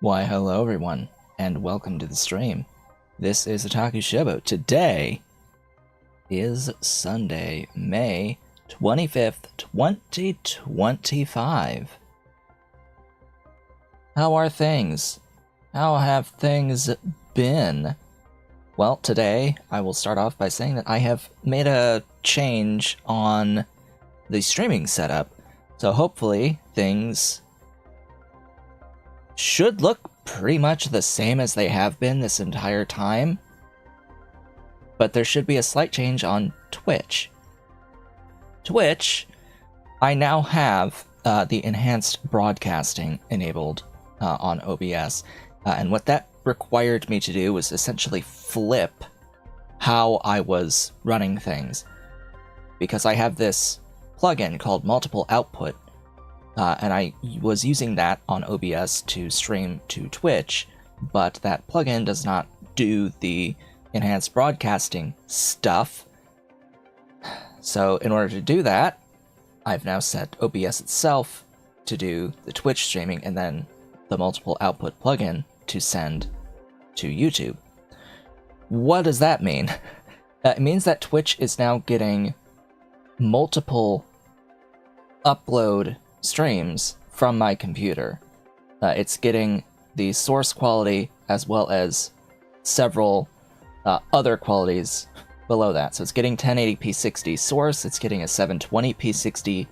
Why, hello everyone, and welcome to the stream. This is Otaku Shobo. Today is Sunday, May 25th, 2025. How are things? How have things been? Well, today I will start off by saying that I have made a change on the streaming setup, so hopefully things should look pretty much the same as they have been this entire time, but there should be a slight change on Twitch. I now have the enhanced broadcasting enabled on OBS, and what that required me to do was essentially flip how I was running things, because I have this plugin called Multiple Output, and I was using that on OBS to stream to Twitch, but that plugin does not do the enhanced broadcasting stuff. So in order to do that, I've now set OBS itself to do the Twitch streaming and then the multiple output plugin to send to YouTube. What does that mean? It means that Twitch is now getting multiple upload streams from my computer. It's getting the source quality as well as several other qualities below that. So it's getting 1080p 60 source, it's getting a 720p 60,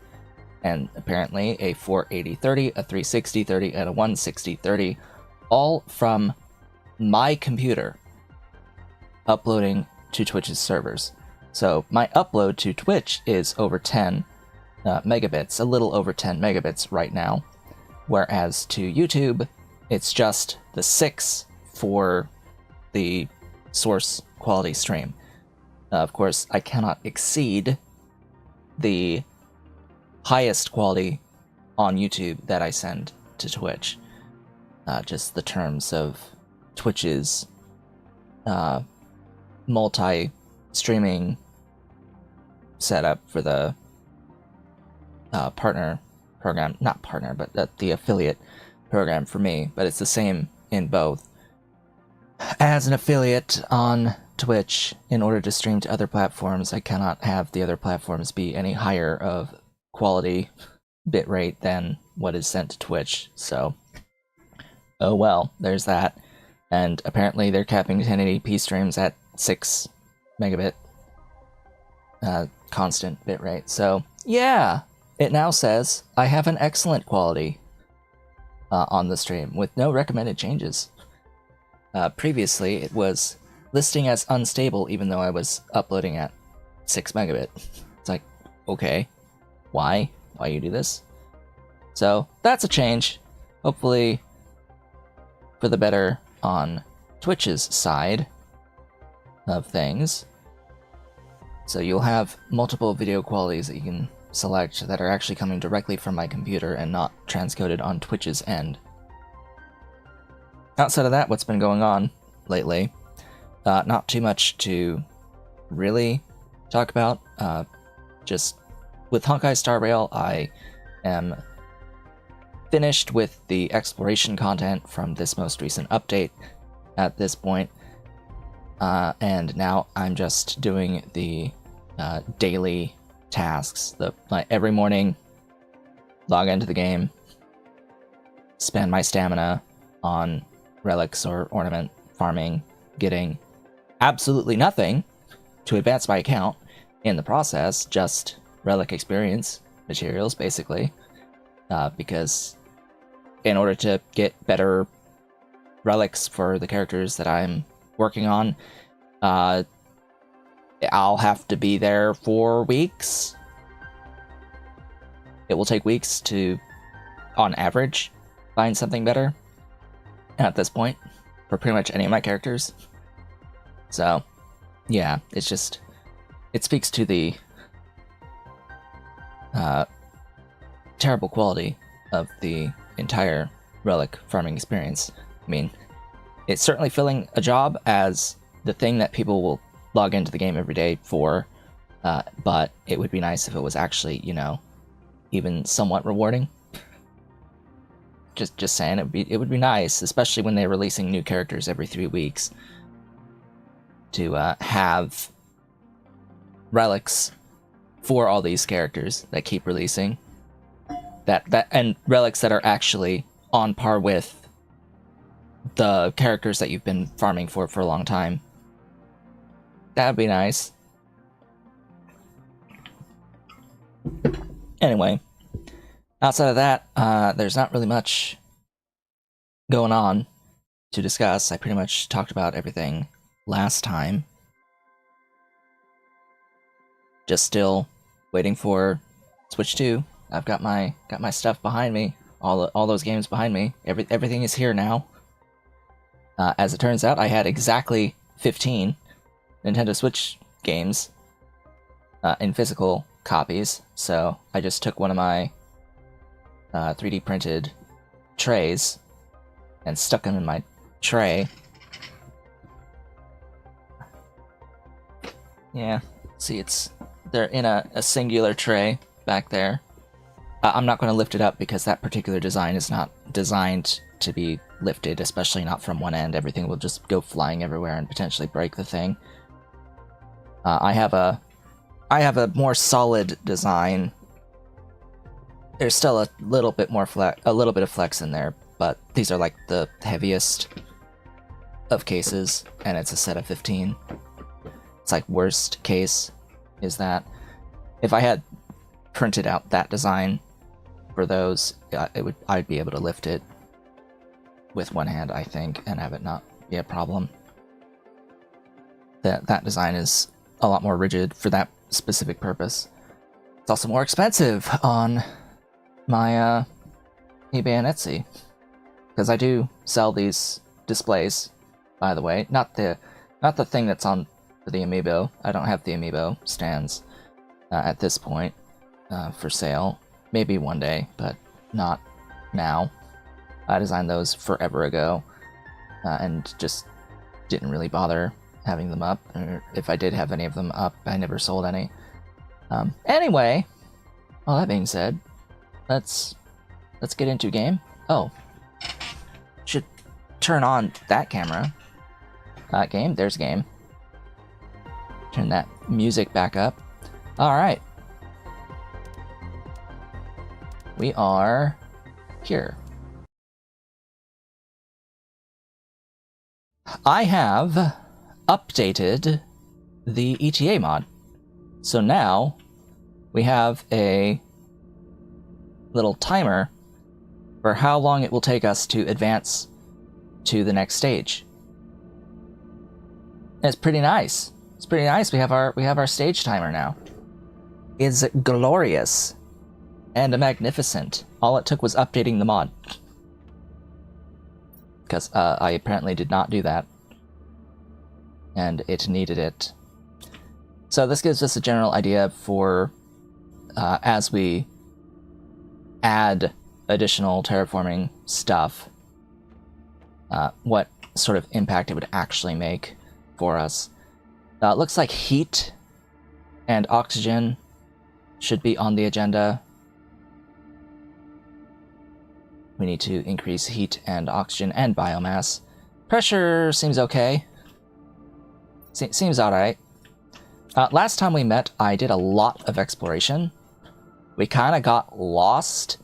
and apparently a 480/30, a 360/30, and a 160/30, all from my computer uploading to Twitch's servers. So my upload to Twitch is over 10 megabits, a little over 10 megabits right now, whereas to YouTube, it's just the 6 for the source quality stream. Of course, I cannot exceed the highest quality on YouTube that I send to Twitch. Just the terms of Twitch's multi-streaming setup for the partner program, not partner, but the affiliate program for me, but it's the same in both. As an affiliate on Twitch, in order to stream to other platforms, I cannot have the other platforms be any higher of quality bitrate than what is sent to Twitch, so oh well, there's that. And apparently they're capping 1080p streams at 6 megabit constant bitrate, so yeah. It now says I have an excellent quality on the stream with no recommended changes. Previously, it was listing as unstable even though I was uploading at 6 megabit. It's like, okay, why? Why you do this? So that's a change. Hopefully for the better on Twitch's side of things. So you'll have multiple video qualities that you can select that are actually coming directly from my computer and not transcoded on Twitch's end. Outside of that, what's been going on lately? Not too much to really talk about. Just with Honkai Star Rail, I am finished with the exploration content from this most recent update at this point. And now I'm just doing the daily tasks. Every morning, log into the game, spend my stamina on relics or ornament farming, getting absolutely nothing to advance my account in the process, just relic experience materials, basically, because in order to get better relics for the characters that I'm working on, I'll have to be there for weeks. It will take weeks to, on average, find something better at this point for pretty much any of my characters. So, yeah, it's just, it speaks to the terrible quality of the entire relic farming experience. I mean, it's certainly filling a job as the thing that people will log into the game every day for, but it would be nice if it was actually, even somewhat rewarding. just saying, it would be nice, especially when they're releasing new characters every 3 weeks, to have relics for all these characters that keep releasing. And relics that are actually on par with the characters that you've been farming for a long time. That'd be nice. Anyway, outside of that, there's not really much going on to discuss. I pretty much talked about everything last time. Just still waiting for Switch 2. I've got my stuff behind me. All those games behind me. Everything is here now. As it turns out, I had exactly 15 Nintendo Switch games in physical copies, so I just took one of my 3D printed trays and stuck them in my tray. Yeah, see, they're in a singular tray back there. I'm not going to lift it up because that particular design is not designed to be lifted, especially not from one end. Everything will just go flying everywhere and potentially break the thing. I have a more solid design. There's still a little bit of flex in there, but these are like the heaviest of cases, and it's a set of 15. It's like worst case is that if I had printed out that design for those, I'd be able to lift it with one hand, I think, and have it not be a problem. That design is a lot more rigid for that specific purpose. It's also more expensive on my eBay and Etsy, because I do sell these displays, by the way. Not the thing that's on the Amiibo. I don't have the Amiibo stands at this point for sale. Maybe one day, but not now. I designed those forever ago, and just didn't really bother having them up. Or if I did have any of them up, I never sold any. Anyway, all that being said, let's get into game. Oh, should turn on that camera. Game, there's game. Turn that music back up. All right. We are here. I have updated the ETA mod. So now we have a little timer for how long it will take us to advance to the next stage. And it's pretty nice. It's pretty nice. We have our stage timer now. It's glorious and magnificent. All it took was updating the mod, because I apparently did not do that, and it needed it. So this gives us a general idea for as we add additional terraforming stuff, what sort of impact it would actually make for us. It looks like heat and oxygen should be on the agenda. We need to increase heat and oxygen and biomass. Pressure seems okay. Seems alright. Last time we met, I did a lot of exploration. We kind of got lost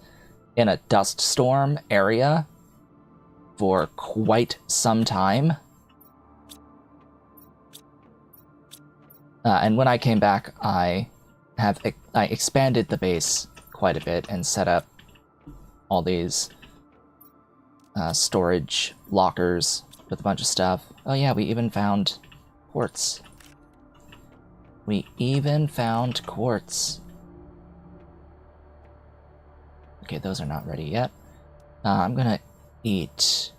in a dust storm area for quite some time. And when I came back, I expanded the base quite a bit and set up all these storage lockers with a bunch of stuff. Oh yeah, we even found quartz. Okay, those are not ready yet. I'm gonna eat.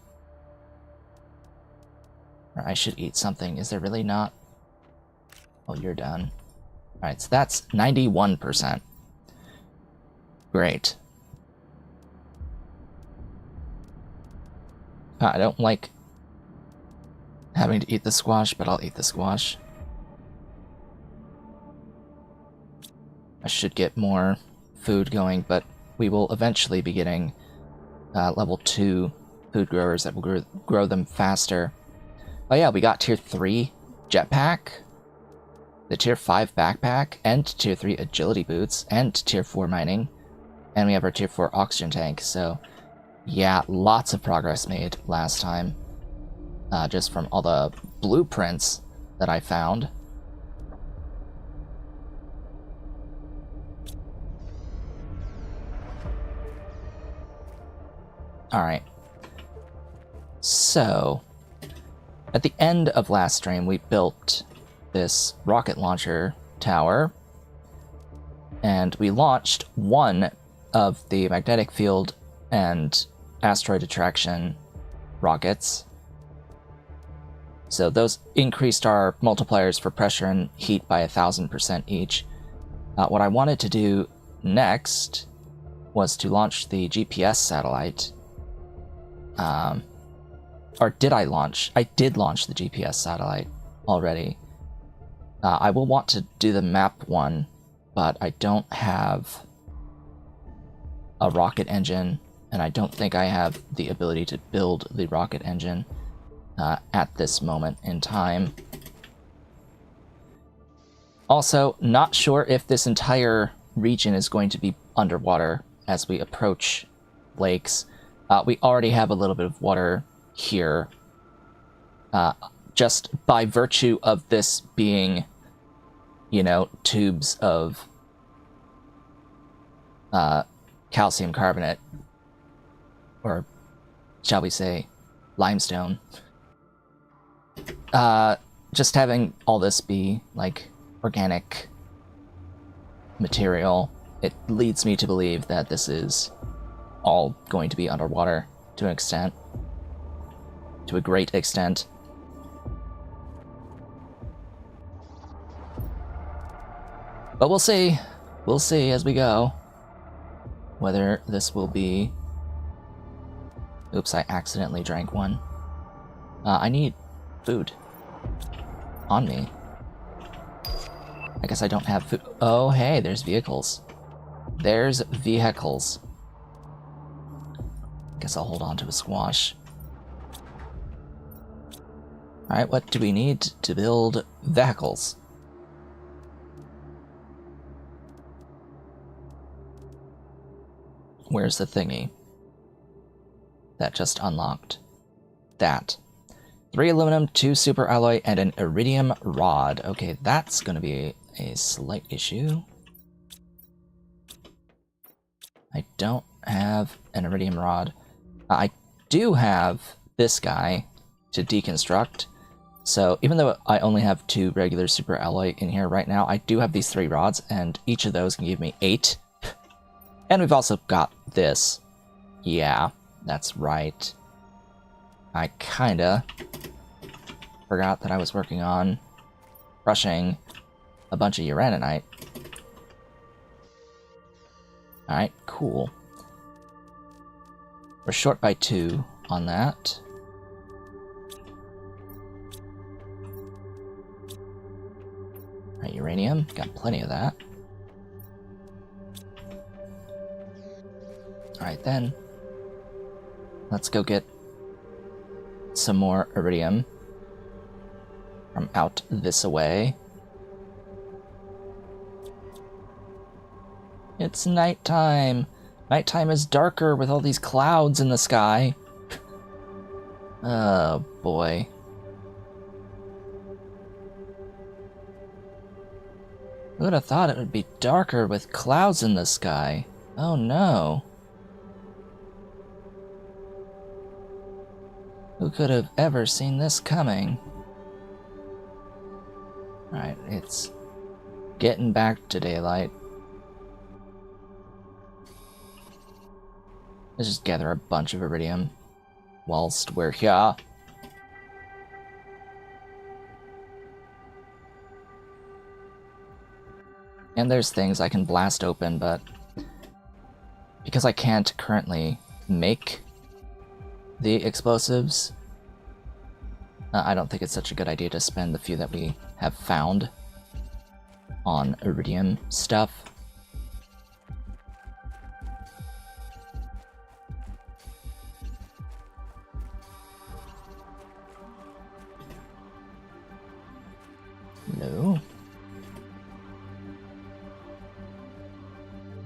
Or I should eat something. Is there really not? Oh, you're done. Alright, so that's 91%. Great. I don't like having to eat the squash, but I'll eat the squash. I should get more food going, but we will eventually be getting level 2 food growers that will grow them faster. Oh yeah, we got tier 3 jetpack, the tier 5 backpack, and tier 3 agility boots, and tier 4 mining. And we have our tier 4 oxygen tank, so yeah, lots of progress made last time. Just from all the blueprints that I found. Alright. So, at the end of last stream, we built this rocket launcher tower, and we launched one of the magnetic field and asteroid attraction rockets. So those increased our multipliers for pressure and heat by 1000% each. What I wanted to do next was to launch the GPS satellite. Or did I launch? I did launch the GPS satellite already. I will want to do the map one, but I don't have a rocket engine, and I don't think I have the ability to build the rocket engine at this moment in time. Also, not sure if this entire region is going to be underwater as we approach lakes. We already have a little bit of water here, just by virtue of this being, you know, tubes of calcium carbonate, or shall we say, limestone. Just having all this be, like, organic material, it leads me to believe that this is all going to be underwater to an extent. To a great extent. But we'll see. We'll see as we go whether this will be... Oops, I accidentally drank one. I need food on me. I guess I don't have food. Oh, hey, there's vehicles. There's vehicles. Guess I'll hold on to a squash. Alright, what do we need to build vehicles? Where's the thingy that just unlocked? That. 3 aluminum, 2 super alloy, and an iridium rod. Okay, that's gonna be a slight issue. I don't have an iridium rod. I do have this guy to deconstruct. So even though I only have 2 regular super alloy in here right now, I do have these 3 rods, and each of those can give me 8. And we've also got this. Yeah, that's right. I kinda forgot that I was working on crushing a bunch of uraninite. Alright, cool. We're short by 2 on that. Alright, uranium, got plenty of that. Alright then, let's go get some more iridium from out this way. It's nighttime. Nighttime is darker with all these clouds in the sky. Oh boy. Who would have thought it would be darker with clouds in the sky? Oh no. Who could have ever seen this coming? Alright, it's getting back to daylight. Let's just gather a bunch of iridium whilst we're here. And there's things I can blast open, but because I can't currently make the explosives, I don't think it's such a good idea to spend the few that we have found on iridium stuff. No.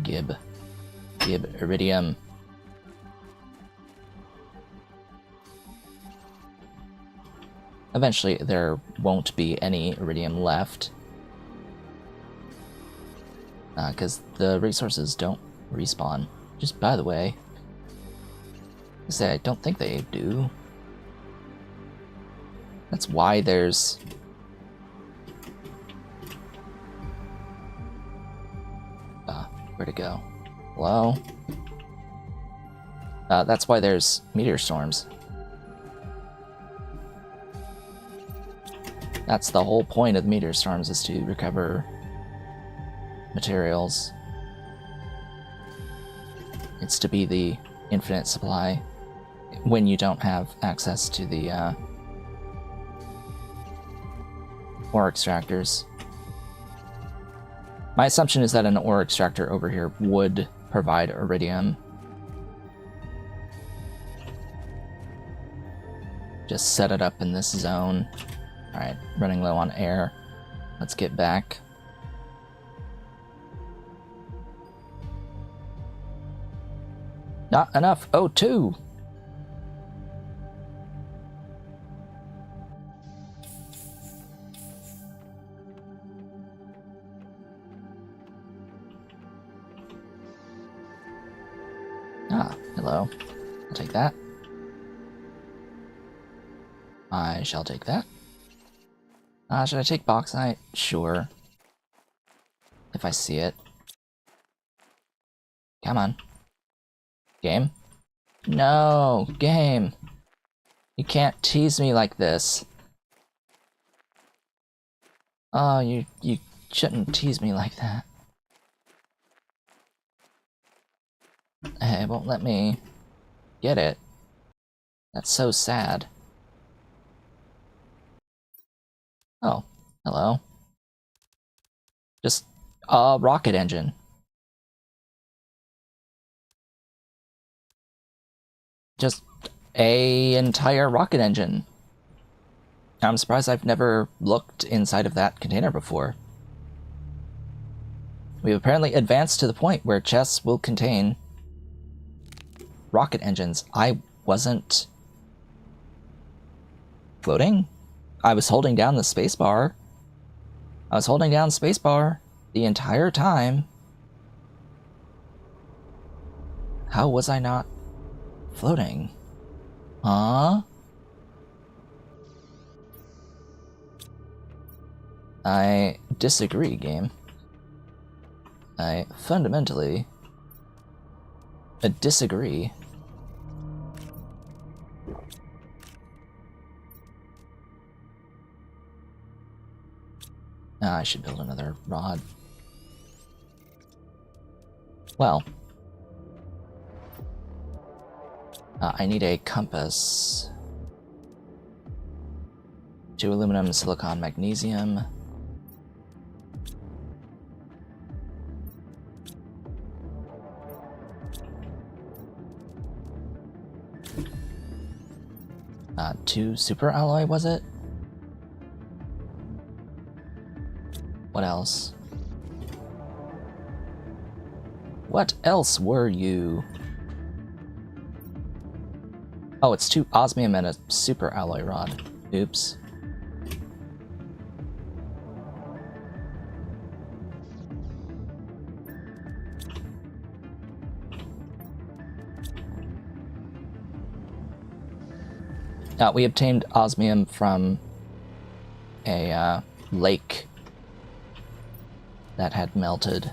Gib iridium. Eventually there won't be any iridium left. Because the resources don't respawn. Just by the way, I don't think they do. That's why there's... where'd it go? Hello? That's why there's meteor storms. That's the whole point of the meteor storms, is to recover materials. It's to be the infinite supply when you don't have access to the ore extractors. My assumption is that an ore extractor over here would provide iridium. Just set it up in this zone. Alright, running low on air. Let's get back. Not enough O2! Ah, hello. I'll take that. I shall take that. Should I take bauxite? Sure. If I see it. Come on. Game? No, game. You can't tease me like this. Oh, you shouldn't tease me like that. Hey, it won't let me get it. That's so sad. Oh, hello. Just a rocket engine. Just a entire rocket engine. I'm surprised I've never looked inside of that container before. We've apparently advanced to the point where chests will contain rocket engines. I wasn't floating? I was holding down the spacebar. I was holding down spacebar the entire time. How was I not floating? Huh? I disagree, game. I fundamentally disagree. I should build another rod. Well, I need a compass. 2 aluminum, silicon, magnesium. Two super alloy, was it? What else? What else were you? Oh, it's 2 osmium and a super alloy rod. Oops. We obtained osmium from a lake that had melted.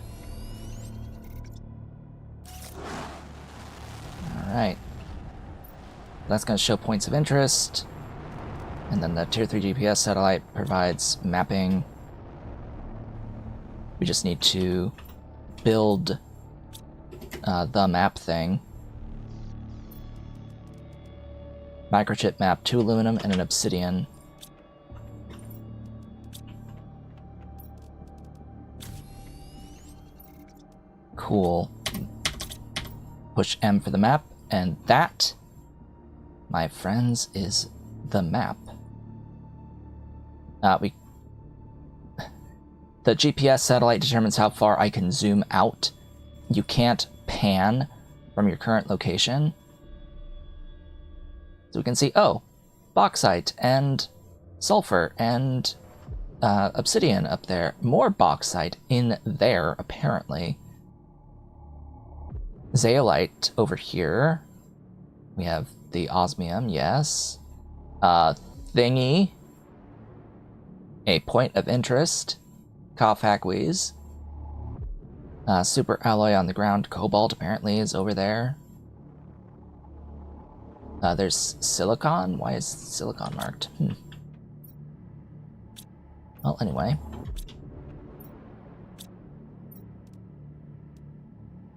Alright. That's going to show points of interest. And then the Tier 3 GPS satellite provides mapping. We just need to build the map thing. Microchip map, 2 aluminum and an obsidian. Cool. Push M for the map, and that, my friends, is the map. The GPS satellite determines how far I can zoom out. You can't pan from your current location. So we can see, oh, bauxite and sulfur and obsidian up there. More bauxite in there, apparently. Zeolite over here. We have the osmium, yes. Thingy. A point of interest. Cofacques. Super alloy on the ground. Cobalt apparently is over there. There's silicon. Why is silicon marked? Well, anyway.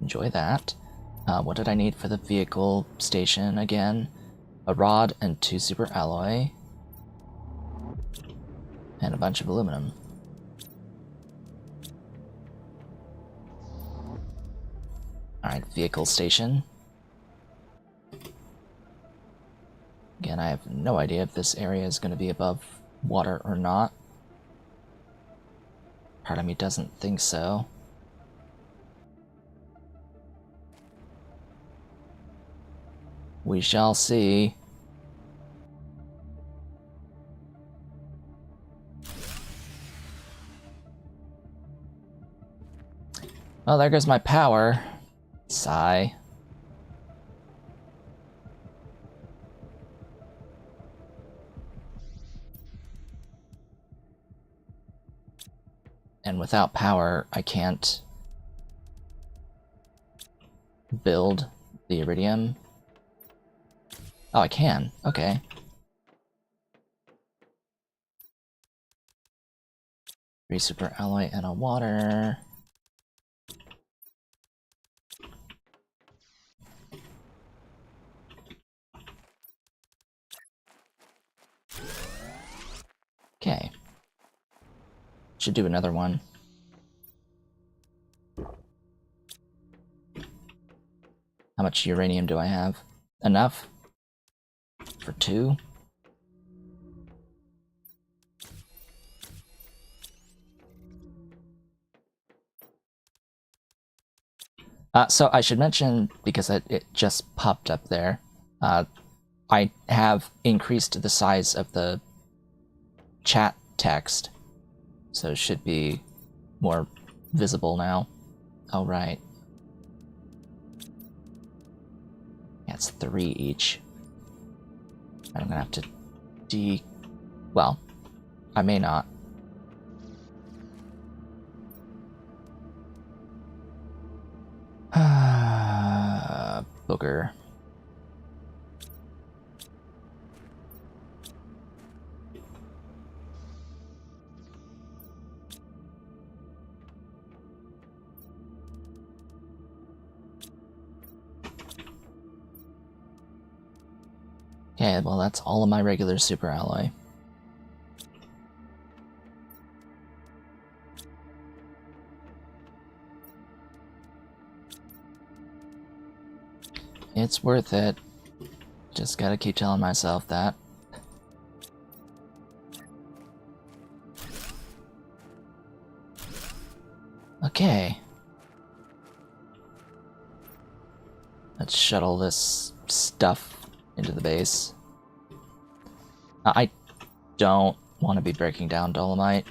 Enjoy that. What did I need for the vehicle station again? A rod and 2 super alloy. And a bunch of aluminum. Alright, vehicle station. Again, I have no idea if this area is going to be above water or not. Part of me doesn't think so. We shall see. Well, there goes my power. Sigh. And without power, I can't build the iridium. Oh, I can. Okay. 3 super alloy and a water. Okay. Should do another one. How much uranium do I have? Enough? For 2? So I should mention, because it just popped up there, I have increased the size of the chat text, so it should be more visible now. Oh, right. Yeah, it's 3 each. I'm gonna have to well, I may not. Booger. Okay, well that's all of my regular super alloy. It's worth it. Just gotta keep telling myself that. Okay. Let's shuttle this stuff into the base. I don't want to be breaking down dolomite,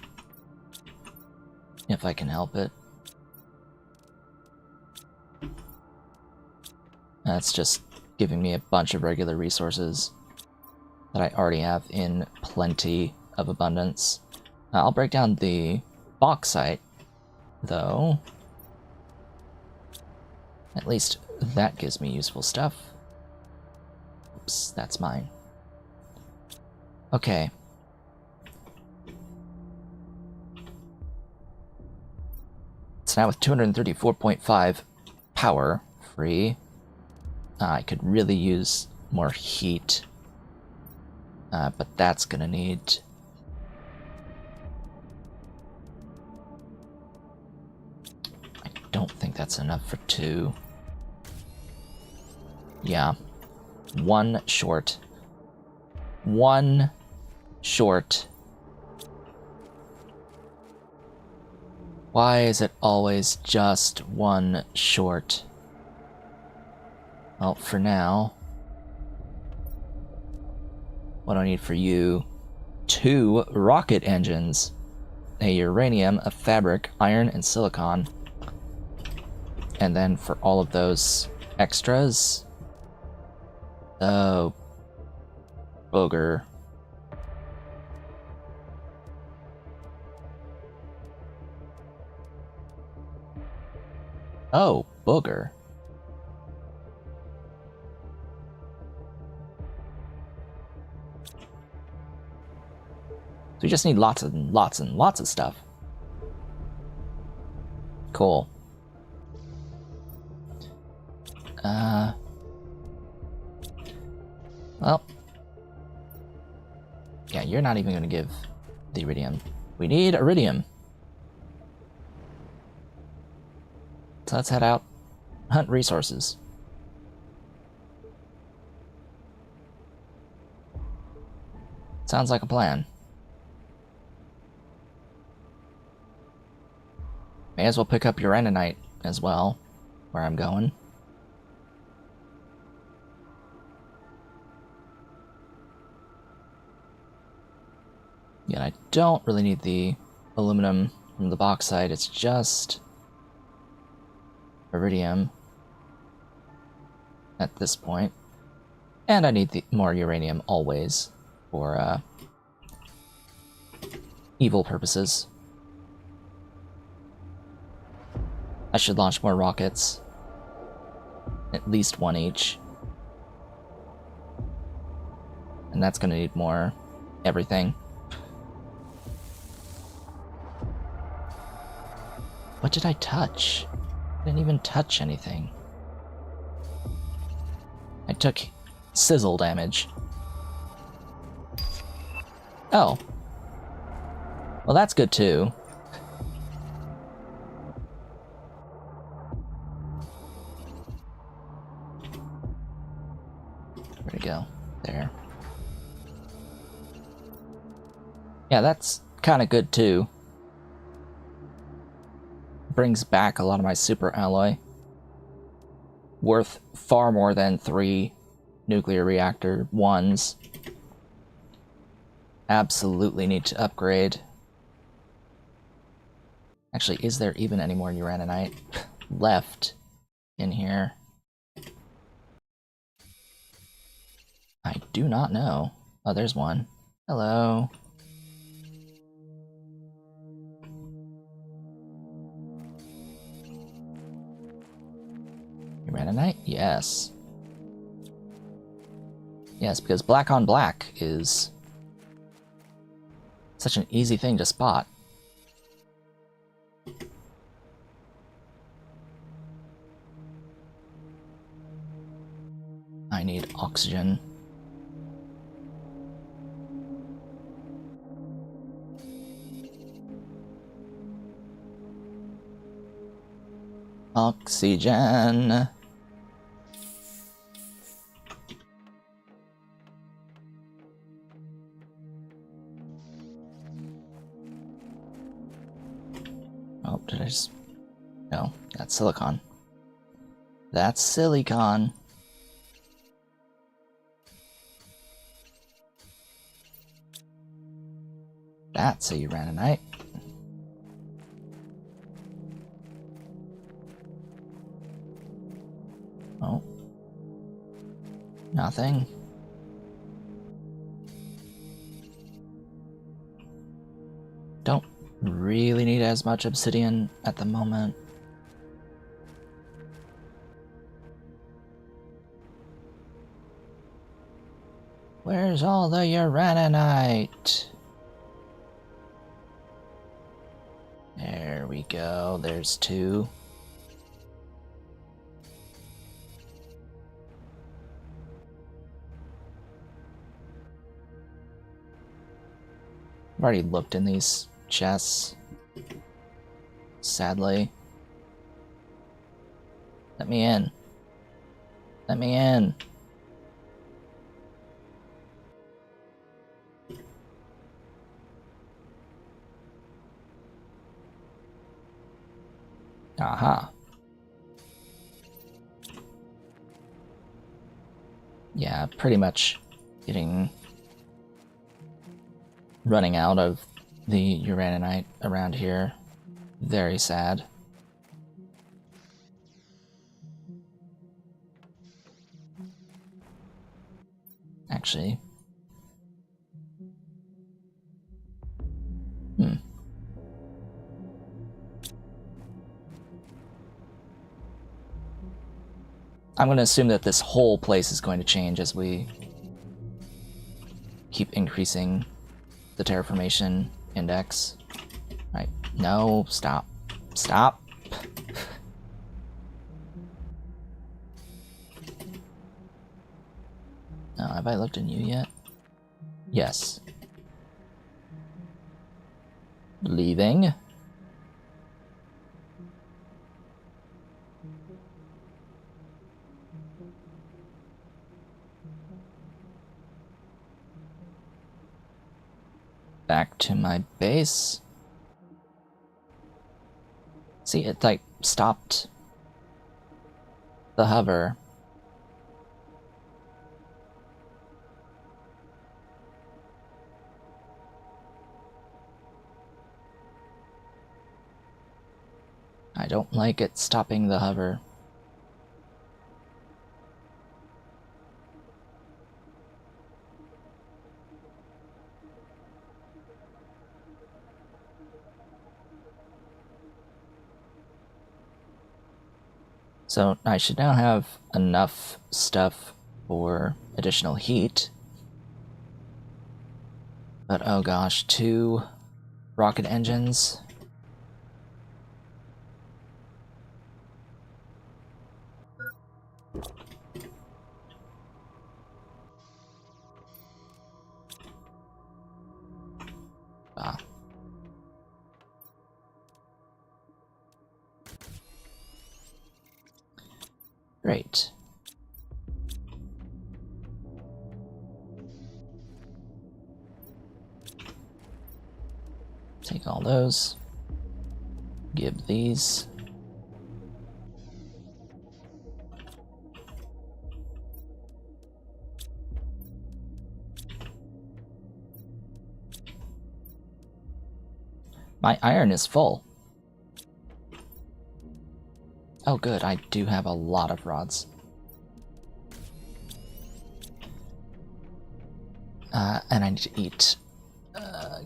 if I can help it. That's just giving me a bunch of regular resources that I already have in plenty of abundance. I'll break down the bauxite, though. At least that gives me useful stuff. Oops, that's mine. Okay. So now with 234.5 power free, I could really use more heat. But that's gonna need... I don't think that's enough for 2. Yeah. 1 short. 1 short. Why is it always just one short? Well, for now, what do I need for you? 2 rocket engines. A uranium, a fabric, iron, and silicon. And then for all of those extras... Oh... Booger. Oh, booger. So we just need lots and lots and lots of stuff. Cool. Well. Yeah, you're not even gonna give the iridium. We need iridium. So let's head out, hunt resources. Sounds like a plan. May as well pick up uraninite as well, where I'm going. Yeah, I don't really need the aluminum from the bauxite, it's just iridium at this point. And I need the more uranium always for evil purposes. I should launch more rockets. At least 1 each. And that's gonna need more everything. What did I touch? I didn't even touch anything. I took sizzle damage. Oh. Well, that's good too. Where'd it go? There. Yeah, that's kind of good too. Brings back a lot of my super alloy. Worth far more than 3 nuclear reactor ones. Absolutely need to upgrade. Actually, is there even any more uraninite left in here? I do not know. Oh, there's one. Hello. Uraninite? Yes. Yes, because black on black is such an easy thing to spot. I need oxygen. Oxygen. Oh, did I just... No, that's silicon. That's silicon. That's a uraninite. Oh. Nothing. Don't really need as much obsidian at the moment. Where's all the uraninite? There we go, there's 2. I've already looked in these chests. Sadly. Let me in. Let me in. Aha. Yeah, pretty much running out of the uraninite around here. Very sad. Actually. I'm going to assume that this whole place is going to change as we keep increasing the terraformation index. Right. No, stop. Stop. Have I looked in you yet? Yes. Leaving. Back to my base. See, it like stopped the hover. I don't like it stopping the hover. So I should now have enough stuff for additional heat. But oh gosh, 2 rocket engines. Ah. Great. Take all those. Give these. My iron is full. Oh good, I do have a lot of rods. And I need to eat.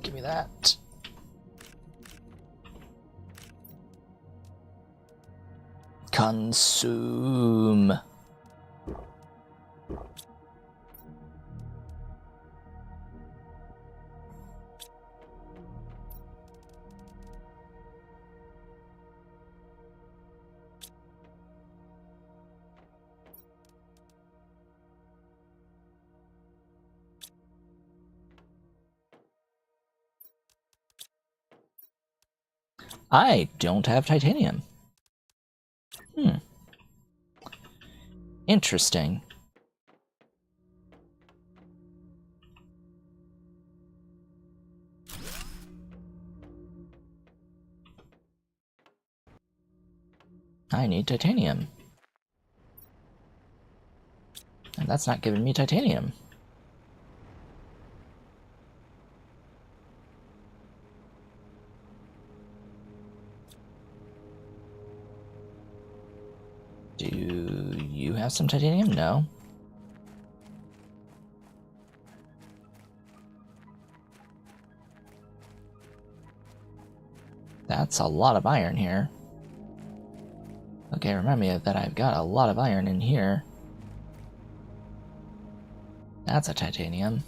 Give me that. Consume. I don't have titanium. Interesting. I need titanium. And that's not giving me titanium. Do you have some titanium? No. That's a lot of iron here. Okay, remind me that I've got a lot of iron in here. That's a titanium.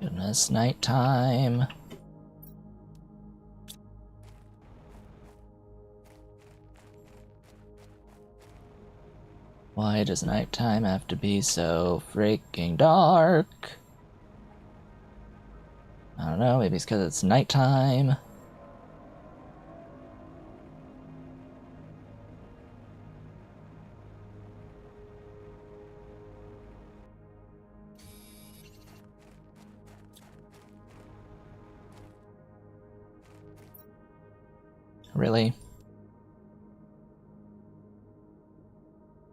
Goodness, nighttime. Why does nighttime have to be so freaking dark? I don't know, maybe it's because it's nighttime. Really?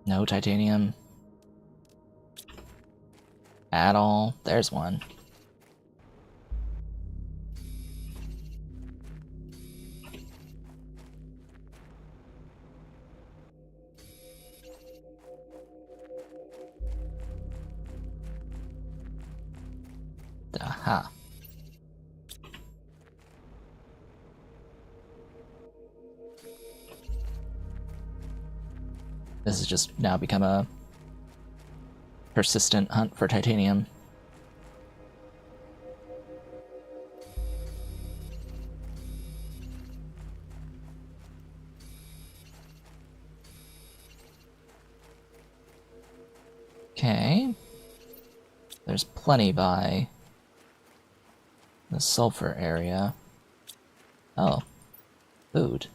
No titanium? At all? There's one. Aha. This has just now become a persistent hunt for titanium. Okay. There's plenty by the sulfur area. Oh. Food.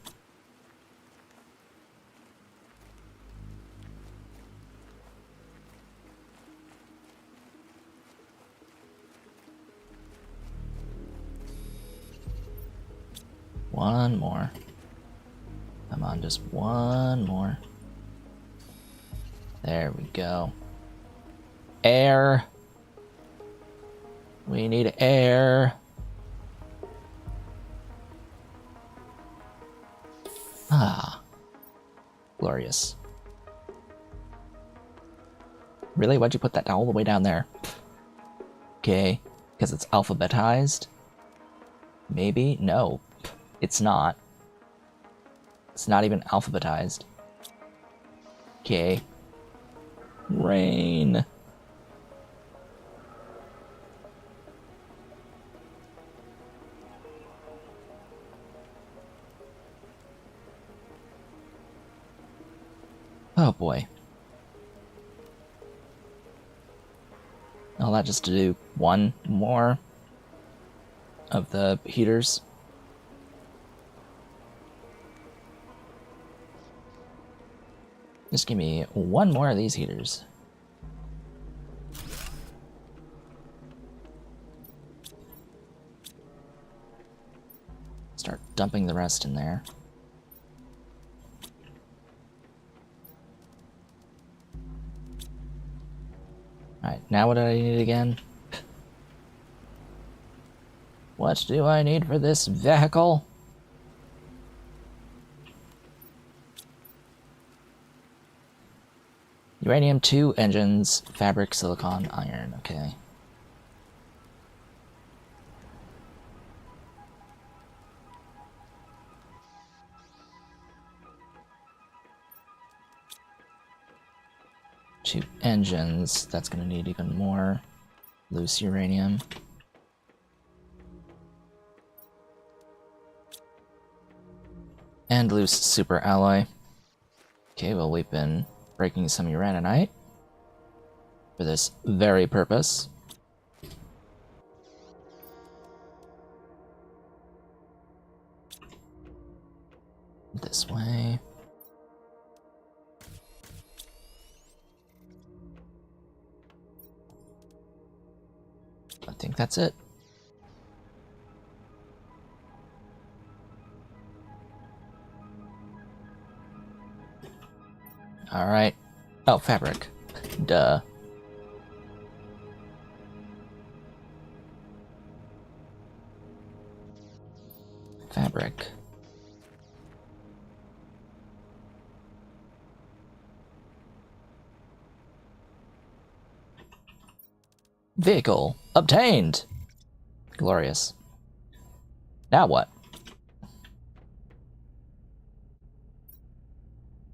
One more. Come on, just one more. There we go. Air. We need air. Ah. Glorious. Really? Why'd you put that all the way down there? Okay. Because it's alphabetized? Maybe? No. It's not. It's not even alphabetized. Okay. Rain. Oh boy. All that just to do one more of the heaters. Just give me one more of these heaters. Start dumping the rest in there. Alright, now what do I need again? What do I need for this vehicle? Uranium 2 engines, fabric, silicon, iron, okay. Two engines, that's gonna need even more loose uranium. And loose super alloy. Okay, well we've been breaking some uraninite for this very purpose. This way. I think that's it. Alright. Oh, fabric. Duh. Fabric. Vehicle obtained! Glorious. Now what?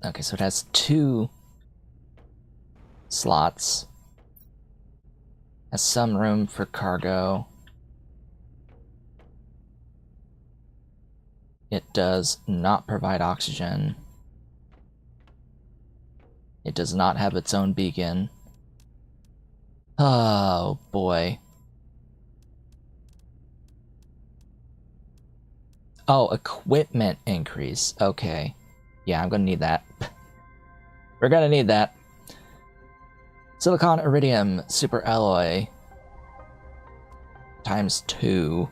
Okay, so it has 2 slots. Has some room for cargo. It does not provide oxygen. It does not have its own beacon. Oh boy. Oh, equipment increase. Okay. Yeah, I'm gonna need that. We're gonna need that. Silicon iridium super alloy times 2.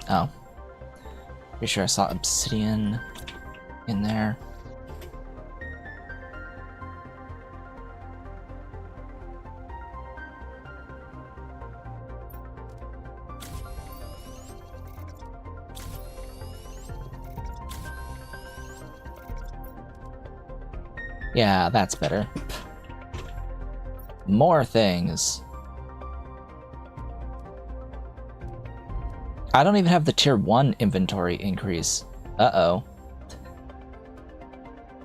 Oh. Pretty sure I saw obsidian in there. Yeah, that's better. More things. I don't even have the tier 1 inventory increase. Uh-oh.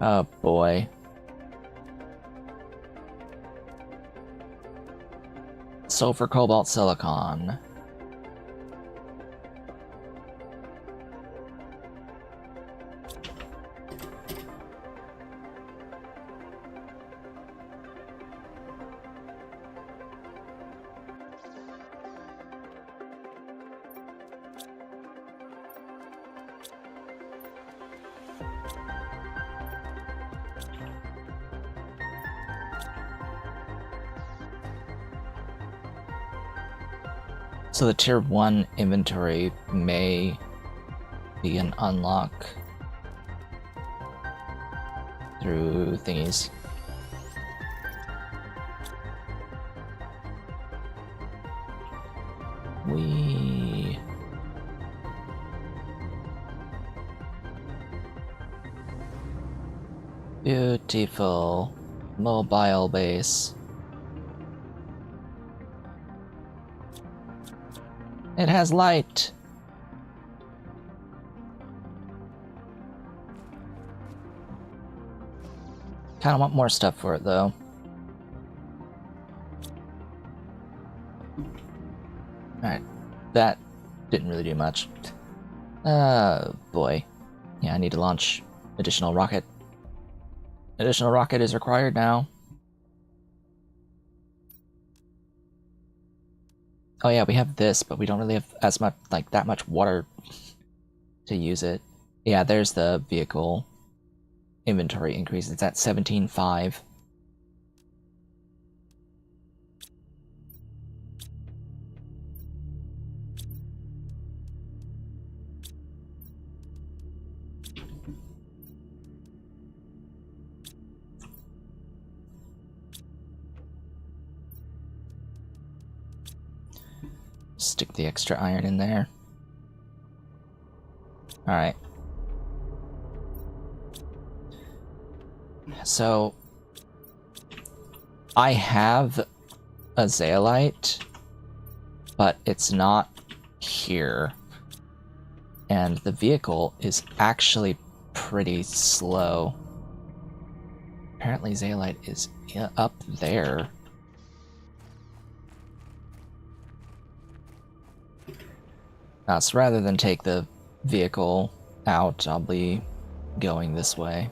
Oh boy. Sulfur, cobalt, silicon. So the tier 1 inventory may be an unlock through thingies. Beautiful mobile base. It has light. Kind of want more stuff for it though. Alright, that didn't really do much. Boy. Yeah, I need to launch additional rocket. Additional rocket is required now. Oh yeah, we have this, but we don't really have as much, like, that much water to use it. Yeah, there's the vehicle inventory increase. It's at 17.5. Stick the extra iron in there. Alright. So, I have a zeolite, but it's not here. And the vehicle is actually pretty slow. Apparently zeolite is up there. So rather than take the vehicle out, I'll be going this way.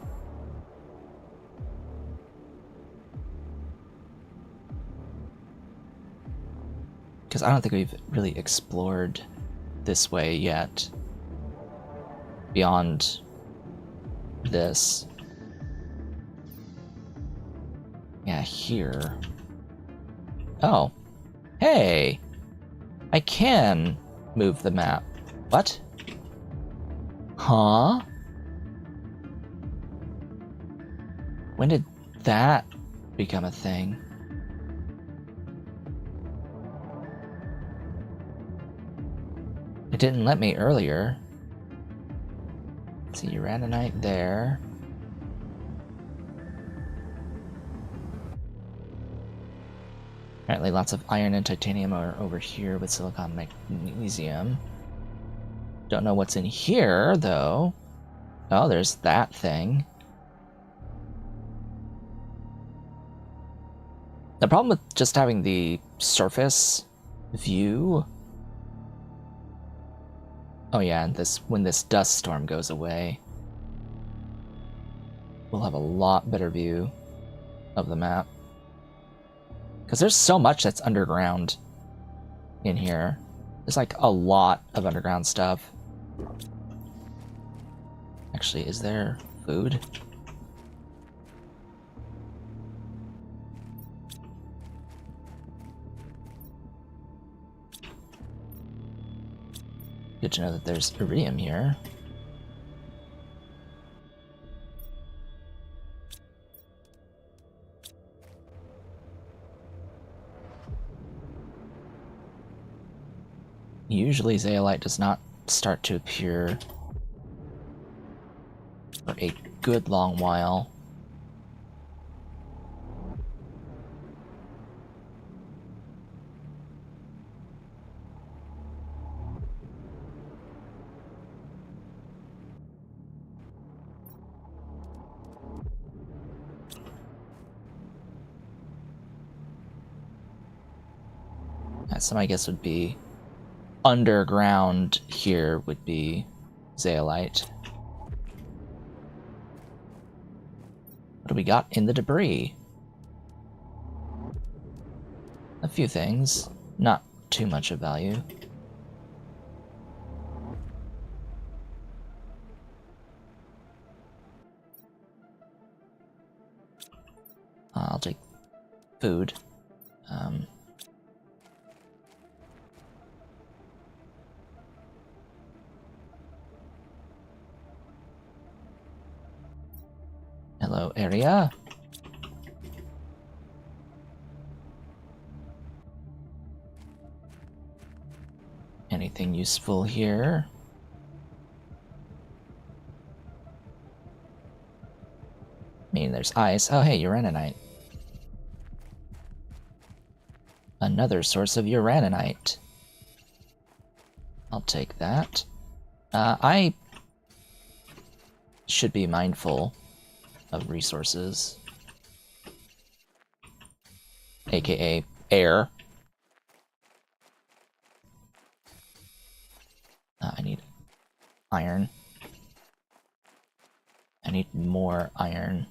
Because I don't think we've really explored this way yet. Beyond this. Yeah, here. Oh. Hey! I can move the map. What? Huh? When did that become a thing? It didn't let me earlier. Let's see, Uranite there. Apparently lots of iron and titanium are over here with silicon magnesium. Don't know what's in here, though. Oh, there's that thing. The problem with just having the surface view... Oh yeah, and when this dust storm goes away, we'll have a lot better view of the map. Because there's so much that's underground in here. There's like a lot of underground stuff. Actually, is there food? Good to know that there's iridium here. Usually zeolite does not start to appear for a good long while. So my guess would be underground here would be zeolite. What do we got in the debris? A few things, not too much of value. I'll take food. Hello, area. Anything useful here? I mean, there's ice. Oh, hey, uraninite. Another source of uraninite. I'll take that. I should be mindful of resources. AKA air. I need iron. I need more iron.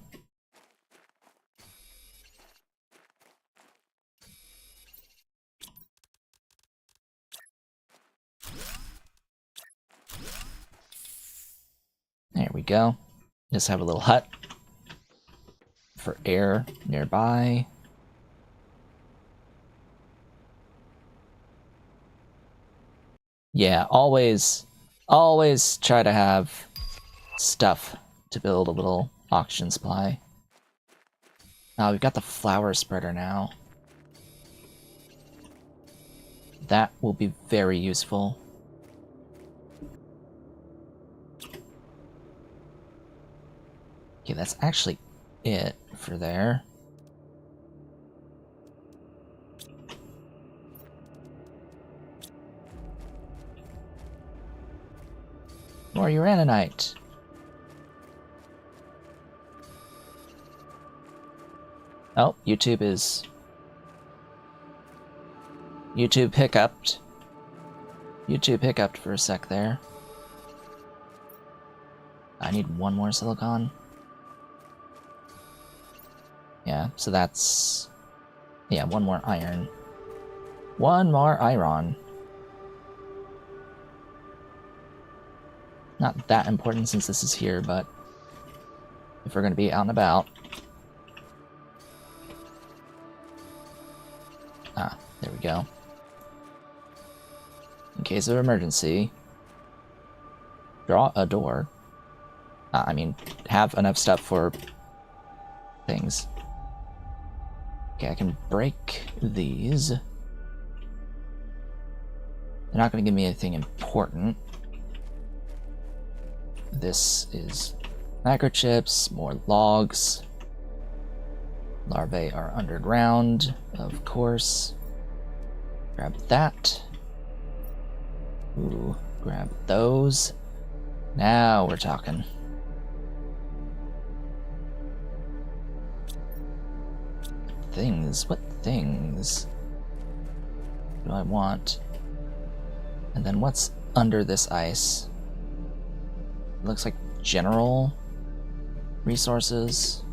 There we go. Just have a little hut for air nearby. Yeah, always try to have stuff to build a little oxygen supply. We've got the flower spreader now. That will be very useful. Okay, that's actually it for there. More uraninite. Oh, YouTube hiccuped. YouTube hiccuped for a sec there. I need one more silicon. Yeah, so that's... yeah, one more iron. One more iron. Not that important since this is here, but if we're going to be out and about... there we go. In case of emergency, draw a door. I mean, have enough stuff for things. Okay, I can break these. They're not going to give me anything important. This is microchips, more logs. Larvae are underground, of course. Grab that. Ooh, grab those. Now we're talking. What things do I want? And then what's under this ice? It looks like general resources.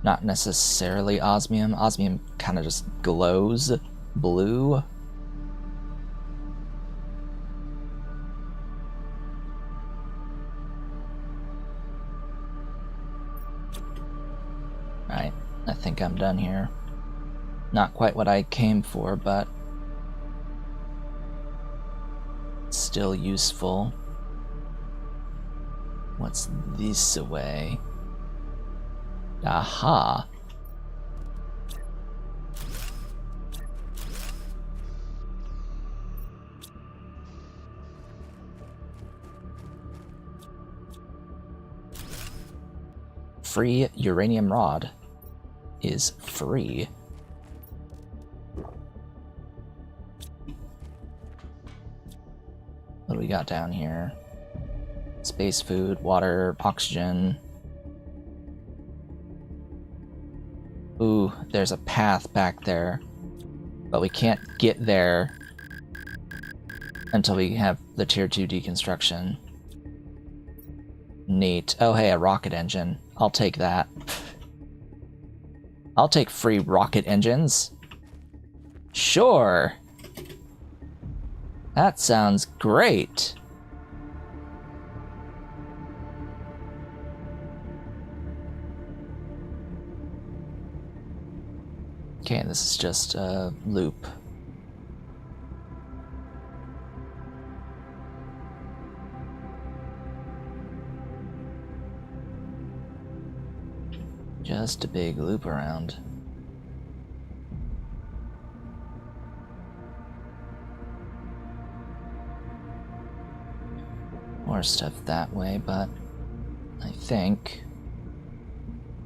Not necessarily osmium. Osmium kind of just glows blue. Right, I think I'm done here. Not quite what I came for, but still useful. What's this away? Aha! Free uranium rod is free. What do we got down here? Space food, water, oxygen. Ooh, there's a path back there, but we can't get there until we have the tier 2 deconstruction. Neat. Oh hey, a rocket engine. I'll take that. I'll take free rocket engines. Sure. That sounds great. Okay, this is just a loop. Just a big loop around. More stuff that way, but I think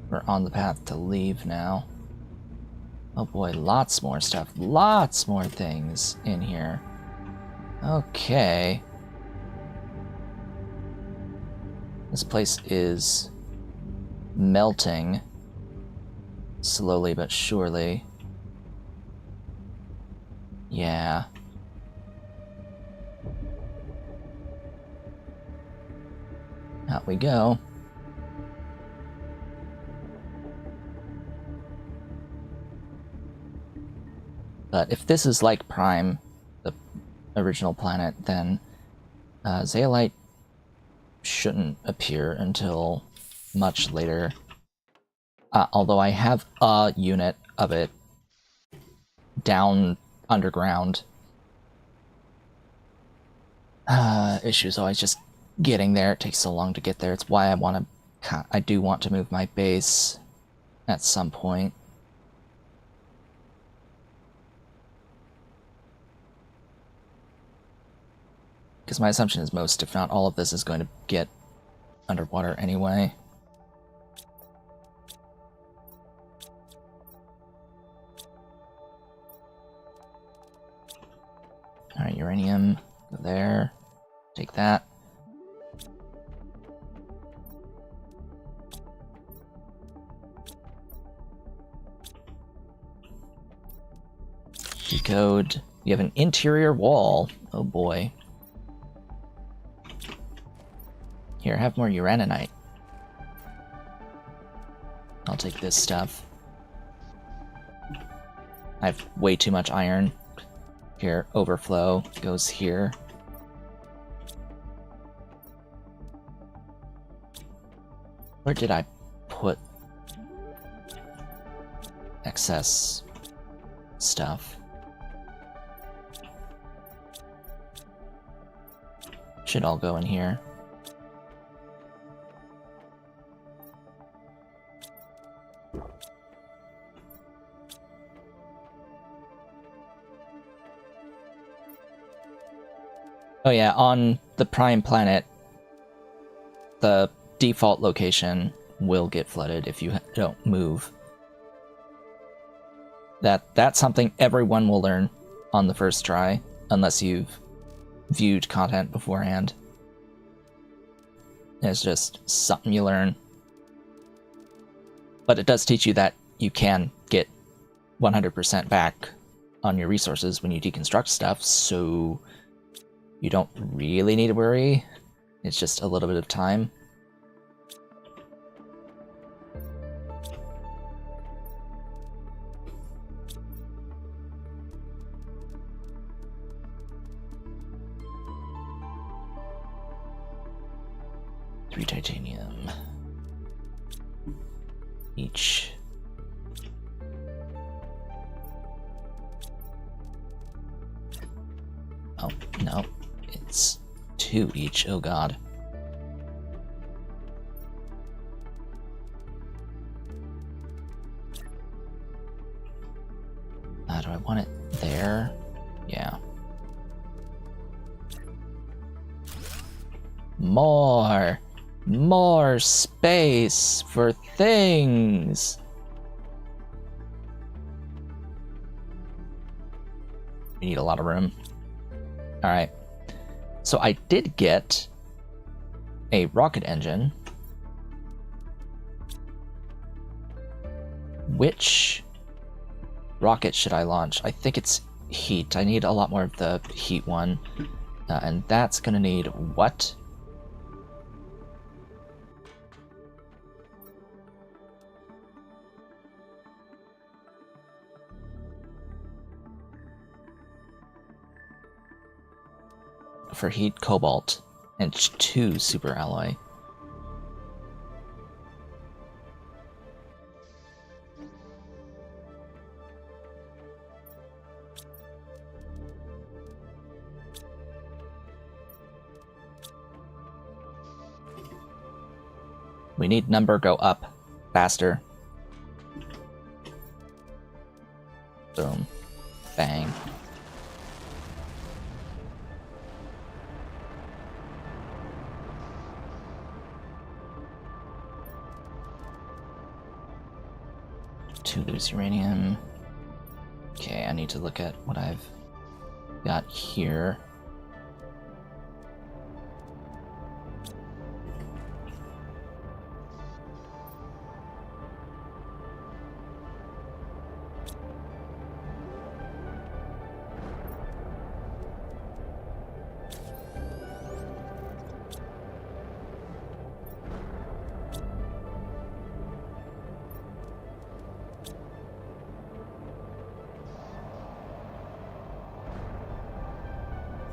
we're on the path to leave now. Oh boy, lots more stuff. Lots more things in here. Okay. This place is melting slowly but surely. Yeah. Out we go. But if this is like Prime, the original planet, then Zeolite shouldn't appear until much later. Although I have a unit of it down underground. Issues always just getting there. It takes so long to get there. It's why I do want to move my base at some point. Because my assumption is most, if not all of this, is going to get underwater anyway. Alright, uranium, go there, take that. Decode. You have an interior wall. Oh boy. Here, have more uraninite. I'll take this stuff. I have way too much iron. Here, overflow goes here. Where did I put excess stuff? Should all go in here. Oh yeah, on the Prime planet, the default location will get flooded if you don't move. That's something everyone will learn on the first try, unless you've viewed content beforehand. It's just something you learn. But it does teach you that you can get 100% back on your resources when you deconstruct stuff, so you don't really need to worry. It's just a little bit of time. Three titanium. Each. No, it's 2 each. Oh god. Do I want it there? Yeah. More space for things. We need a lot of room. All right. So I did get a rocket engine. Which rocket should I launch? I think it's heat. I need a lot more of the heat one. And that's gonna need what? For heat, cobalt, and 2 super alloy. We need number go up faster. Boom. Bang. To lose uranium. Okay, I need to look at what I've got here.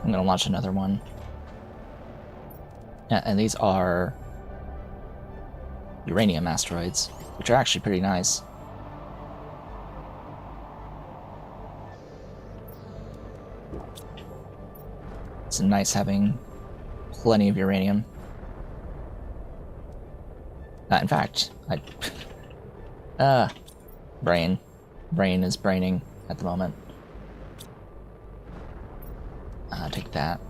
I'm gonna launch another one. Yeah, and these are uranium asteroids, which are actually pretty nice. It's nice having plenty of uranium. In fact, brain. Brain is braining at the moment. Take that.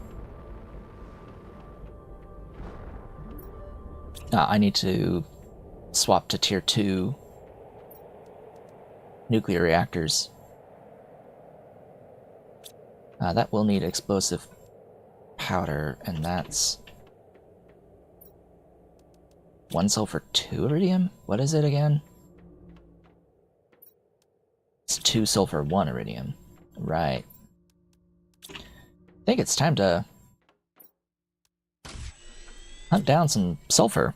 I need to swap to tier 2 nuclear reactors. That will need explosive powder, and that's 1 sulfur 2 iridium? What is it again? It's 2 sulfur 1 iridium. Right. I think it's time to hunt down some sulfur.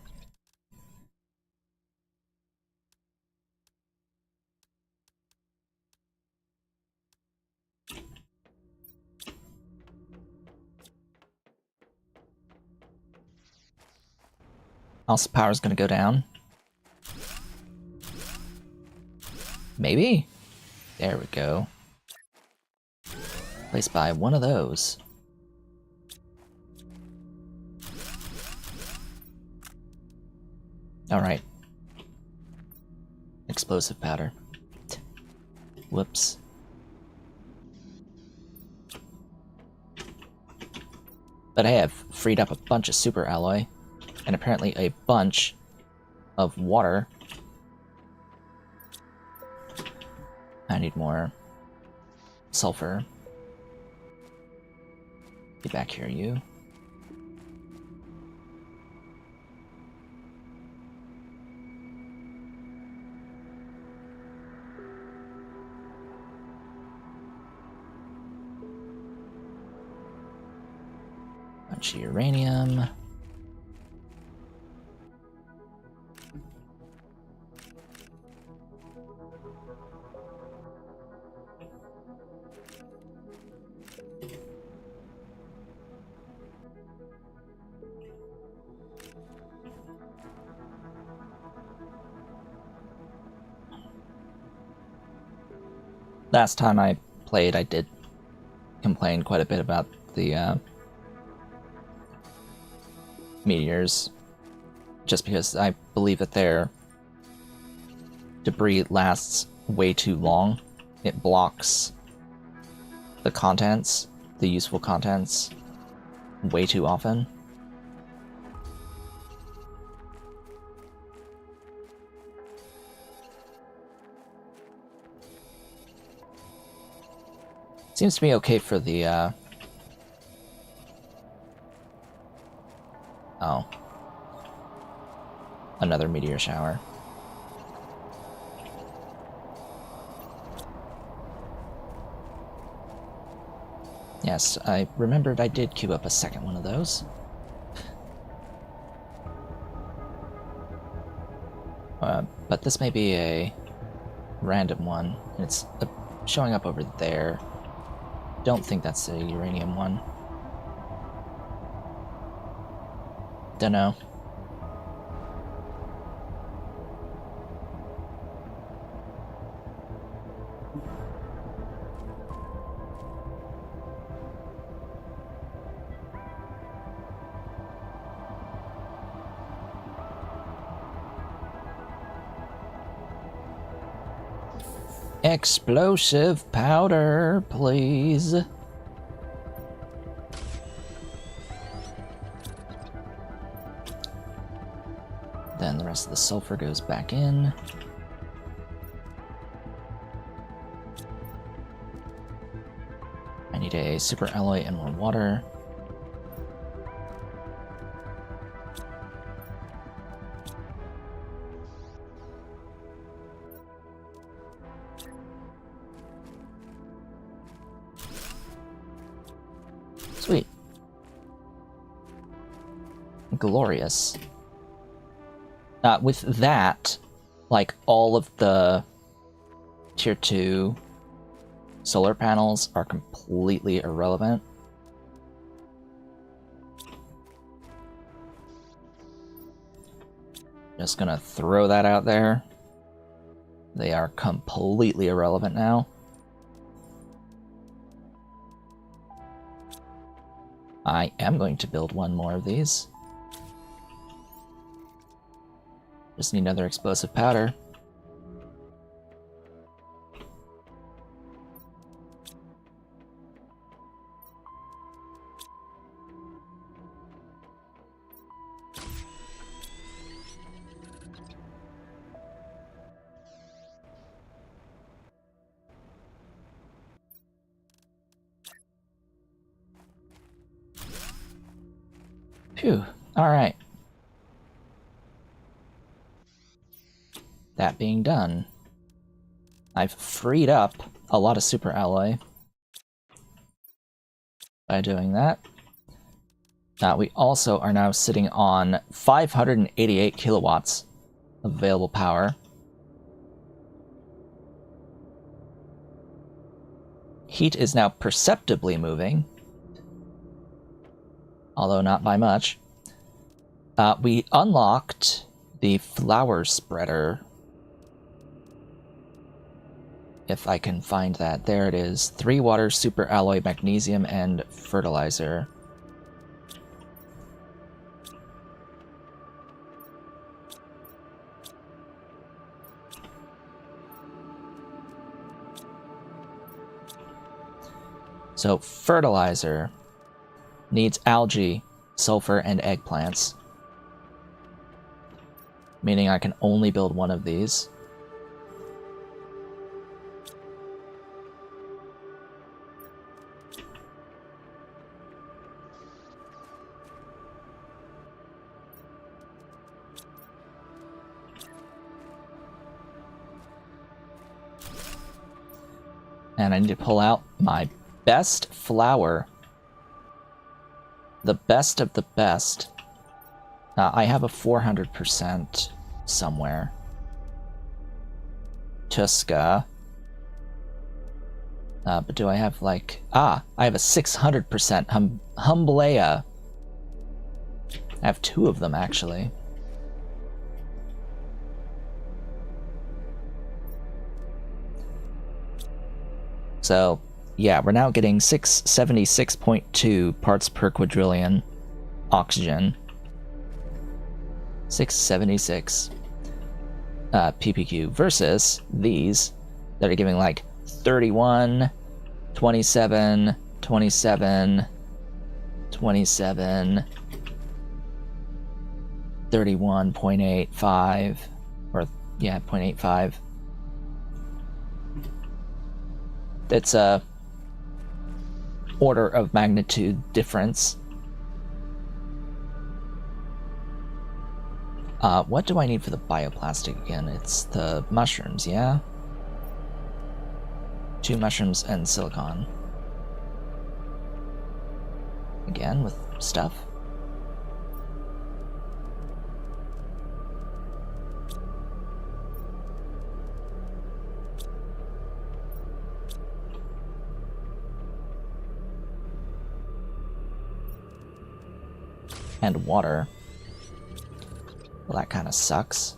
Also, power's gonna go down. Maybe? There we go. Place by one of those. Alright. Explosive powder. Whoops. But I have freed up a bunch of super alloy, and apparently a bunch of water. I need more sulfur. Get back here, you. Bunch of uranium. Last time I played, I did complain quite a bit about the meteors, just because I believe that their debris lasts way too long. It blocks the contents, the useful contents, way too often. Seems to be okay for the, oh. Another meteor shower. Yes, I remembered I did queue up a second one of those. But this may be a random one. It's showing up over there. Don't think that's a uranium one. Dunno. Explosive powder, please. Then the rest of the sulfur goes back in. I need a super alloy and more water. Sweet. Glorious. With that, like, all of the tier 2 solar panels are completely irrelevant. Just gonna throw that out there. They are completely irrelevant now. I am going to build one more of these. Just need another explosive powder. Phew, alright. That being done, I've freed up a lot of super alloy by doing that. We also are now sitting on 588 kilowatts of available power. Heat is now perceptibly moving, although not by much. We unlocked the flower spreader. If I can find that. There it is. 3 water, super alloy, magnesium, and fertilizer. So, fertilizer needs algae, sulfur, and eggplants. Meaning I can only build one of these. And I need to pull out my best flower. The best of the best. I have a 400% somewhere. Tuska. But do I have like... I have a 600% Humblea. I have 2 of them, actually. So, yeah, we're now getting 676.2 parts per quadrillion oxygen. 676 ppq versus these that are giving like 31, 27, 27, 27, 31.85, or yeah, 0.85. It's a order of magnitude difference. What do I need for the bioplastic again? It's the mushrooms, yeah? 2 mushrooms and silicon. Again, with stuff. And water. Well, that kind of sucks.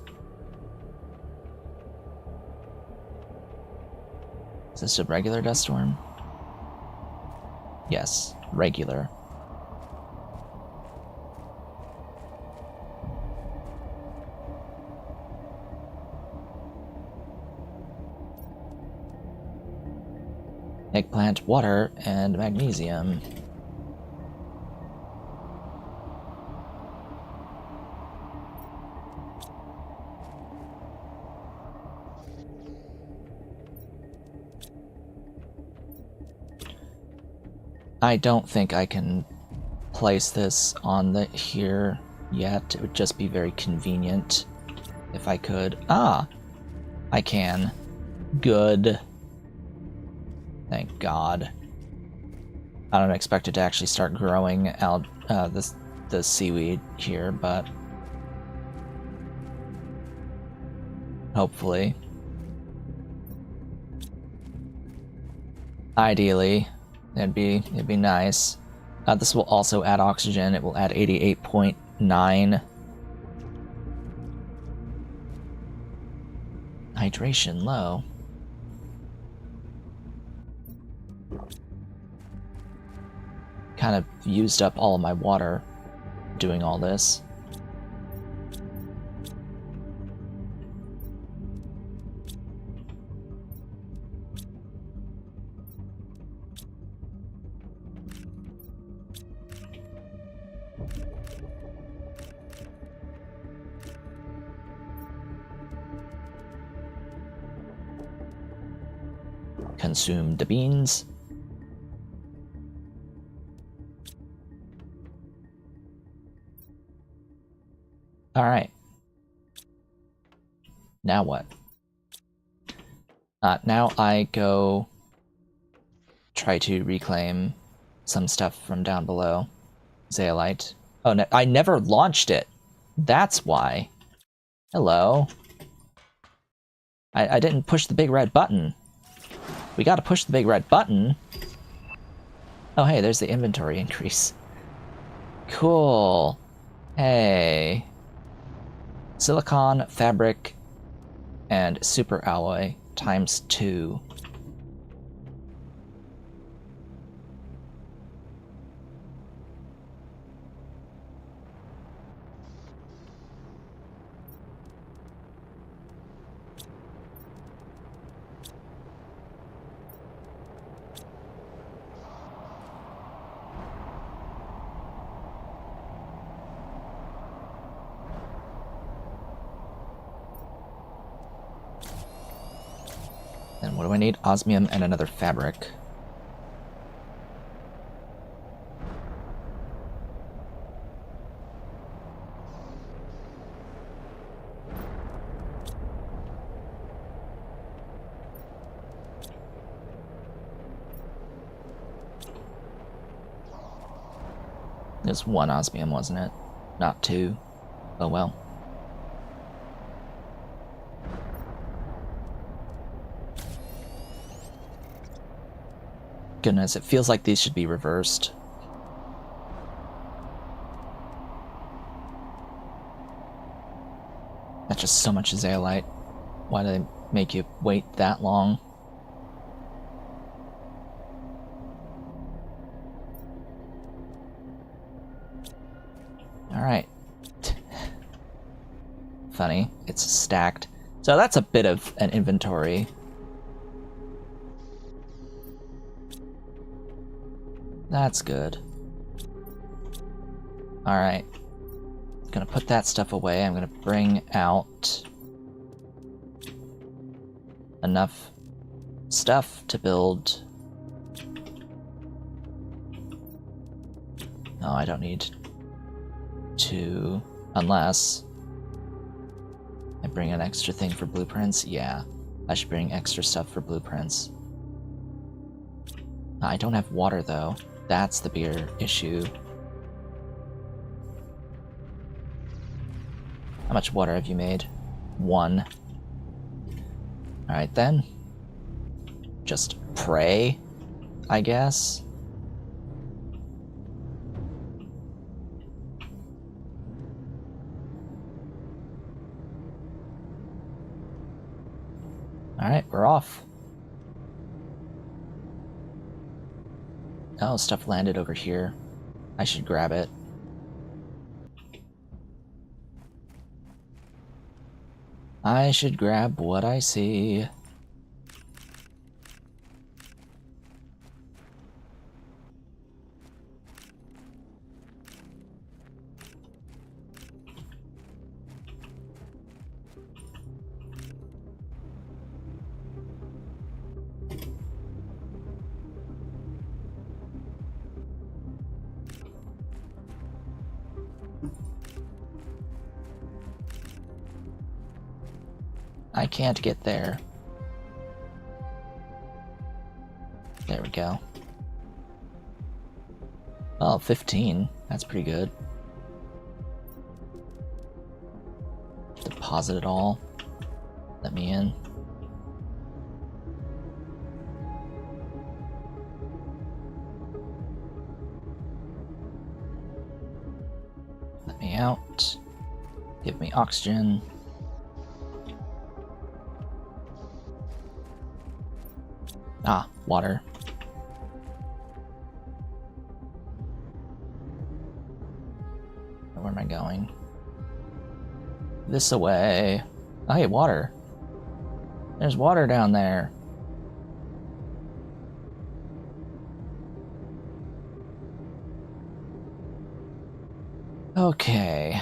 Is this a regular dust storm? Yes, regular. Eggplant, water, and magnesium. I don't think I can place this on the here yet. It would just be very convenient if I could. Ah, I can. Good. Thank God. I don't expect it to actually start growing out the seaweed here, but hopefully. Ideally, it'd be nice. This will also add oxygen. It will add 88.9. Hydration low. Kind of used up all of my water doing all this. Consume the beans. Alright. Now what? Now I go try to reclaim some stuff from down below. Zeolite. Oh, no, I never launched it. That's why. Hello. I didn't push the big red button. We gotta push the big red button. Oh, hey, there's the inventory increase. Cool. Hey. Silicon, fabric, and super alloy times 2. Then what do I need? Osmium and another fabric. It was 1 osmium, wasn't it? Not 2. Oh well. Goodness, it feels like these should be reversed. That's just so much zeolite. Why do they make you wait that long? Alright. Funny, it's stacked. So that's a bit of an inventory. That's good. Alright. Gonna put that stuff away. I'm gonna bring out enough stuff to build. No, I don't need to, unless I bring an extra thing for blueprints. Yeah, I should bring extra stuff for blueprints. I don't have water though. That's the bigger issue. How much water have you made? 1. Alright then. Just pray, I guess. Alright, we're off. Oh, stuff landed over here. I should grab it. I should grab what I see. I can't get there. There we go. Oh, 15. That's pretty good. Deposit it all. Let me in. Let me out. Give me oxygen. Ah, water. Where am I going? This away. Oh, hey, water. There's water down there. Okay.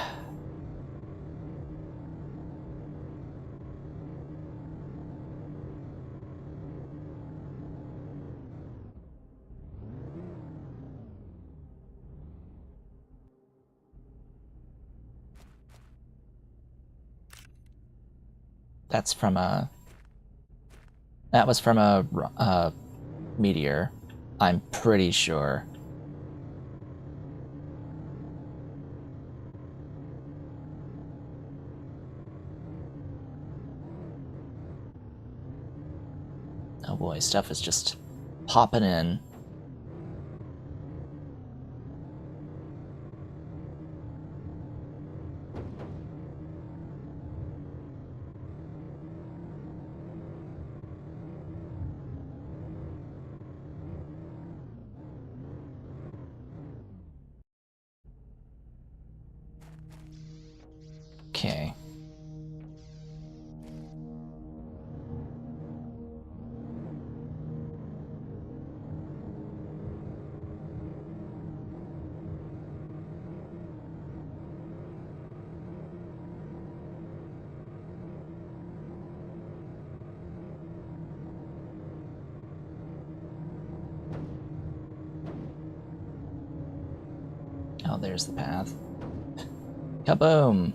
That's from a... That was from a meteor. I'm pretty sure. Oh boy, stuff is just popping in. Okay. Oh, there's the path. Kaboom!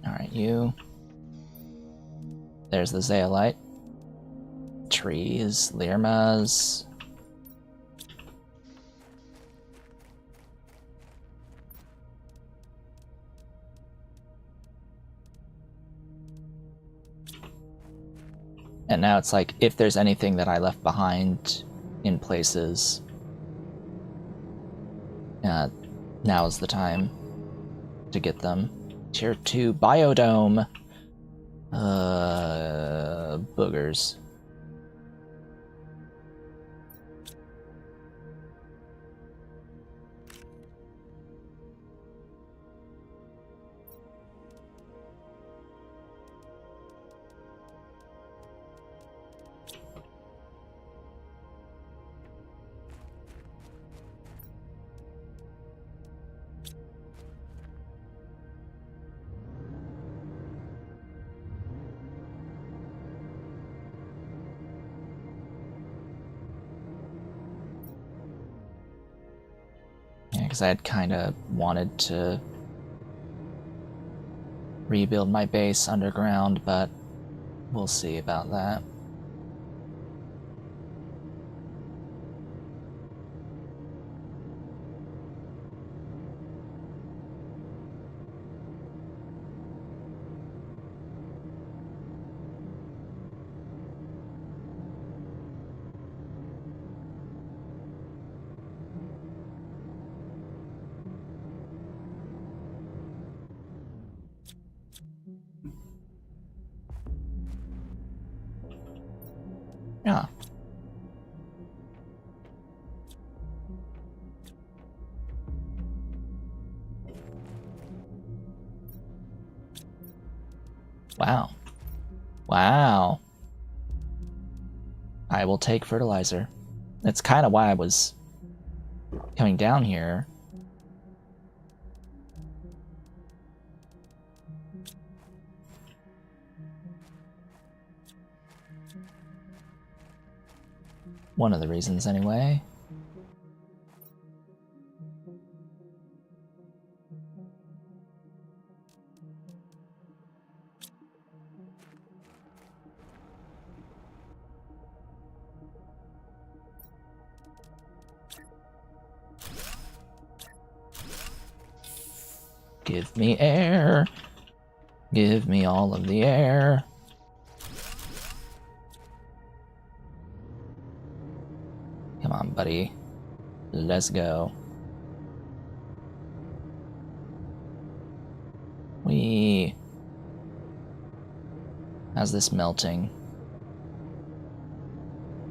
Alright, you. There's the zeolite. Trees, lirmas. And now it's like, if there's anything that I left behind in places, now is the time to get them. Tier 2 biodome. Boogers. Because I had kind of wanted to rebuild my base underground, but we'll see about that. Yeah. Wow. Wow. I will take fertilizer. That's kind of why I was coming down here. One of the reasons, anyway. Give me air. Give me all of the air. Come on, buddy. Let's go. How's this melting?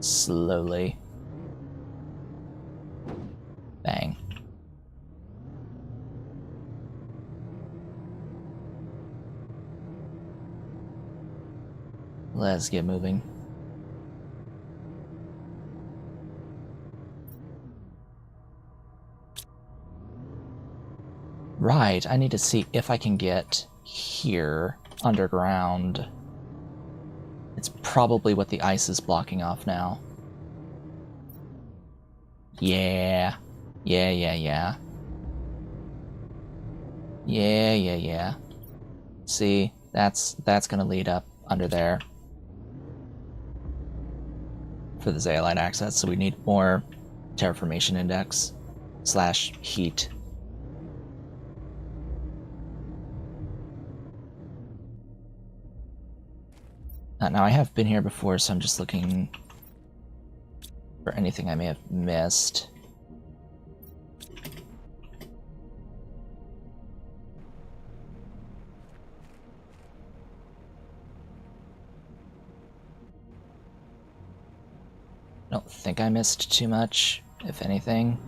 Slowly. Bang. Let's get moving. Right, I need to see if I can get here underground. It's probably what the ice is blocking off now. Yeah. Yeah. See, that's gonna lead up under there for the Zeolite access, so we need more terraformation index / heat. Now I have been here before, so I'm just looking for anything I may have missed. I don't think I missed too much, if anything.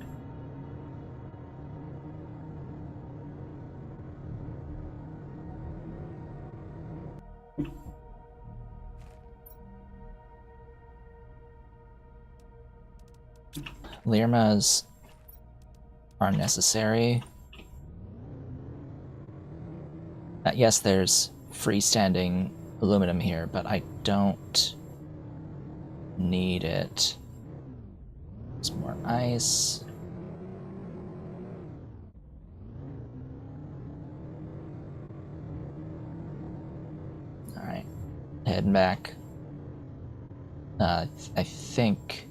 Lirmas are necessary. Yes, there's freestanding aluminum here, but I don't need it. Some more ice. Alright, heading back. I think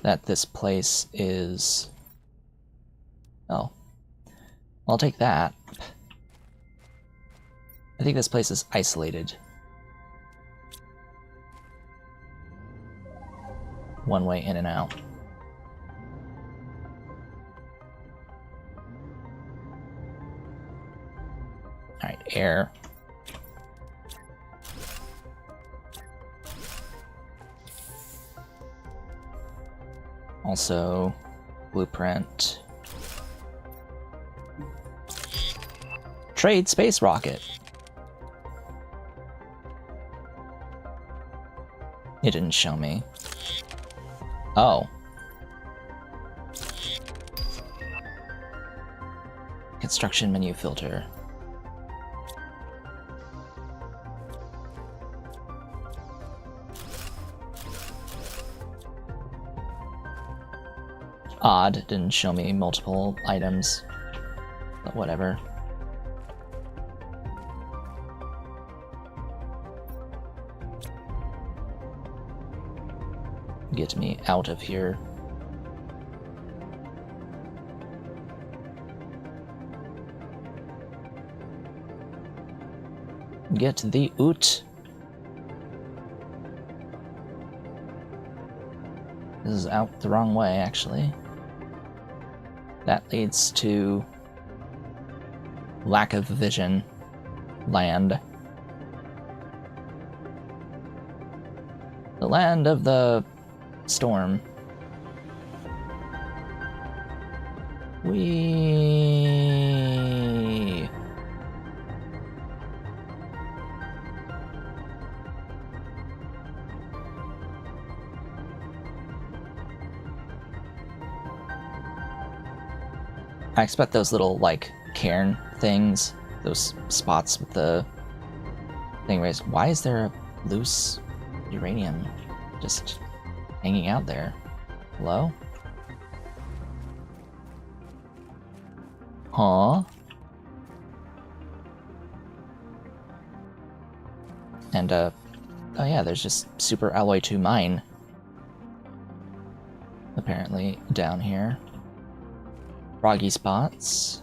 that this place is... Oh. I'll take that. I think this place is isolated. One way in and out. Alright, air. Also, blueprint. Trade space rocket. It didn't show me. Oh. Construction menu filter. Odd, didn't show me multiple items, but whatever. Get me out of here. Get the oot. This is out the wrong way, actually. That leads to lack of vision land. The land of the storm. Whee! I expect those little, like, cairn things, those spots with the thing raised. Why is there a loose uranium just hanging out there? Hello? Huh? And, oh yeah, there's just super alloy 2 mine. Apparently, down here. Froggy spots.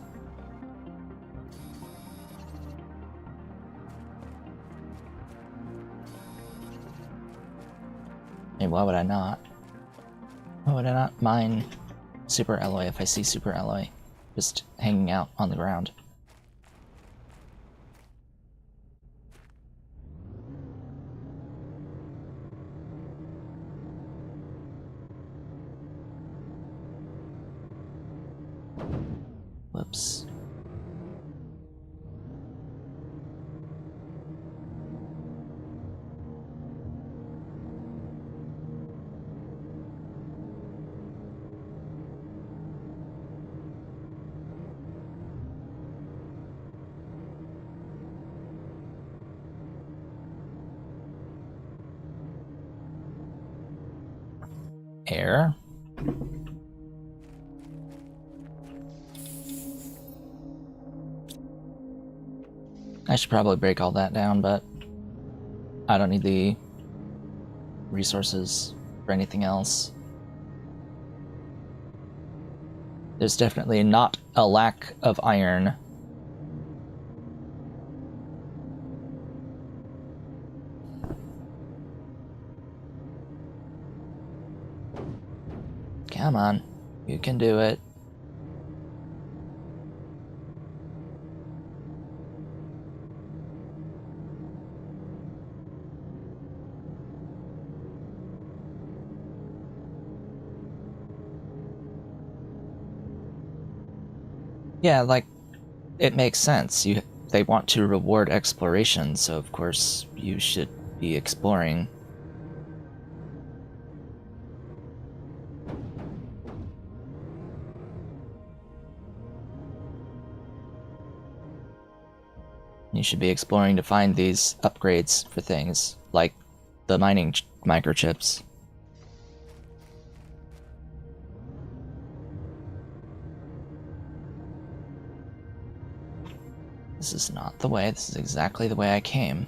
Hey, why would I not? Why would I not mine super alloy if I see super alloy just hanging out on the ground? Whoops. Air. I should probably break all that down, but I don't need the resources for anything else. There's definitely not a lack of iron. Come on, you can do it. Yeah, like, it makes sense. They want to reward exploration, so of course you should be exploring. You should be exploring to find these upgrades for things, like the mining microchips. This is not the way. This is exactly the way I came.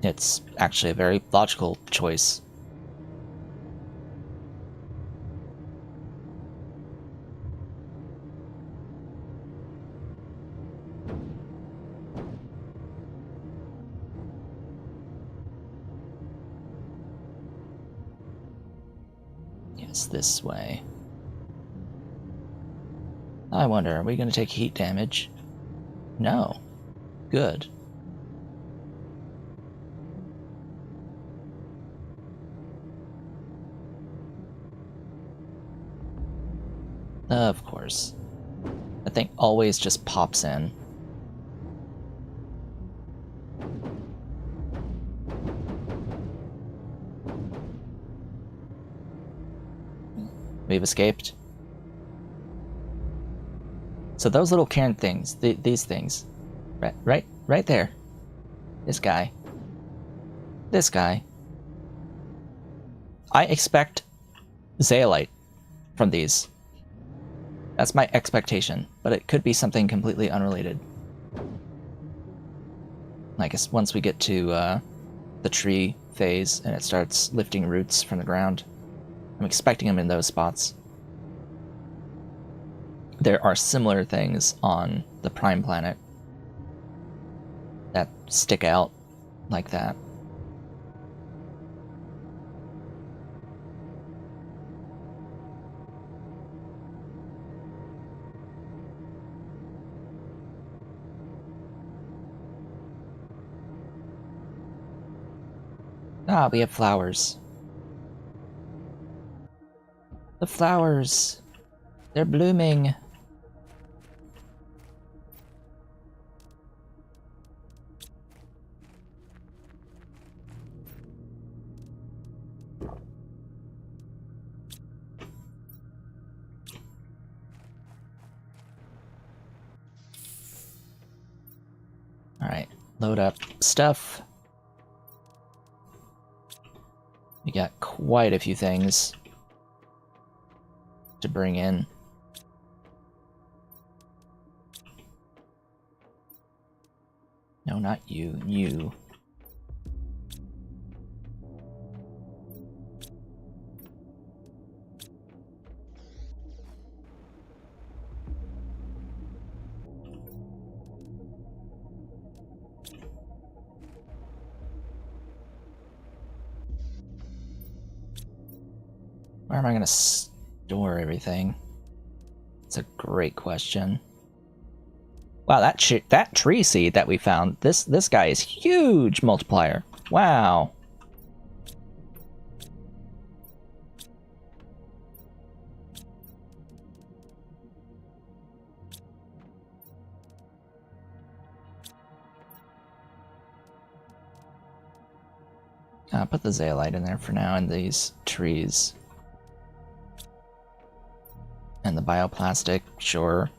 It's actually a very logical choice. Yes, this way. I wonder, are we going to take heat damage? No. Good. Of course. That thing always just pops in. We've escaped. So those little cairn things, these things, right there. This guy. This guy. I expect zeolite from these. That's my expectation, but it could be something completely unrelated. I guess once we get to the tree phase and it starts lifting roots from the ground, I'm expecting them in those spots. There are similar things on the Prime Planet that stick out like that. Ah, we have flowers. The flowers! They're blooming! Alright, load up stuff. We got quite a few things to bring in. No, not you. You. Where am I going to store everything? It's a great question. Wow, that tree seed that we found, this guy is huge multiplier. Wow. I'll put the zeolite in there for now, and these trees. And the bioplastic, sure.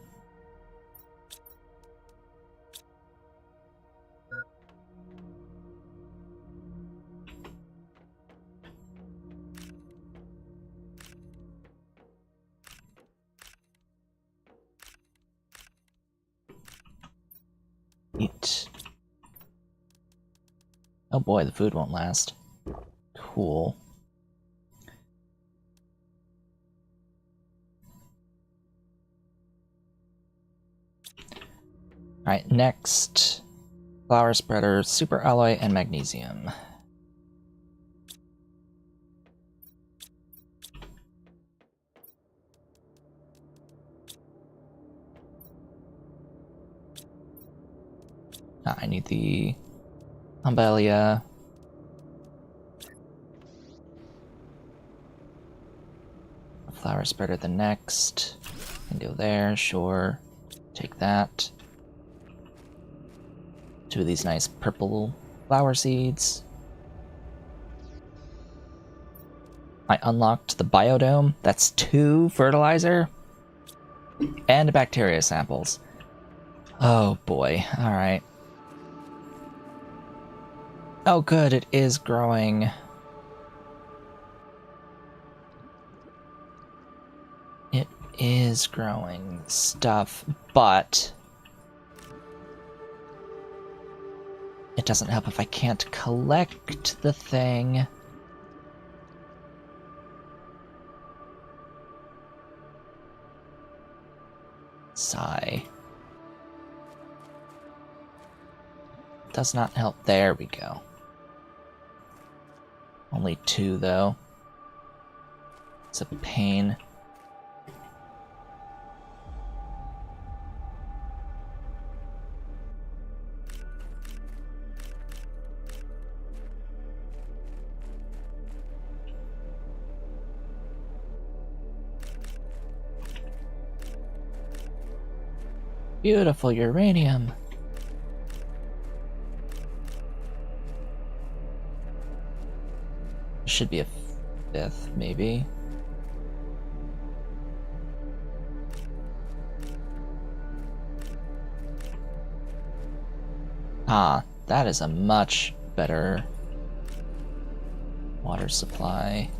Eat. Oh boy, the food won't last. Cool. Alright, next. Flower spreader, super alloy, and magnesium. I need the Umbelia. Flower spreader the next. Can go there, sure. Take that. Two of these nice purple flower seeds. I unlocked the biodome. That's 2 fertilizer. And bacteria samples. Oh boy, alright. Oh good, it is growing. It is growing stuff, but it doesn't help if I can't collect the thing. Sigh. Does not help. There we go. Only 2 though. It's a pain. Beautiful uranium. Should be a fifth, maybe. Ah, that is a much better water supply.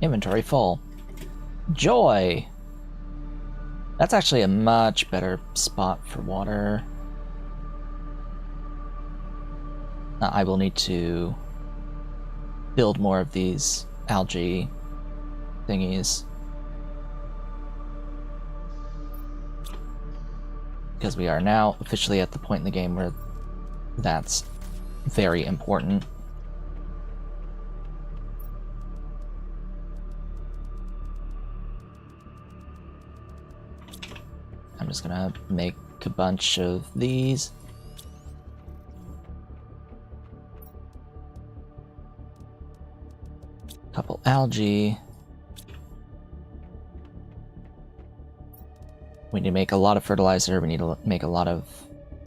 Inventory full. Joy! That's actually a much better spot for water. I will need to build more of these algae thingies. Because we are now officially at the point in the game where that's very important. I'm just gonna make a bunch of these. Couple algae. We need to make a lot of fertilizer. We need to make a lot of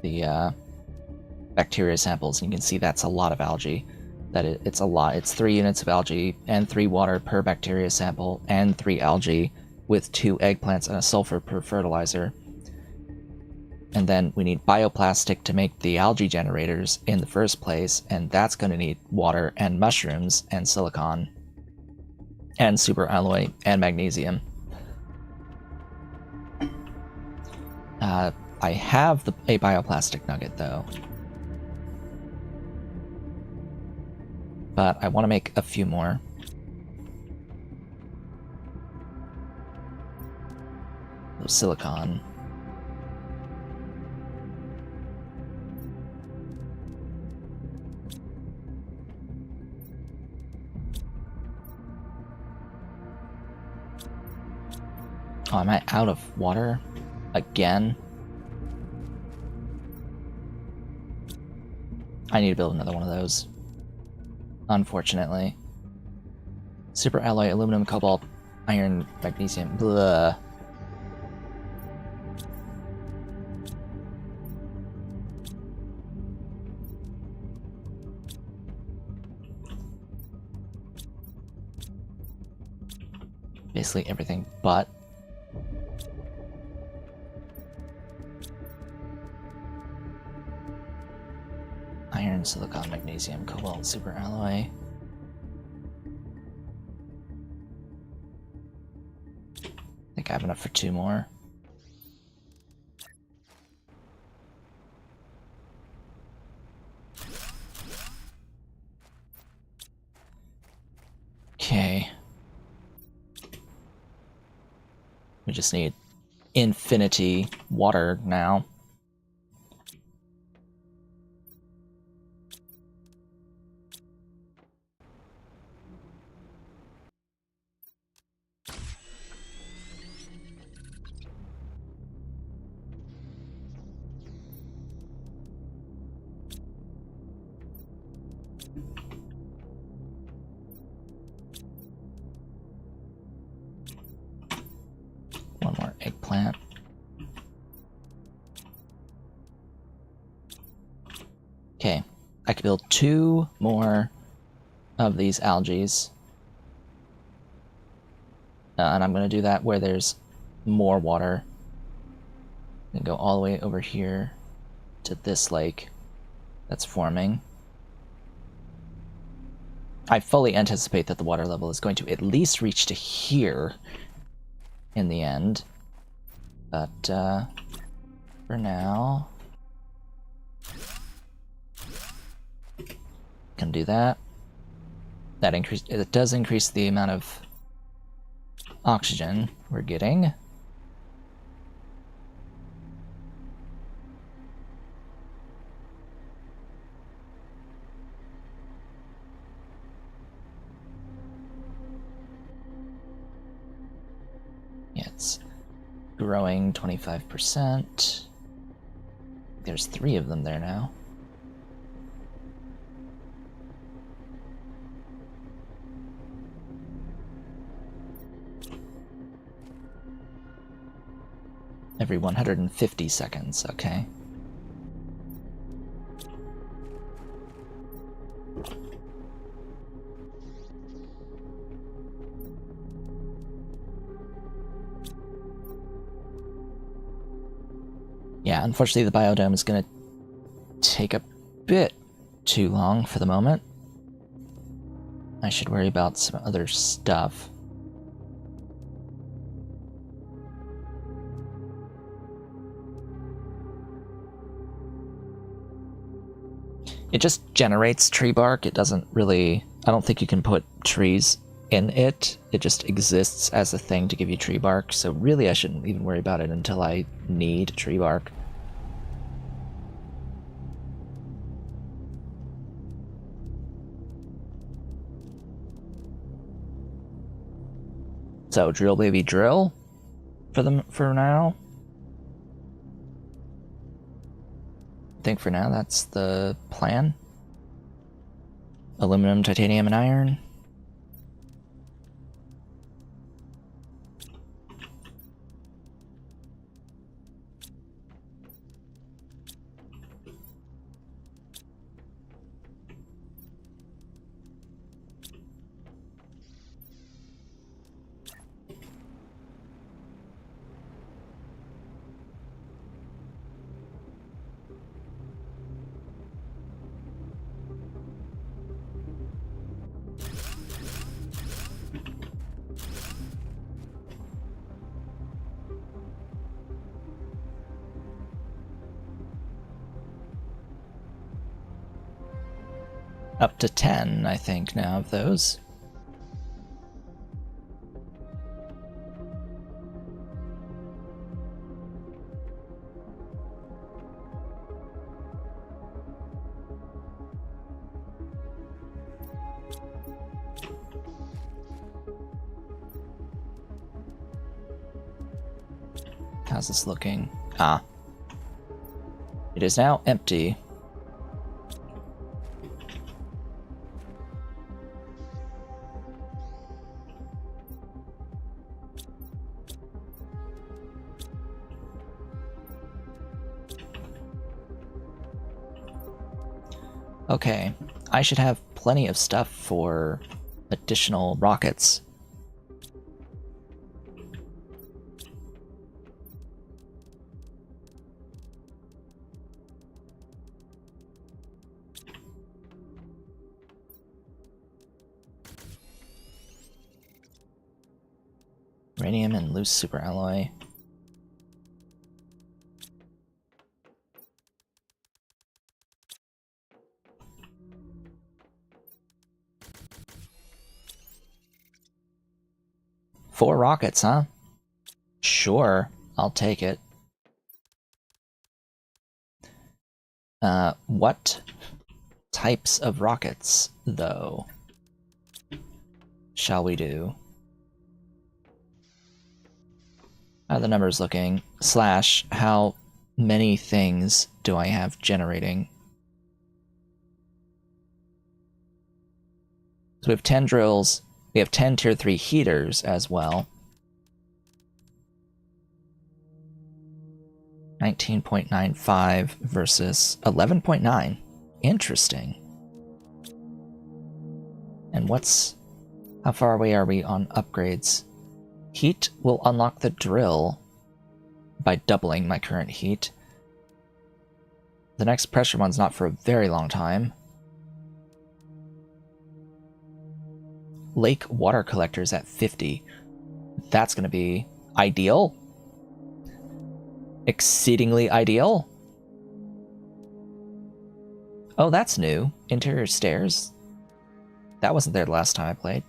the bacteria samples. And you can see that's a lot of algae. It's a lot. It's 3 units of algae and 3 water per bacteria sample and 3 algae with 2 eggplants and a sulfur per fertilizer. And then we need bioplastic to make the algae generators in the first place, and that's going to need water and mushrooms and silicon and superalloy and magnesium. I have a bioplastic nugget though, but I want to make a few more. Silicon. Oh, am I out of water? Again? I need to build another one of those. Unfortunately. Super alloy, aluminum, cobalt, iron, magnesium, blah. Basically everything but. Iron, silicon, magnesium, cobalt, superalloy. I think I have enough for 2 more. Okay. We just need infinity water now. One more eggplant. Okay, I can build 2 more of these algae. And I'm going to do that where there's more water. And go all the way over here to this lake that's forming. I fully anticipate that the water level is going to at least reach to here in the end. But for now, can do that. It does increase the amount of oxygen we're getting. Yeah, it's growing 25%. There's 3 of them there now. Every 150 seconds, okay. Yeah, unfortunately the biodome is gonna take a bit too long for the moment. I should worry about some other stuff. It just generates tree bark. It doesn't really... I don't think you can put trees in it. It just exists as a thing to give you tree bark. So really I shouldn't even worry about it until I need tree bark. So drill baby drill for now. I think for now that's the plan. Aluminum, titanium, and iron. Up to 10, I think, now of those. How's this looking? Ah. It is now empty. Okay, I should have plenty of stuff for additional rockets. Uranium and loose superalloy. Four rockets, huh? Sure, I'll take it. What types of rockets, though, shall we do? How are the numbers looking? Slash, how many things do I have generating? So we have 10 drills. We have 10 tier 3 heaters as well. 19.95 versus 11.9. Interesting. And how far away are we on upgrades? Heat will unlock the drill by doubling my current heat. The next pressure one's not for a very long time. Lake water collectors at 50. That's going to be ideal. Exceedingly ideal. Oh, that's new. Interior stairs. That wasn't there the last time I played.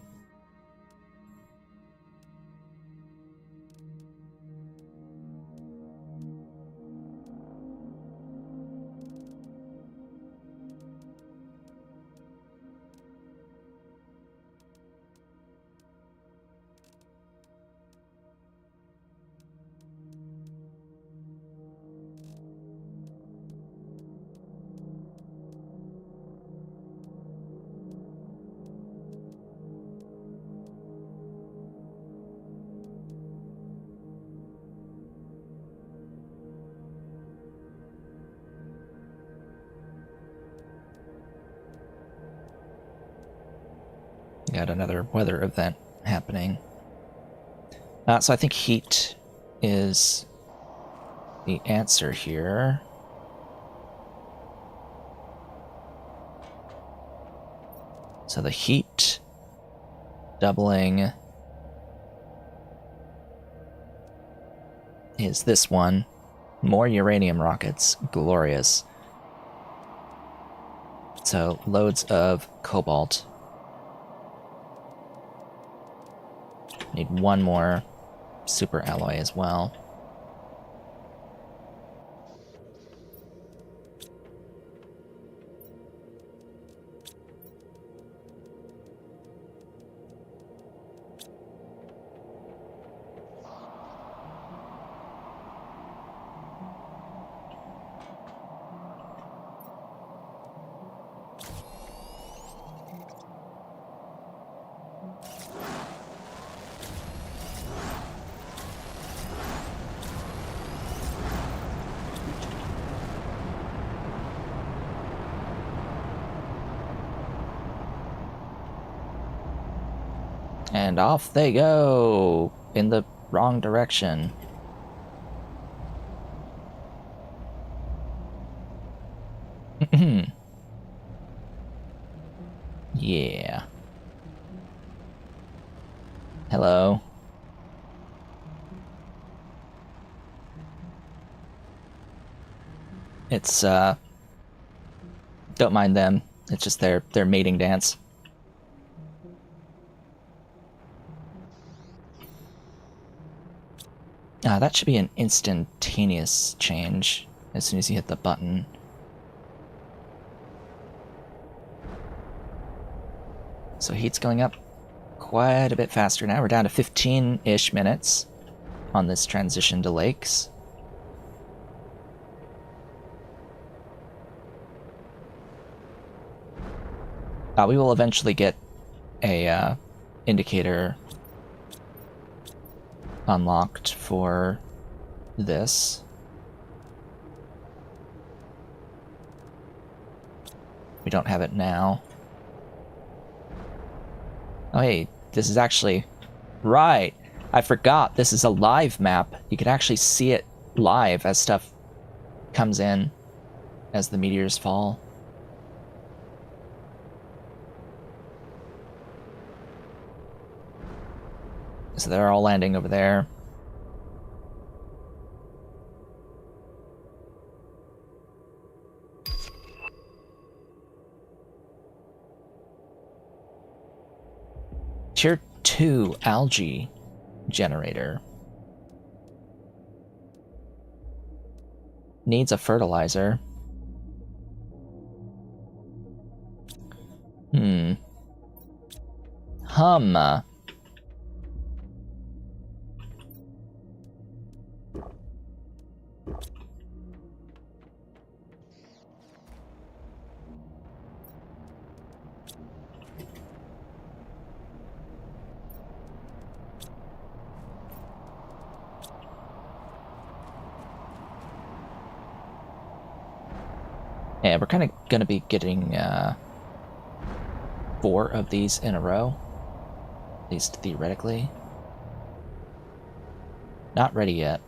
got another weather event happening. So I think heat is the answer here. So the heat doubling is this one. More uranium rockets. Glorious. So loads of cobalt. Need one more super alloy as well. And off they go in the wrong direction. Yeah. Hello. It's don't mind them. It's just their mating dance. That should be an instantaneous change as soon as you hit the button. So heat's going up quite a bit faster now. We're down to 15-ish minutes on this transition to lakes. We will eventually get a indicator unlocked for this. We don't have it now. Oh hey, this is actually... Right! I forgot, this is a live map. You can actually see it live as stuff comes in, as the meteors fall. So they're all landing over there. Tier 2 algae generator. Needs a fertilizer. Yeah, we're kind of going to be getting 4 of these in a row, at least theoretically. Not ready yet.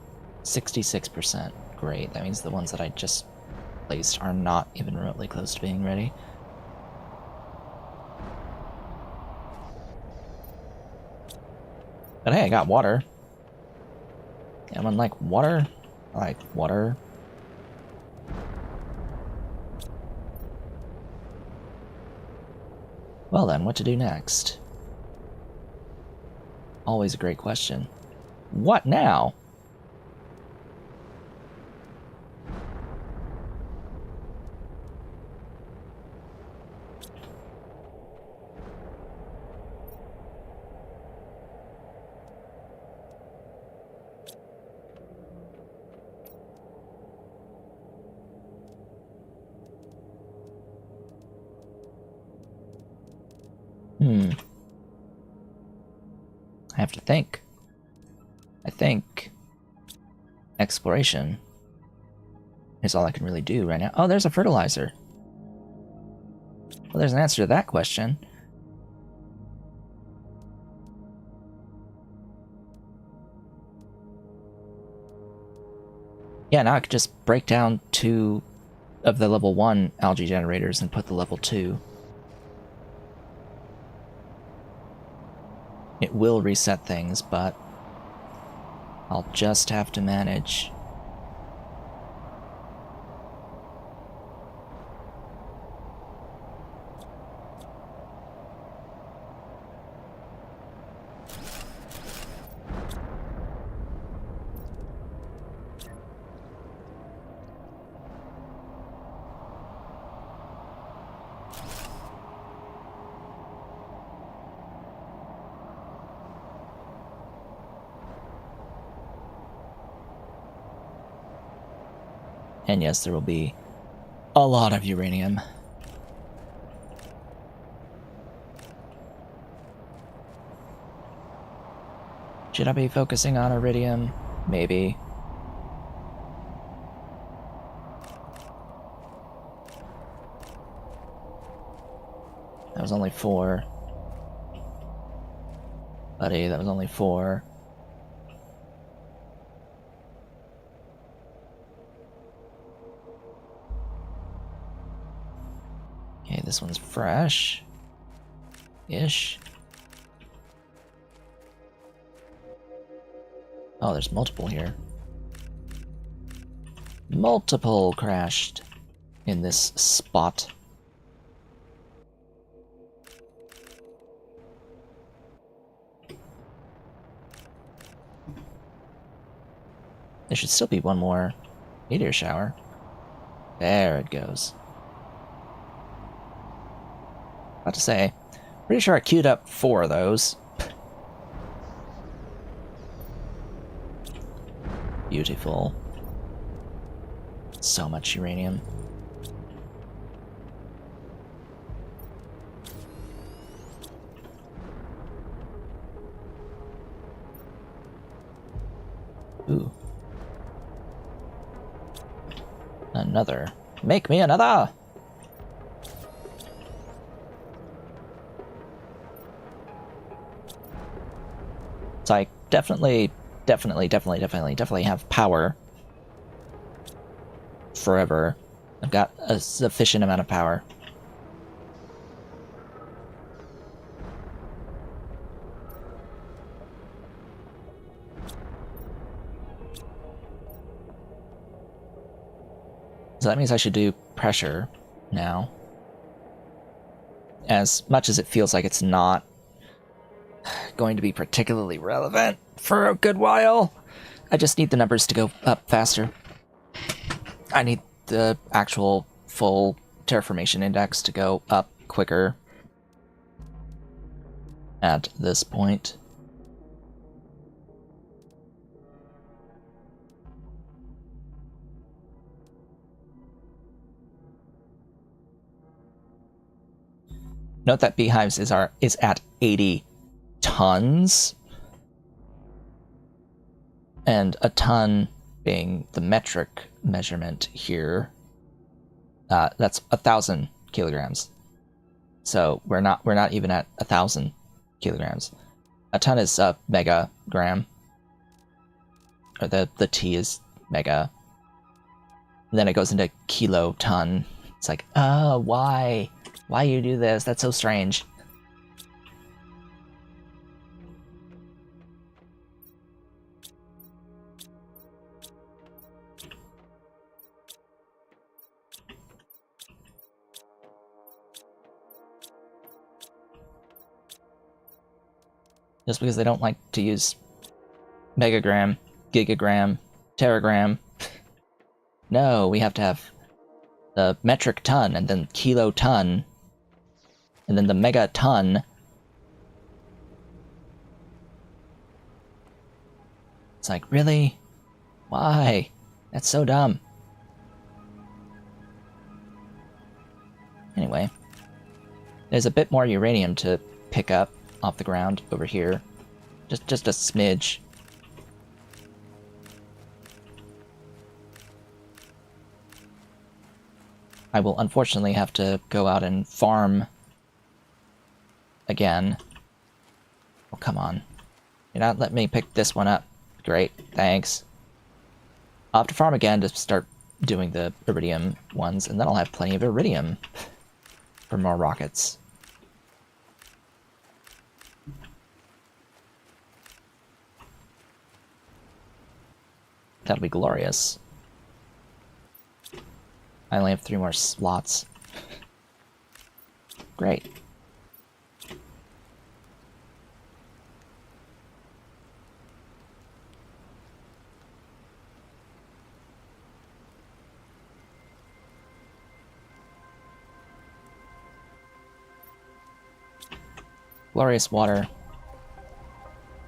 66%. Great, that means the ones that I just placed are not even remotely close to being ready. But hey, I got water. Anyone like water? I like water. Well then, what to do next? Always a great question. What now? I have to think. I think exploration is all I can really do right now. Oh, there's a fertilizer. Well, there's an answer to that question. Yeah, now I could just break down 2 of the level 1 algae generators and put the level 2. It will reset things, but I'll just have to manage. And yes, there will be a lot of uranium. Should I be focusing on iridium? Maybe. That was only 4. Buddy, that was only 4. Okay, this one's fresh. Ish. Oh, there's multiple here. Multiple crashed in this spot. There should still be one more meteor shower. There it goes. About to say, pretty sure I queued up 4 of those. Beautiful. So much uranium. Ooh. Another. Make me another! So I definitely have power. Forever. I've got a sufficient amount of power. So that means I should do pressure now. As much as it feels like it's not going to be particularly relevant for a good while, I just need the numbers to go up faster. I need the actual full terraformation index to go up quicker at this point. Note that Beehives is at 80 tons, and a ton being the metric measurement here. That's 1,000 kilograms. So we're not even at 1,000 kilograms. A ton is a megagram, or the T is mega. And then it goes into kiloton. It's like, oh, why? Why you do this? That's so strange. Just because they don't like to use megagram, gigagram, teragram. No, we have to have the metric ton, and then kiloton, and then the megaton. It's like, really? Why? That's so dumb. Anyway, there's a bit more uranium to pick up off the ground over here. Just a smidge. I will unfortunately have to go out and farm again. Oh, come on. You're not letting me pick this one up. Great, thanks. I'll have to farm again to start doing the iridium ones, and then I'll have plenty of iridium for more rockets. That'll be glorious. I only have 3 more slots. Great. Glorious water.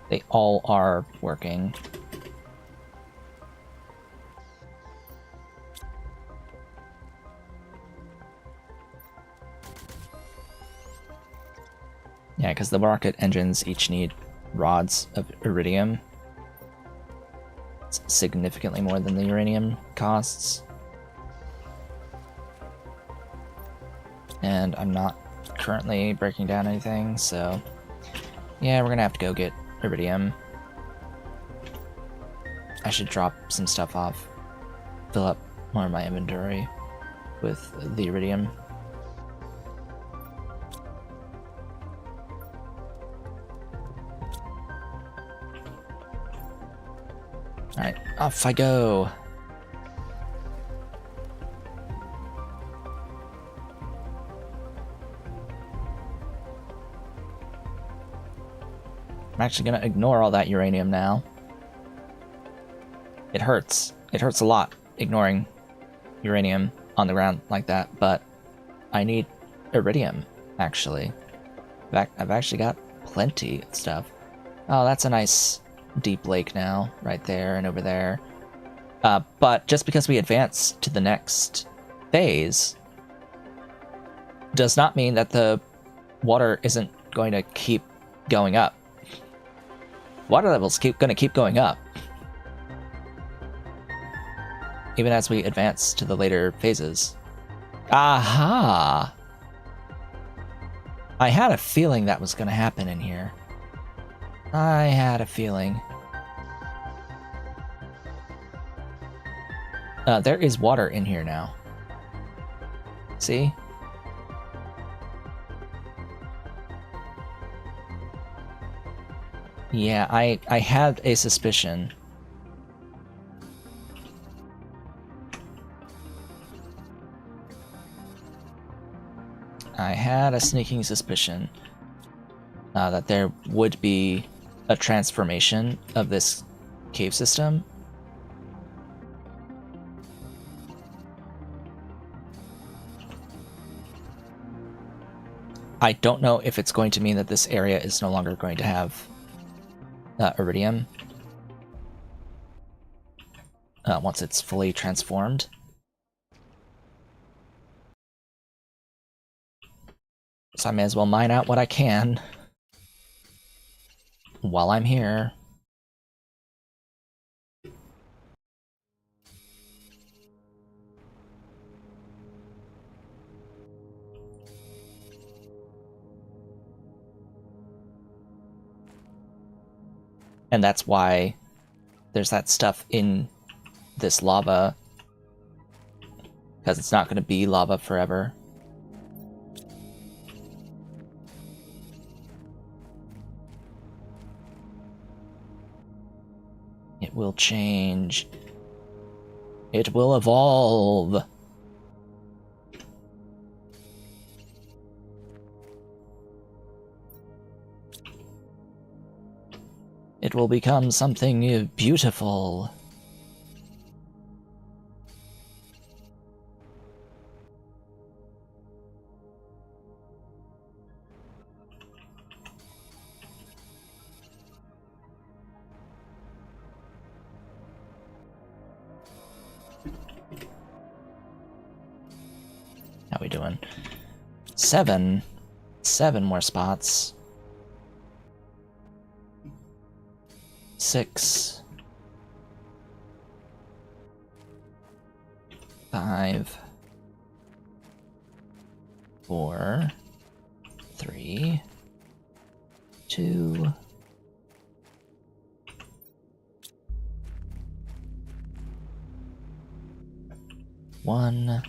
They all are working. Yeah, because the rocket engines each need rods of iridium. It's significantly more than the uranium costs. And I'm not currently breaking down anything, so yeah, we're gonna have to go get iridium. I should drop some stuff off, fill up more of my inventory with the iridium. Alright, off I go! I'm actually gonna ignore all that uranium now. It hurts. It hurts a lot ignoring uranium on the ground like that, but I need iridium, actually. In fact, I've actually got plenty of stuff. Oh, that's a nice deep lake now, right there and over there. But just because we advance to the next phase does not mean that the water isn't going to keep going up. Water levels gonna keep going up. Even as we advance to the later phases. Aha! I had a feeling that was gonna happen in here. I had a feeling. There is water in here now. See? Yeah, I had a suspicion. I had a sneaking suspicion that there would be a transformation of this cave system. I don't know if it's going to mean that this area is no longer going to have iridium once it's fully transformed. So I may as well mine out what I can while I'm here. And that's why there's that stuff in this lava, because it's not going to be lava forever. It will change. It will evolve. It will become something beautiful. How we doing? 7 more spots. 6, 5, 4, 3, 2, 1.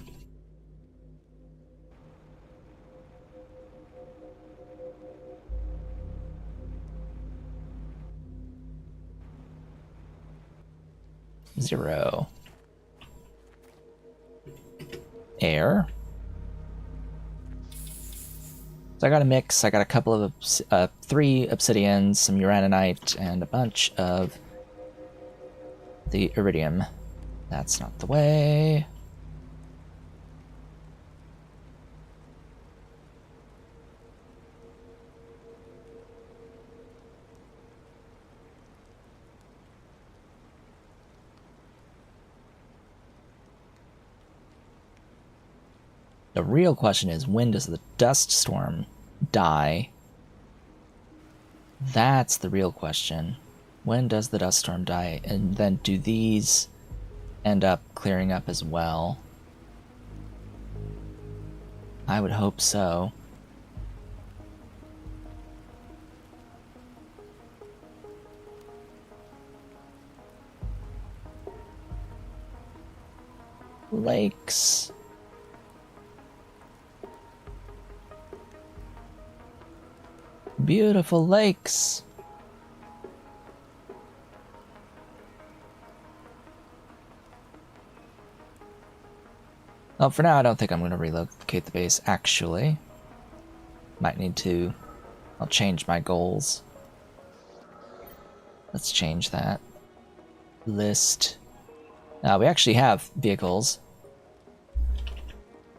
Zero. Air. So I got a mix. I got a couple of 3 obsidians, some uraninite, and a bunch of the iridium. That's not the way. The real question is, when does the dust storm die? That's the real question. When does the dust storm die? And then do these end up clearing up as well? I would hope so. Lakes. Beautiful lakes. Well, for now, I don't think I'm going to relocate the base, actually. Might need to. I'll change my goals. Let's change that. List. We actually have vehicles.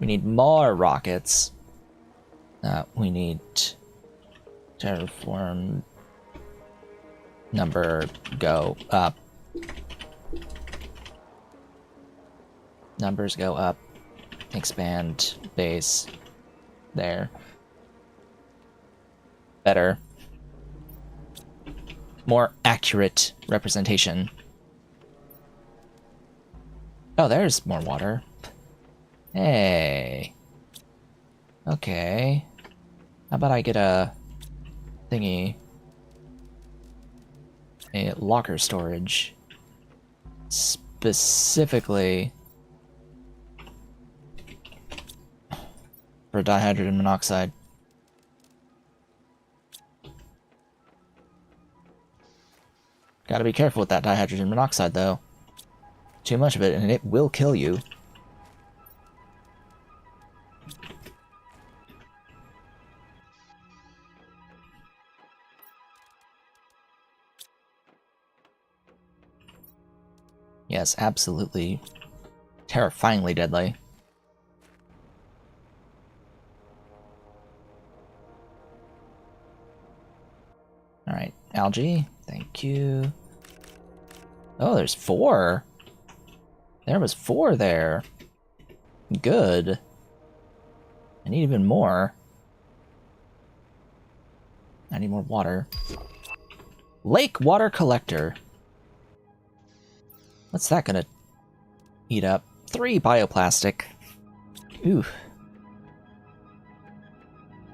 We need more rockets. We need terraform number go up. Numbers go up. Expand base. There. Better. More accurate representation. Oh, there's more water. Hey. Okay. How about I get a thingy? A locker storage. Specifically for dihydrogen monoxide. Gotta be careful with that dihydrogen monoxide, though. Too much of it, and it will kill you. Yes, absolutely. Terrifyingly deadly. Alright, algae. Thank you. Oh, there's 4. There was 4 there. Good. I need even more. I need more water. Lake water collector. What's that gonna eat up? 3 bioplastic. Ooh.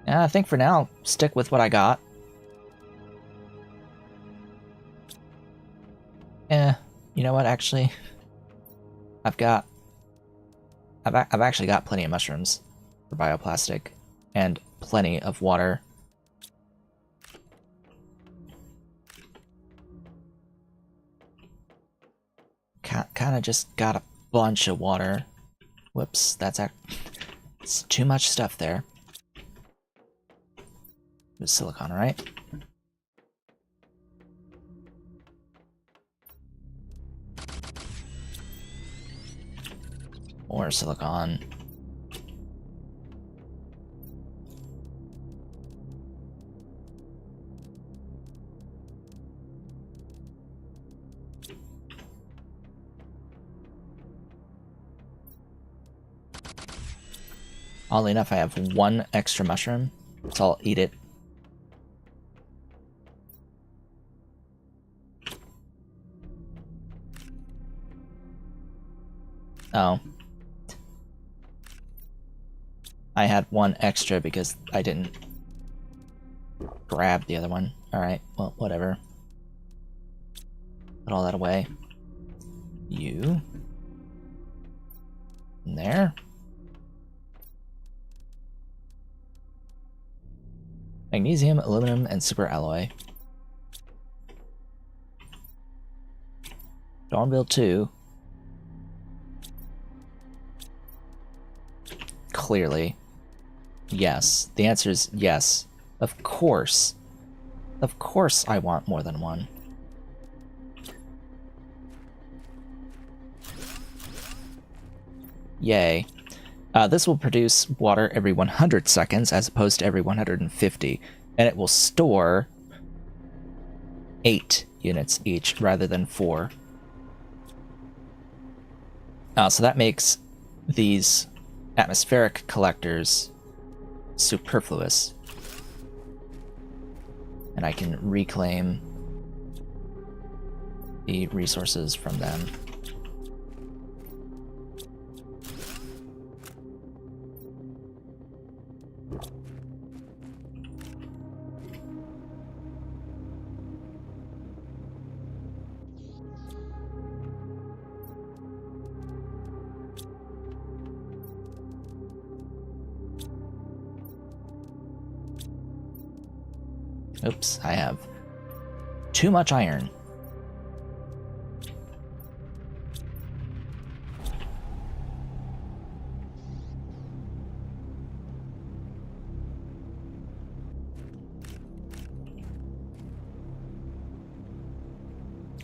Yeah, I think for now, stick with what I got. You know what, actually? I've actually got plenty of mushrooms for bioplastic and plenty of water. Kind of just got a bunch of water. Whoops, it's too much stuff there. There's silicon, right? More silicon. Oddly enough, I have 1 extra mushroom, so I'll eat it. Oh. I had 1 extra because I didn't grab the other one. Alright, well, whatever. Put all that away. You. And there. Magnesium, aluminum, and superalloy. Dornville 2. Clearly. Yes. The answer is yes. Of course. Of course I want more than one. Yay. This will produce water every 100 seconds as opposed to every 150, and it will store 8 units each rather than 4. So that makes these atmospheric collectors superfluous. And I can reclaim the resources from them. Oops, I have too much iron.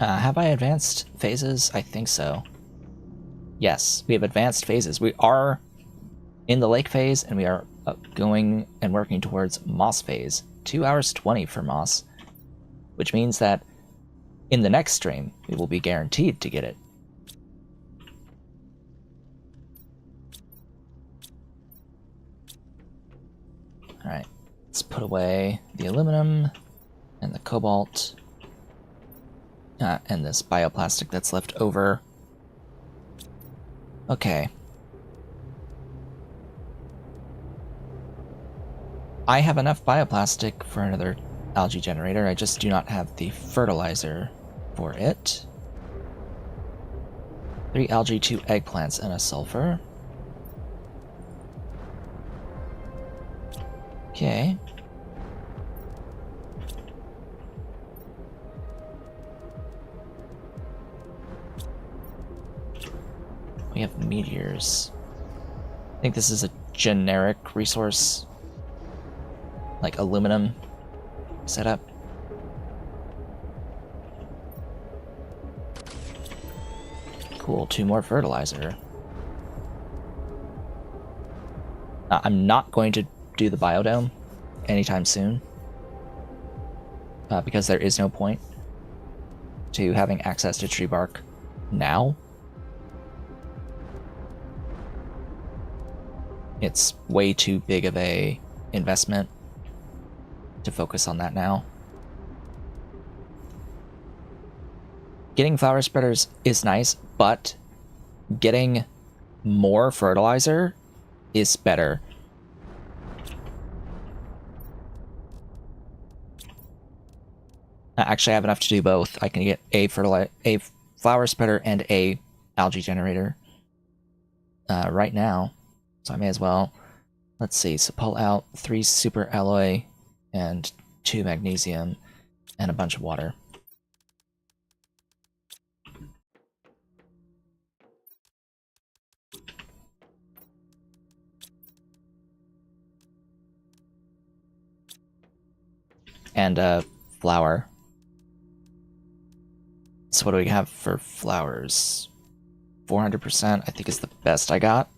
Have I advanced phases? I think so. Yes, we have advanced phases. We are in the lake phase, and we are going and working towards moss phase. 2 hours 20 for moss, which means that in the next stream, we will be guaranteed to get it. Alright, let's put away the aluminum and the cobalt and this bioplastic that's left over. Okay. I have enough bioplastic for another algae generator, I just do not have the fertilizer for it. 3 algae, 2 eggplants, and a sulfur. Okay. We have meteors. I think this is a generic resource, like aluminum setup. Cool, 2 more fertilizer. I'm not going to do the biodome anytime soon, because there is no point to having access to tree bark now. It's way too big of a investment to focus on that now. Getting flower spreaders is nice, but getting more fertilizer is better. Actually, I have enough to do both. I can get a flower spreader and a algae generator right now, so I may as well. Let's see, so pull out 3 super alloy and 2 magnesium and a bunch of water. And flour. So what do we have for flowers? 400%, I think, is the best I got.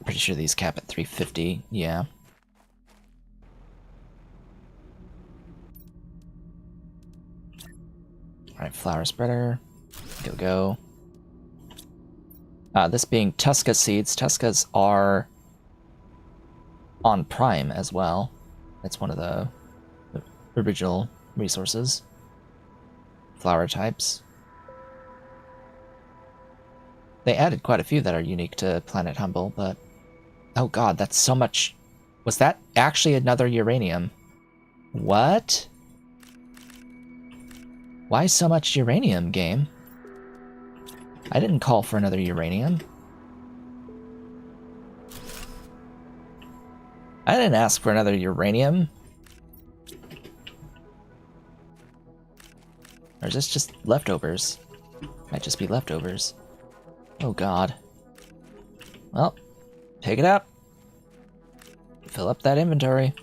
Pretty sure these cap at 350, yeah. Alright, flower spreader. Go. This being Tusca seeds. Tuscas are on Prime as well. That's one of the original resources. Flower types. They added quite a few that are unique to Planet Humble, but... Oh god, that's so much... Was that actually another uranium? What? Why so much uranium, game? I didn't call for another uranium. I didn't ask for another uranium. Or is this just leftovers? Might just be leftovers. Oh god. Well, pick it up. Fill up that inventory.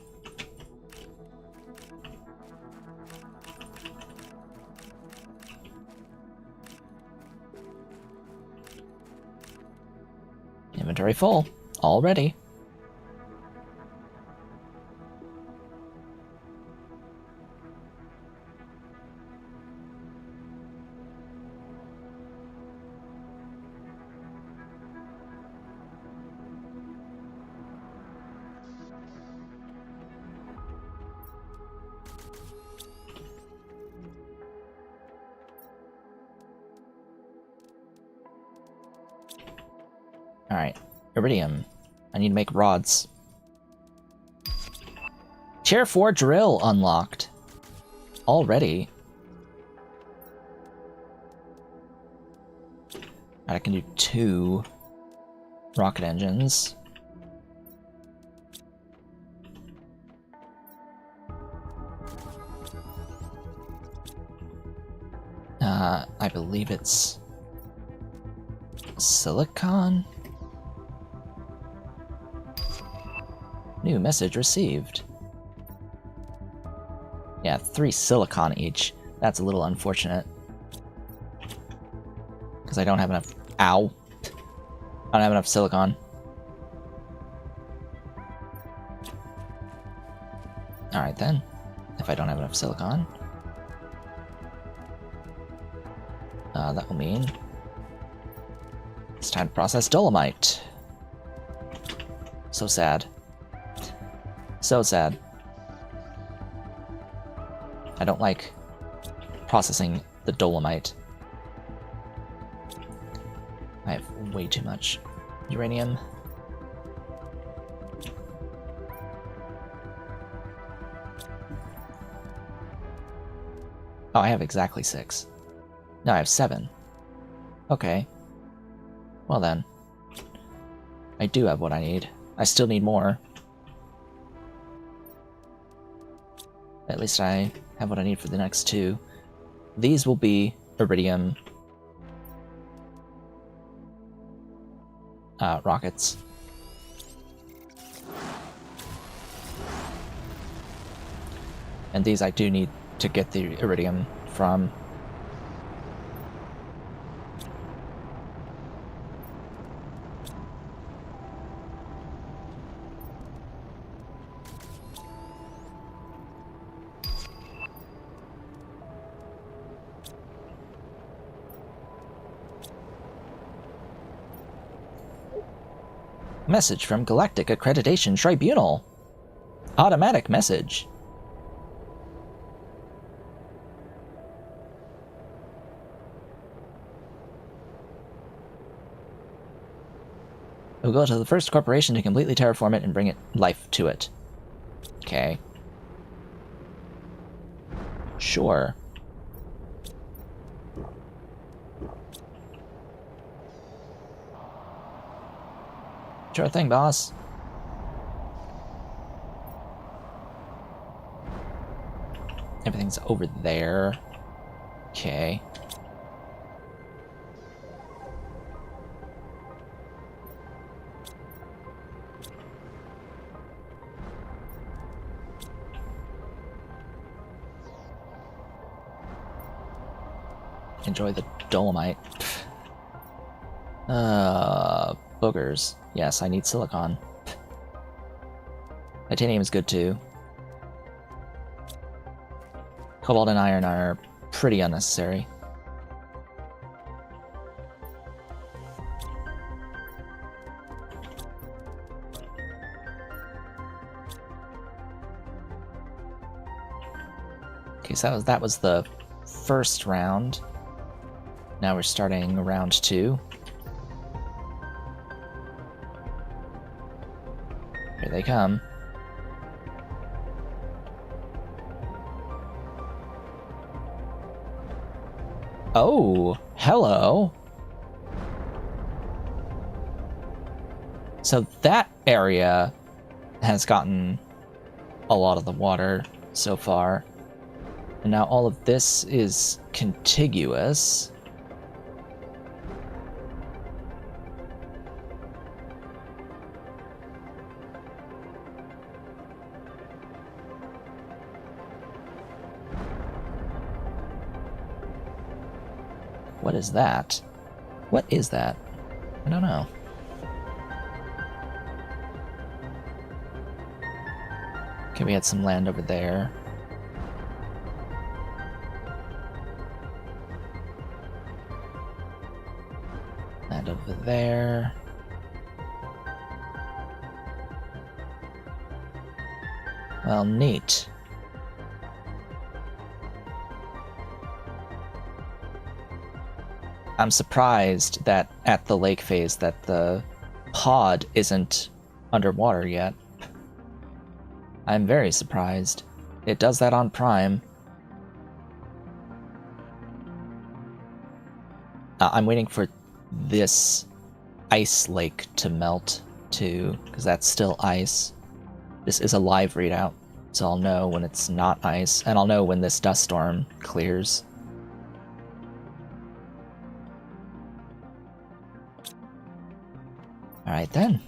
Inventory full. Already. Alright. Iridium. I need to make rods. Tier 4 drill unlocked. Already. I can do 2 rocket engines. I believe it's silicon? New message received. Yeah, 3 silicon each. That's a little unfortunate. Because I don't have enough... Ow! I don't have enough silicon. Alright then. If I don't have enough silicon... that will mean... it's time to process dolomite. So sad. So sad. I don't like processing the dolomite. I have way too much uranium. Oh, I have exactly 6. No, I have 7. Okay. Well then. I do have what I need. I still need more. At least I have what I need for the next 2. These will be iridium rockets. And these I do need to get the iridium from. Message from Galactic Accreditation Tribunal. Automatic message. We'll go to the first corporation to completely terraform it and bring it life to it. Okay. Sure. Sure thing, boss. Everything's over there. Okay. Enjoy the dolomite. Boogers. Yes, I need silicon. Titanium is good too. Cobalt and iron are pretty unnecessary. Okay, so that was the first round. Now we're starting round 2. Here they come. Oh, hello. So that area has gotten a lot of the water so far. And now all of this is contiguous. What is that? What is that? I don't know. Okay, we had some land over there. Land over there. Well, neat. I'm surprised that at the lake phase that the pod isn't underwater yet. I'm very surprised. It does that on Prime. I'm waiting for this ice lake to melt too, because that's still ice. This is a live readout, so I'll know when it's not ice, and I'll know when this dust storm clears. Alright then.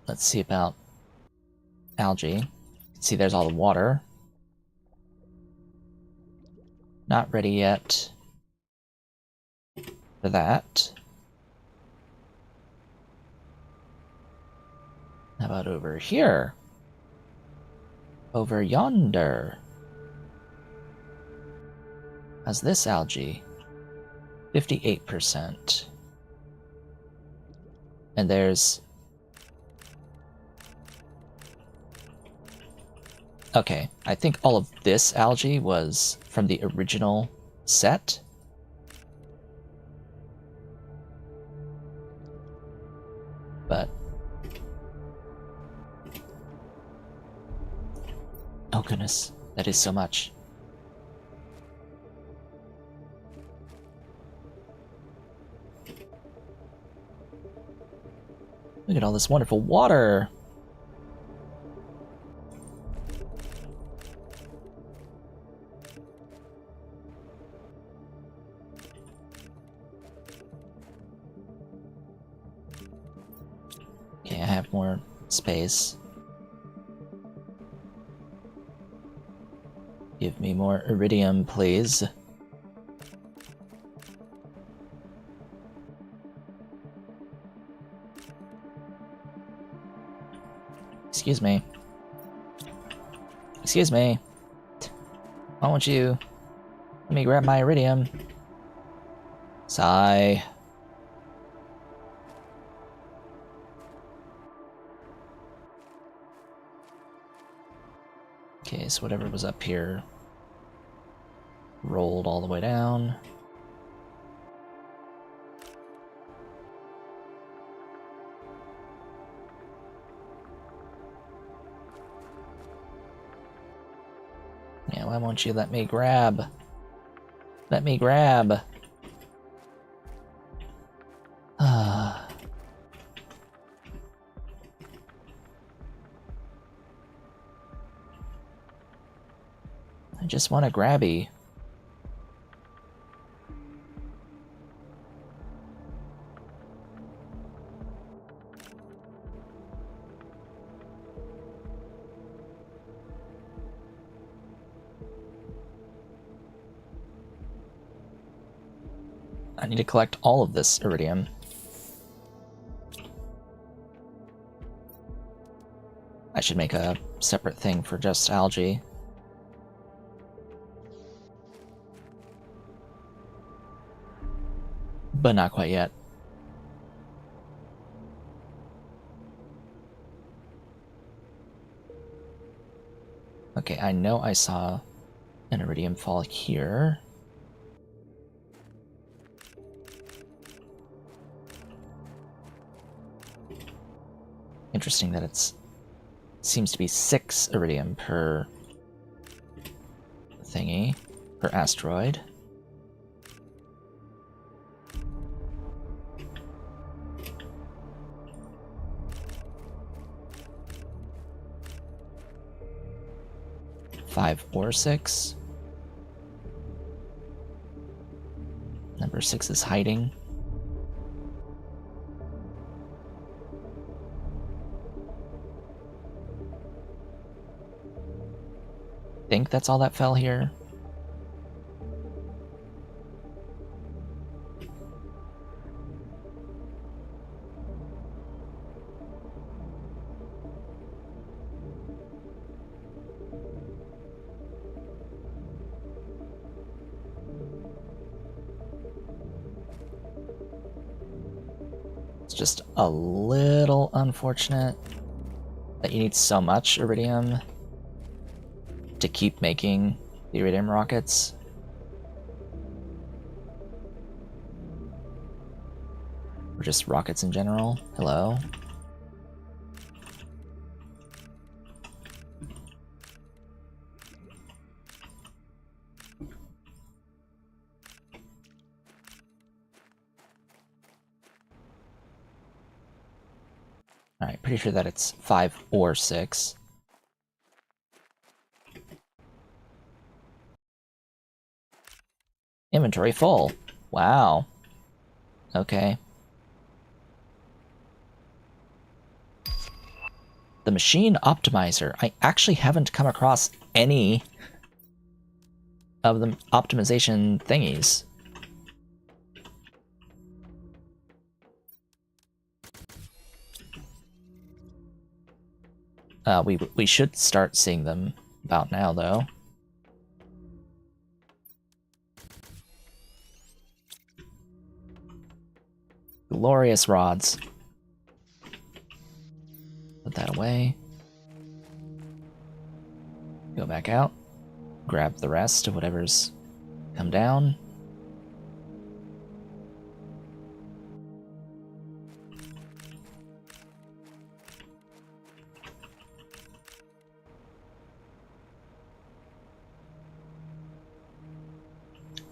Let's see about algae. See, there's all the water. Not ready yet for that. How about over here? Over yonder. How's this algae? 58%. And there's... Okay, I think all of this algae was from the original set. But... oh goodness, that is so much. Look at all this wonderful water! Okay, I have more space. Give me more iridium, please. Excuse me. Excuse me. Why won't you let me grab my iridium? Sigh. Okay, so whatever was up here rolled all the way down. Yeah, why won't you let me grab? Let me grab. I just want a grabby. I need to collect all of this iridium. I should make a separate thing for just algae. But not quite yet. Okay, I know I saw an iridium fall here. Interesting that it's seems to be 6 iridium per thingy per asteroid. Five or six. Number 6 is hiding. Think that's all that fell here. It's just a little unfortunate that you need so much iridium to keep making the iridium rockets. Or just rockets in general. Hello. Alright, pretty sure that it's 5 or 6. Inventory full. Wow. Okay. The machine optimizer. I actually haven't come across any of the optimization thingies. We should start seeing them about now, though. Glorious rods. Put that away. Go back out. Grab the rest of whatever's come down.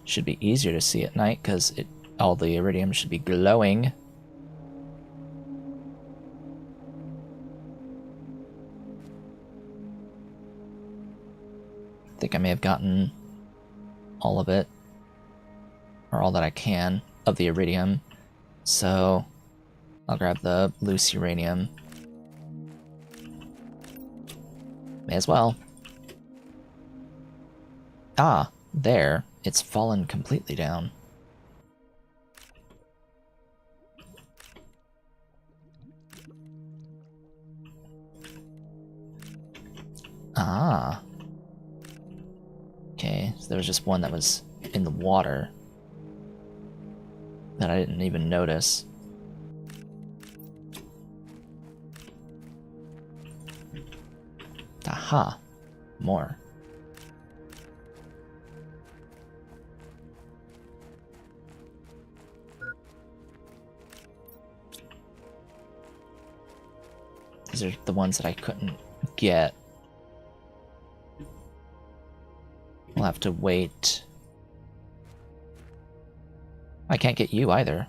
Should be easier to see at night because all the iridium should be glowing. I think I may have gotten all of it, or all that I can of the iridium. So I'll grab the loose uranium. May as well. Ah, there. It's fallen completely down. Ah. Okay, so there was just one that was in the water that I didn't even notice. Aha. More. These are the ones that I couldn't get. We'll have to wait. I can't get you either.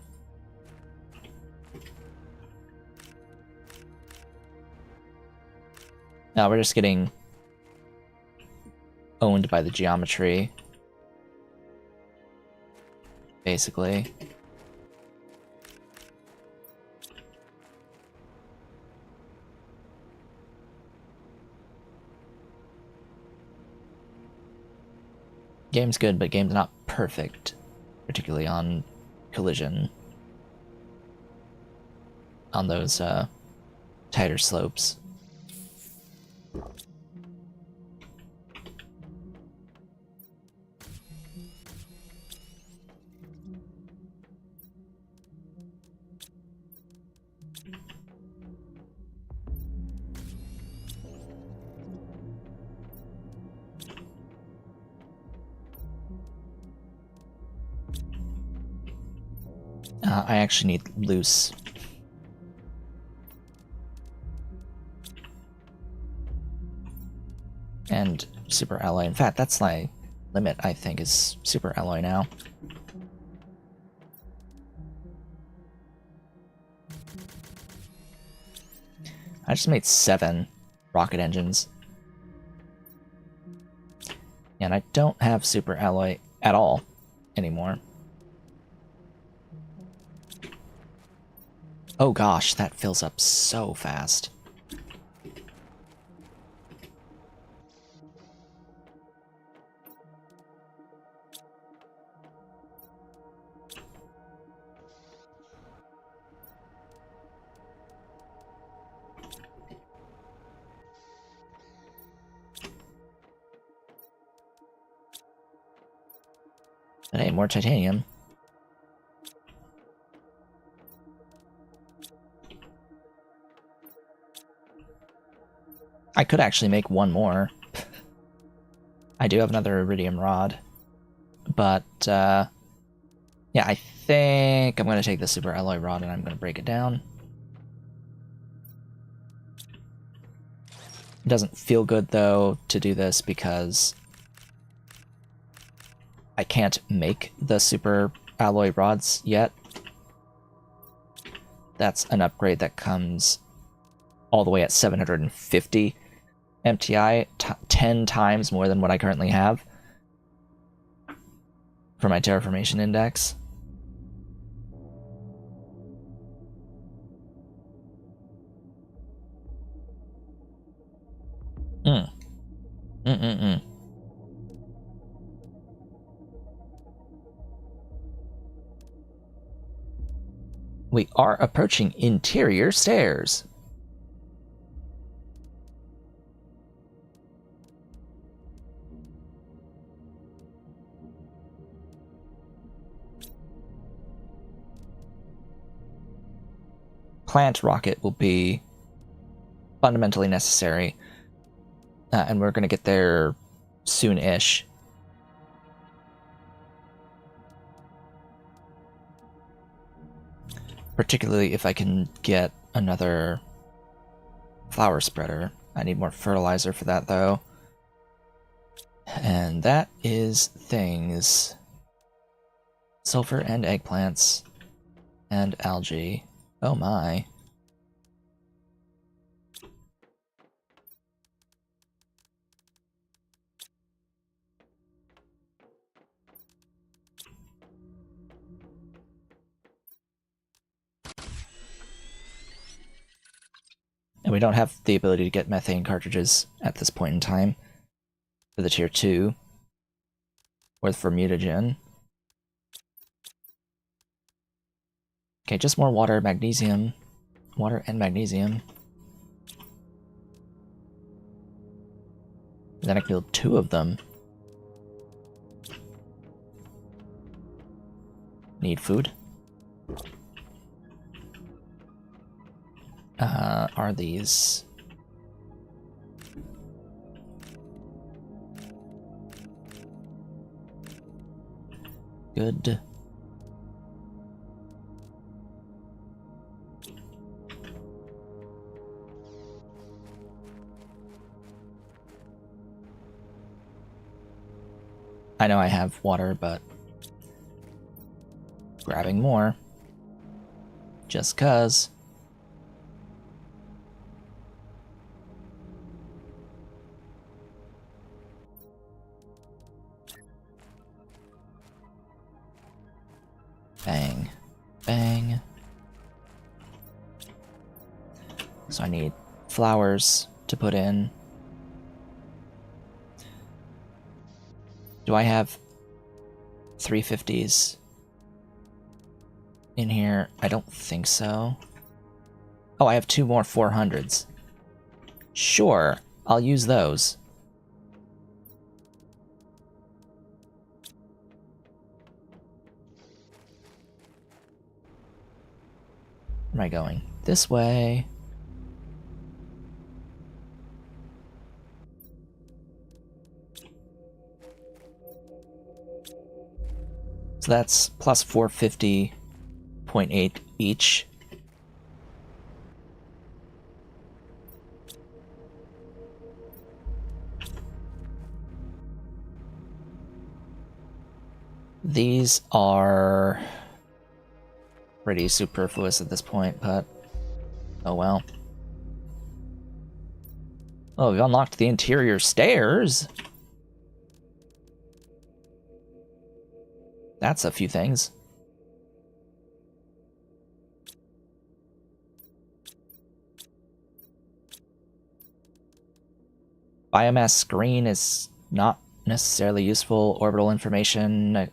No, we're just getting owned by the geometry. Basically. Game's good, but game's not perfect, particularly on collision. On those tighter slopes. I actually need loose. And super alloy. In fact, that's my limit, I think, is super alloy now. I just made 7 rocket engines. And I don't have super alloy at all anymore. Oh gosh, that fills up so fast. But hey, more titanium. I could actually make one more. I do have another iridium rod. But, yeah, I think I'm going to take the super alloy rod and I'm going to break it down. It doesn't feel good, though, to do this because I can't make the super alloy rods yet. That's an upgrade that comes all the way at 750 MTI, 10 times more than what I currently have for my terraformation index. We are approaching interior stairs. Plant rocket will be fundamentally necessary, and we're going to get there soon-ish. Particularly if I can get another flower spreader. I need more fertilizer for that, though. And that is things. Sulfur and eggplants. And algae. Oh my. And we don't have the ability to get methane cartridges at this point in time for the tier 2 or for mutagen. Okay, just more water, magnesium. Water and magnesium. And then I can build 2 of them. Need food. Are these... good? I know I have water, but grabbing more. Just 'cause. Bang. Bang. So I need flowers to put in. Do I have 350s in here? I don't think so. Oh, I have 2 more 400s. Sure, I'll use those. Where am I going? This way. So that's plus 450.8 each. These are pretty superfluous at this point, but oh well. Oh, we've unlocked the interior stairs. That's a few things. Biomass screen is not necessarily useful. Orbital information, I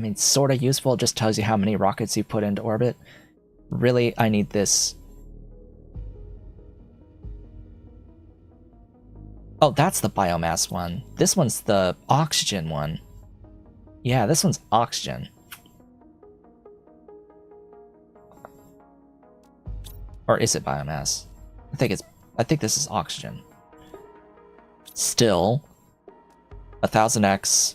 mean, sort of useful. It just tells you how many rockets you put into orbit. Really, I need this. Oh, that's the biomass one. This one's the oxygen one. Yeah, this one's oxygen. Or is it biomass? I think this is oxygen. Still, 1000x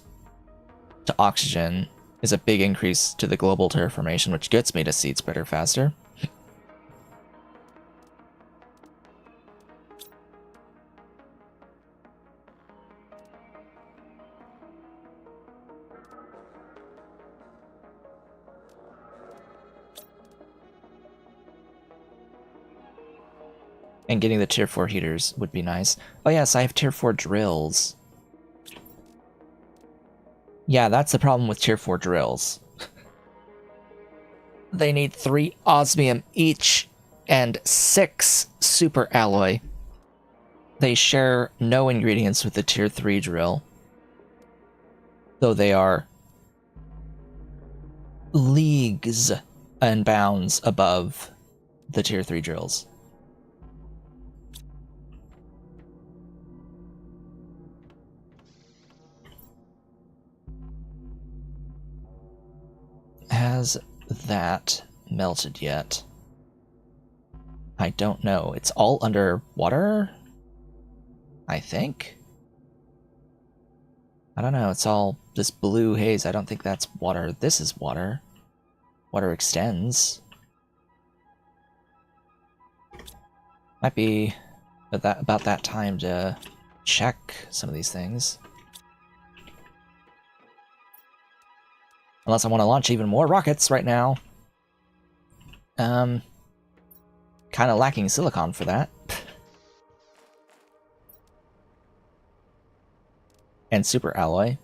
to oxygen is a big increase to the global terraformation, which gets me to seed spreader faster. And getting the tier 4 heaters would be nice. Oh yes, I have tier 4 drills. Yeah, that's the problem with tier 4 drills. They need 3 osmium each and 6 super alloy. They share no ingredients with the tier 3 drill, though they are leagues and bounds above the tier 3 drills. Has that melted yet? I don't know. It's all underwater, I think? I don't know. It's all this blue haze. I don't think that's water. This is water. Water extends. Might be about that time to check some of these things. Unless I want to launch even more rockets right now. Kind of lacking silicon for that. And super alloy.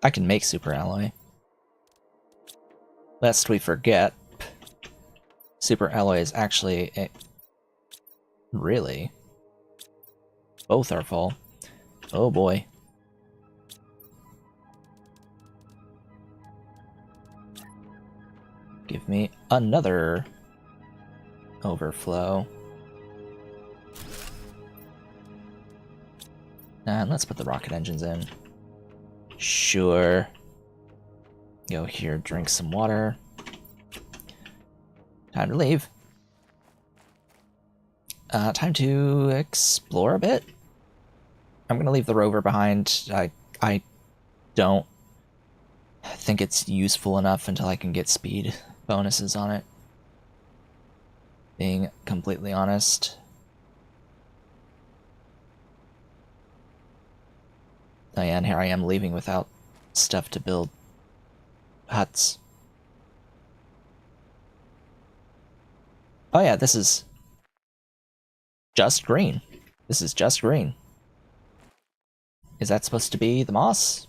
I can make super alloy. Lest we forget, super alloy is actually a... Really? Both are full. Oh boy. Give me another overflow. And let's put the rocket engines in. Sure. Go here, drink some water. Time to leave. Time to explore a bit. I'm gonna leave the rover behind. I don't think it's useful enough until I can get speed bonuses on it. Being completely honest. Oh yeah, and here I am leaving without stuff to build huts. Oh yeah, this is just green. This is just green. Is that supposed to be the moss?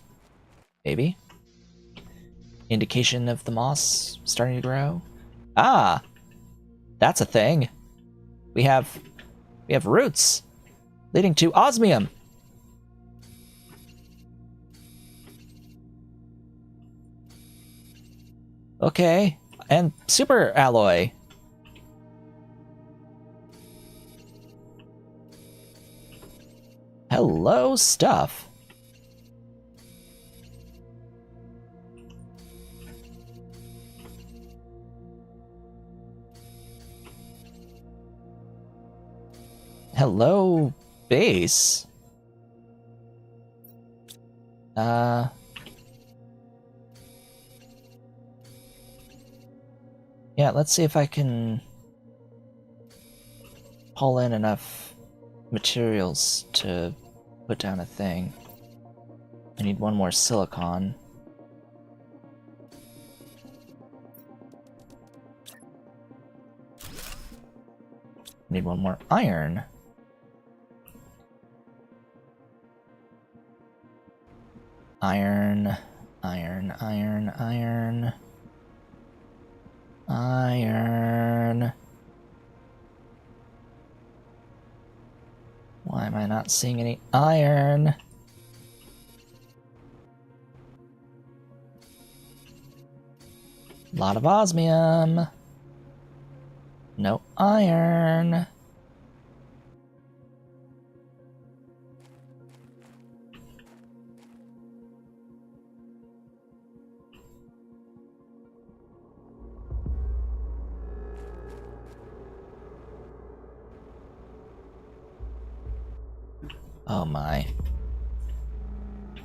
Maybe. Indication of the moss starting to grow? Ah! That's a thing. We have roots leading to osmium. Okay, and super alloy. Hello, stuff. Hello, base. Yeah, let's see if I can pull in enough materials to put down a thing. I need one more silicon. Need one more iron. Iron, iron, iron, iron. Iron. Why am I not seeing any iron? A lot of osmium. No iron. Oh my.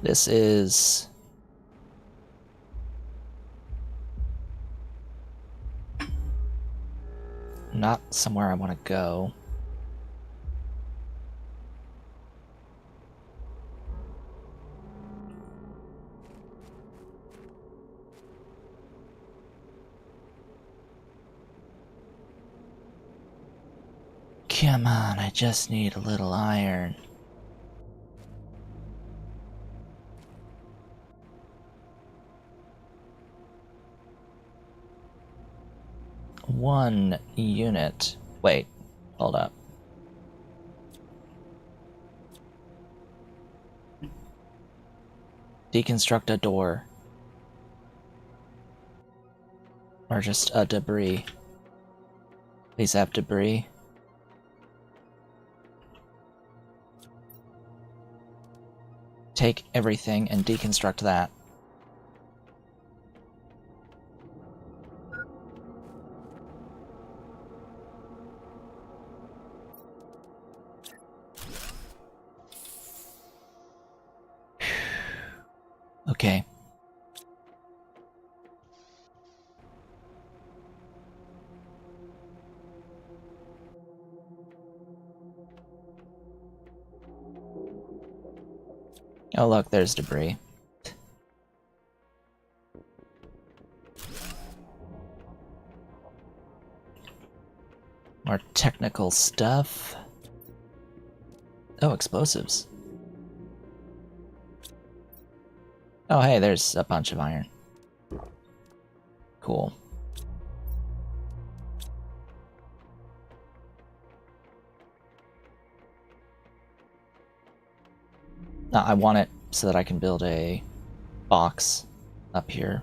This is... not somewhere I want to go. Come on, I just need a little iron. One unit. Wait, hold up. Deconstruct a door. Or just a debris. Please have debris. Take everything and deconstruct that. Okay. Oh look, there's debris. More technical stuff. Oh, explosives. Oh hey, there's a bunch of iron. Cool. I want it so that I can build a box up here.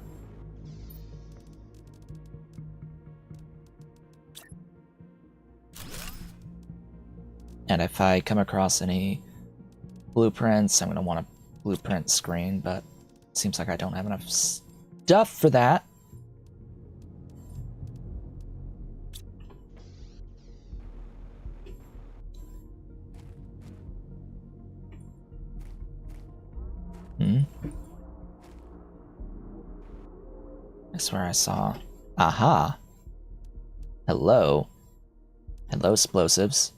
And if I come across any blueprints, I'm going to want a blueprint screen, but it seems like I don't have enough stuff for that. I swear I saw... Aha! Hello. Hello, explosives.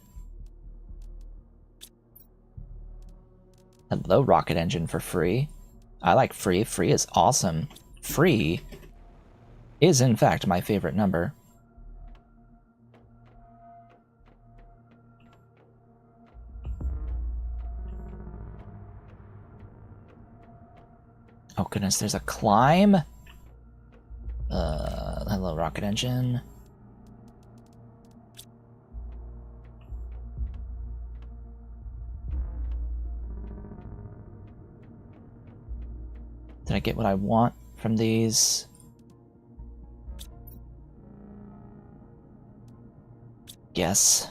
Hello, rocket engine for free. I like free. Free is awesome. Free is, in fact, my favorite number. Oh goodness, there's a climb? Hello, rocket engine. Did I get what I want from these? Yes.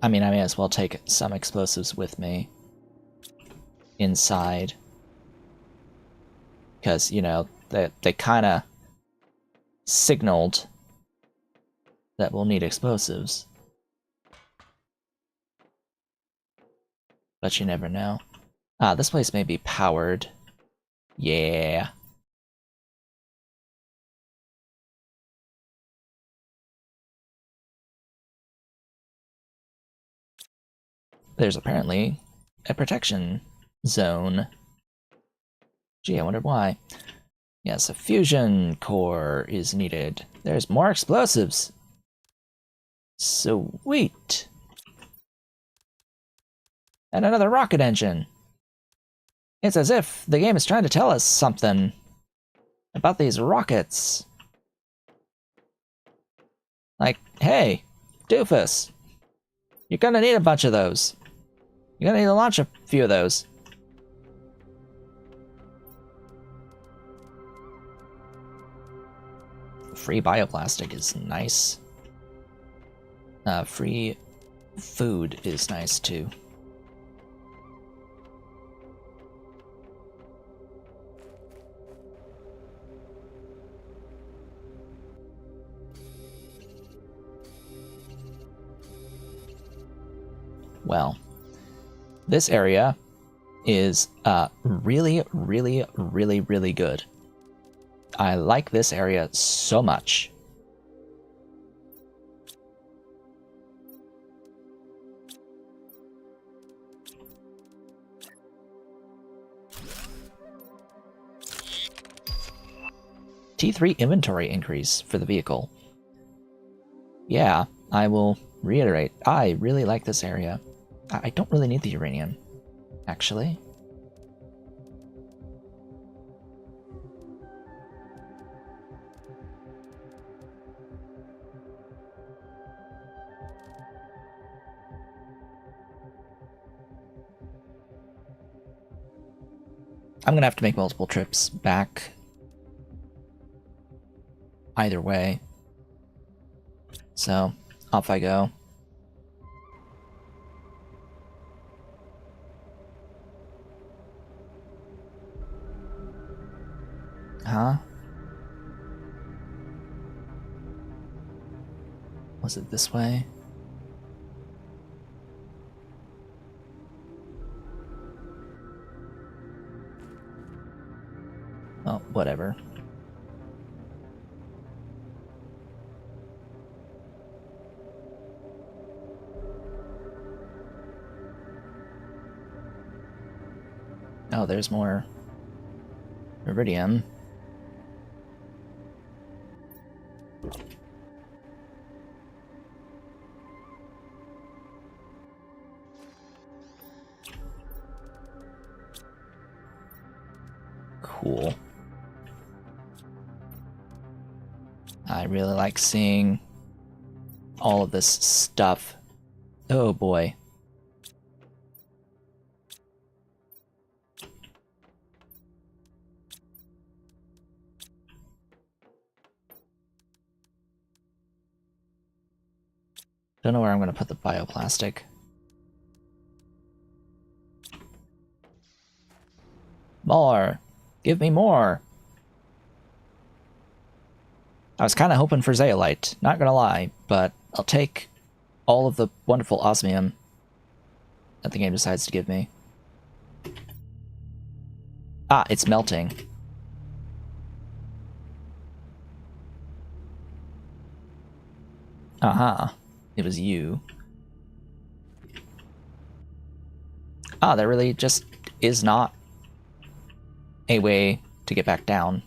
I mean, I may as well take some explosives with me inside. Because, you know, they kind of signaled that we'll need explosives. But you never know. Ah, this place may be powered. Yeah. There's apparently a protection zone. Gee, I wonder why. Yes, a fusion core is needed. There's more explosives. Sweet. And another rocket engine. It's as if the game is trying to tell us something about these rockets. Like, hey, doofus, you're gonna need a bunch of those. You're gonna need to launch a few of those. Free bioplastic is nice. Free food is nice too. Well, this area is really, really, really, really good. I like this area so much. T3 inventory increase for the vehicle. Yeah, I will reiterate, I really like this area. I don't really need the uranium, actually. I'm gonna have to make multiple trips back. Either way. So, off I go. Huh? Was it this way? Oh, whatever. Oh, there's more iridium. Cool. I really like seeing all of this stuff. Oh boy. Don't know where I'm going to put the bioplastic. More! Give me more! I was kind of hoping for zeolite, not gonna lie, but I'll take all of the wonderful osmium that the game decides to give me. Ah, it's melting. Uh-huh. It was you. Ah, there really just is not a way to get back down.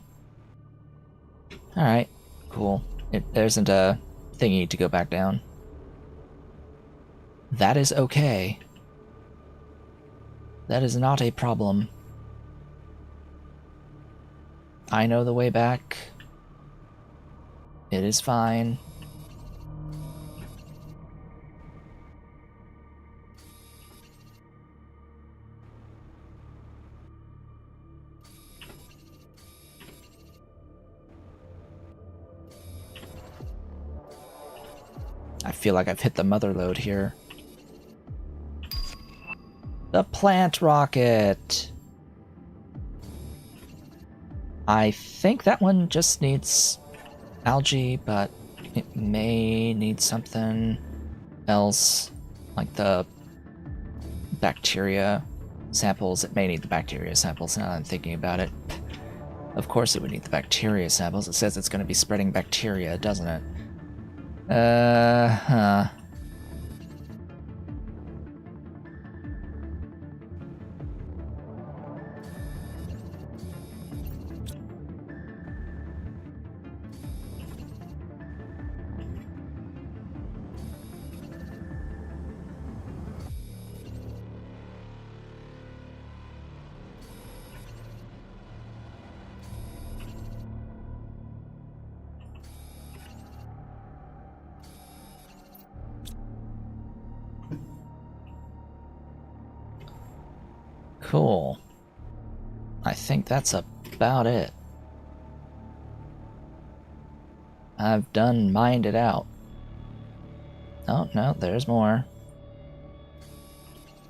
Alright, cool. There isn't a thingy to go back down. That is okay. That is not a problem. I know the way back. It is fine. I feel like I've hit the mother lode here. The plant rocket! I think that one just needs algae, but it may need something else, like the bacteria samples. It may need the bacteria samples now that I'm thinking about it. Of course it would need the bacteria samples. It says it's going to be spreading bacteria, doesn't it? Huh. Cool. I think that's about it. I've done mined it out. Oh, no, there's more.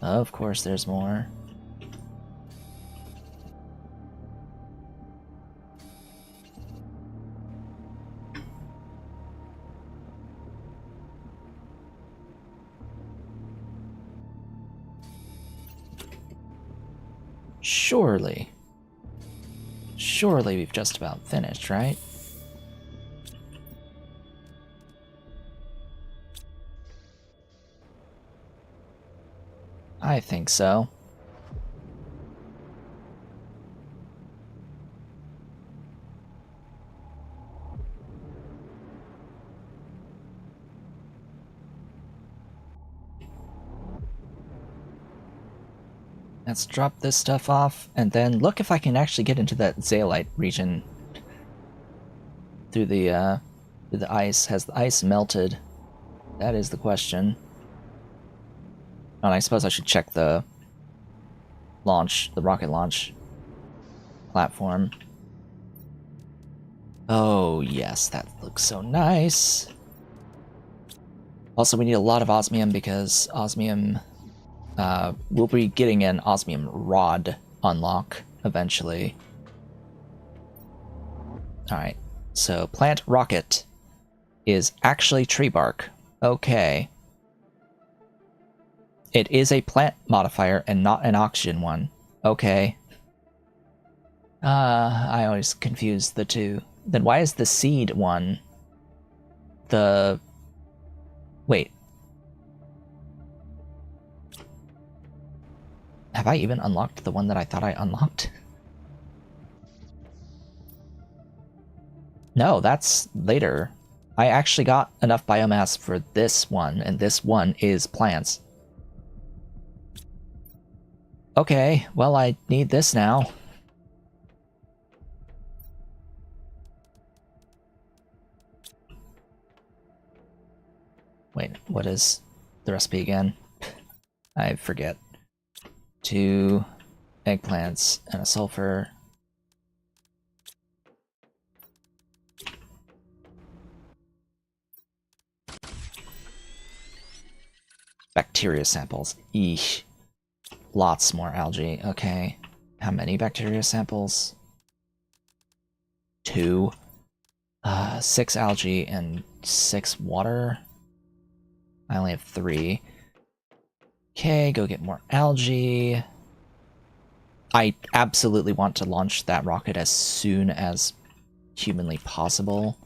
Of course there's more. Surely. Surely we've just about finished, right? I think so. Let's drop this stuff off, and then look if I can actually get into that zeolite region through the ice. Has the ice melted? That is the question. And I suppose I should check the rocket launch platform. Oh yes, that looks so nice. Also, we need a lot of osmium because osmium. We'll be getting an osmium rod unlock eventually. Alright, so plant rocket is actually tree bark. Okay. It is a plant modifier and not an oxygen one. Okay. I always confuse the two. Then why is the seed one the... Wait. Have I even unlocked the one that I thought I unlocked? No, that's later. I actually got enough biomass for this one, and this one is plants. Okay, well, I need this now. Wait, what is the recipe again? I forget. 2 eggplants and a sulfur. Bacteria samples. Eesh. Lots more algae. Okay. How many bacteria samples? 2. 6 algae and 6 water. I only have 3. Okay, go get more algae. I absolutely want to launch that rocket as soon as humanly possible.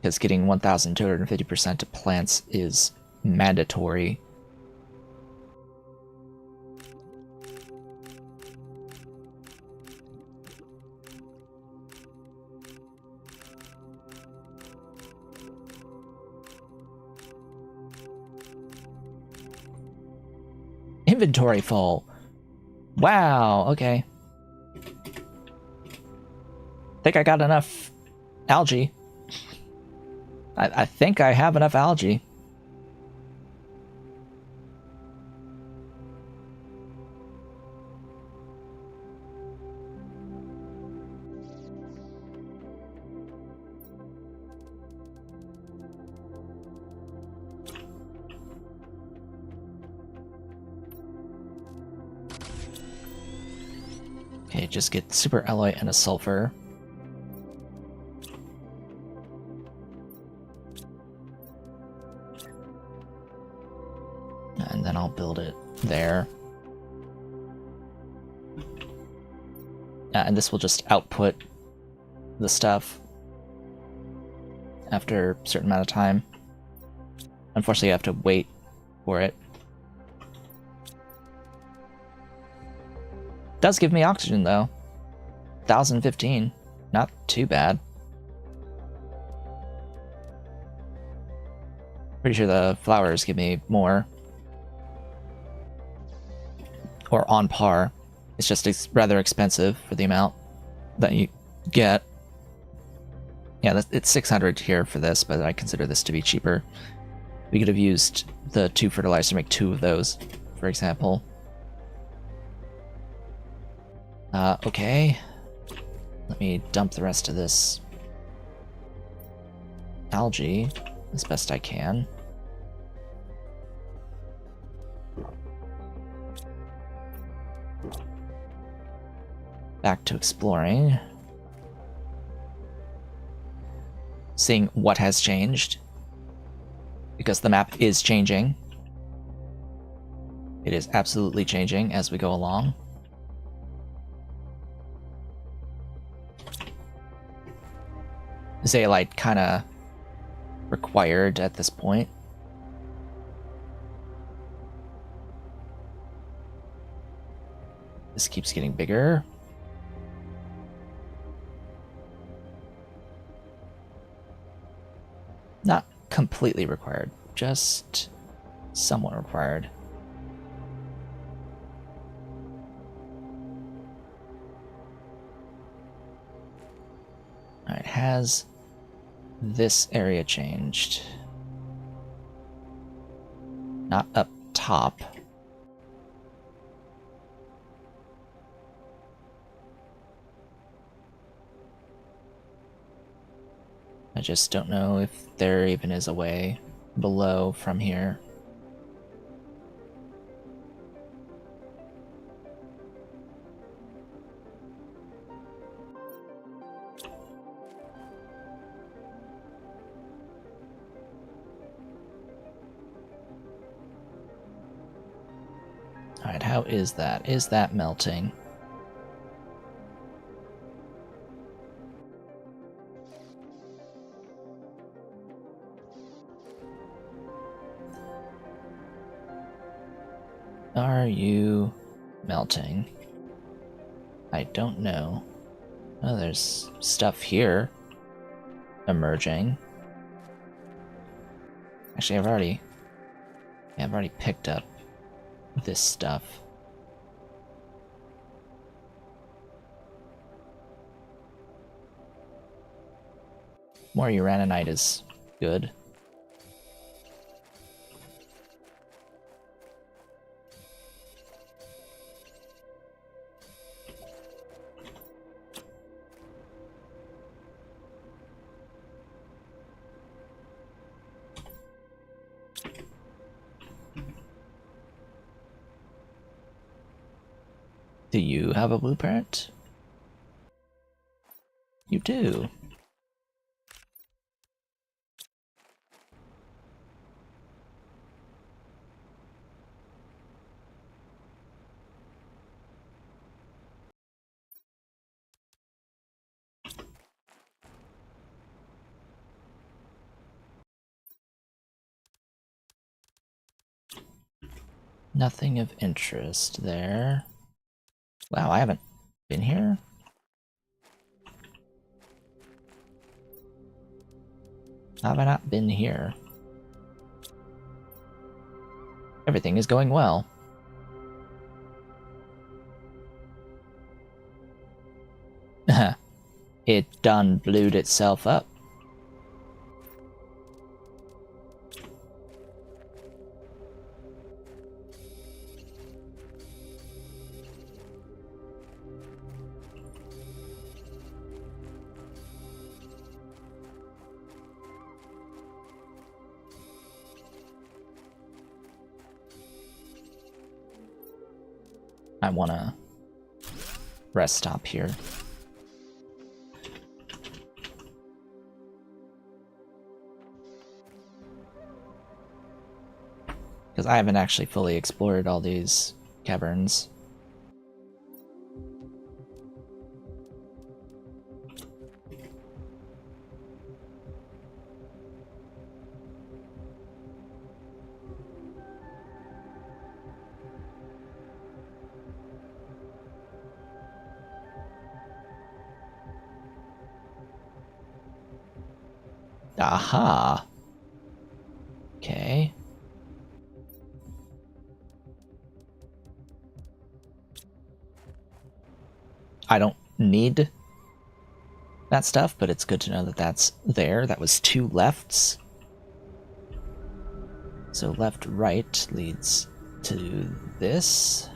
Because getting 1,250% to plants is mandatory. Inventory full. Wow, okay. Think I got enough algae. I think I have enough algae. Okay, just get super alloy and a sulfur. And then I'll build it there. And this will just output the stuff after a certain amount of time. Unfortunately, you have to wait for it. Does give me oxygen, though. 1015. Not too bad. Pretty sure the flowers give me more. Or on par. It's just rather expensive for the amount that you get. Yeah, it's 600 here for this, but I consider this to be cheaper. We could have used the 2 fertilizers to make 2 of those, for example. Okay. Let me dump the rest of this algae as best I can. Back to exploring. Seeing what has changed. Because the map is changing. It is absolutely changing as we go along. Zeolite kinda required at this point. This keeps getting bigger. Not completely required, just somewhat required. Alright, has this area changed? Not up top. I just don't know if there even is a way below from here. Alright, how is that? Is that melting? Are you melting? I don't know. Oh, there's stuff here emerging. Actually, I've already picked up this stuff. More uraninite is good. Do you have a blueprint? You do. Nothing of interest there. Wow, I haven't been here. How have I not been here? Everything is going well. It done blued itself up. I wanna rest stop here. Because I haven't actually fully explored all these caverns. Aha! Okay. I don't need that stuff, but it's good to know that that's there. That was 2 lefts. So left, right leads to this.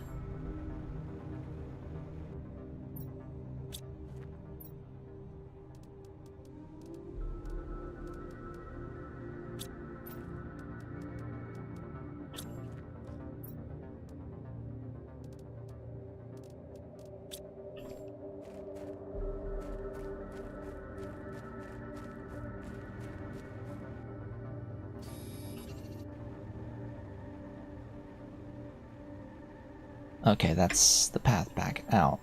Okay, that's the path back out.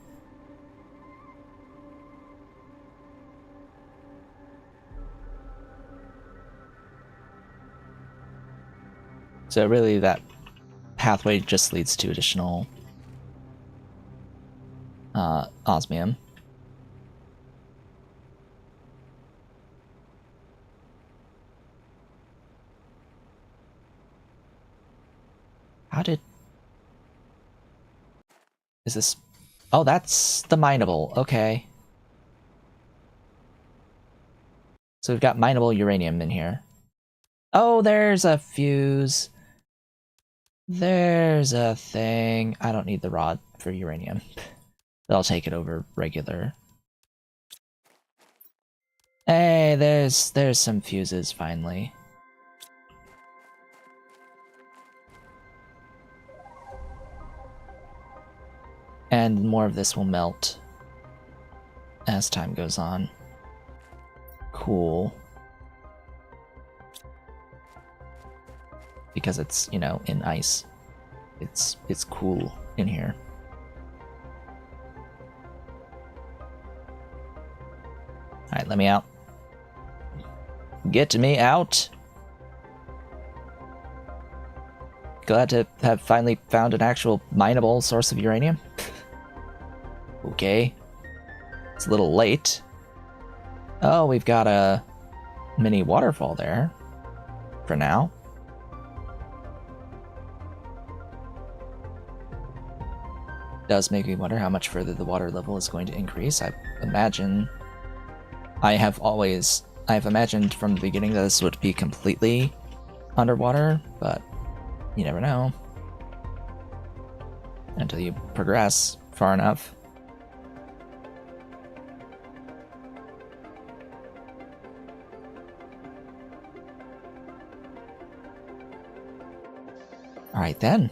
So really that pathway just leads to additional osmium. How did... Is this... Oh, that's the mineable. Okay. So we've got mineable uranium in here. Oh, there's a fuse. There's a thing. I don't need the rod for uranium. But I'll take it over regular. Hey, there's some fuses finally. And more of this will melt as time goes on. Cool. Because it's, you know, in ice. It's cool in here. Alright, let me out. Get me out! Glad to have finally found an actual mineable source of uranium. Okay. It's a little late. Oh, we've got a mini waterfall there. For now. Does make me wonder how much further the water level is going to increase. I imagine... I have imagined from the beginning that this would be completely underwater, but you never know. Until you progress far enough. Alright then.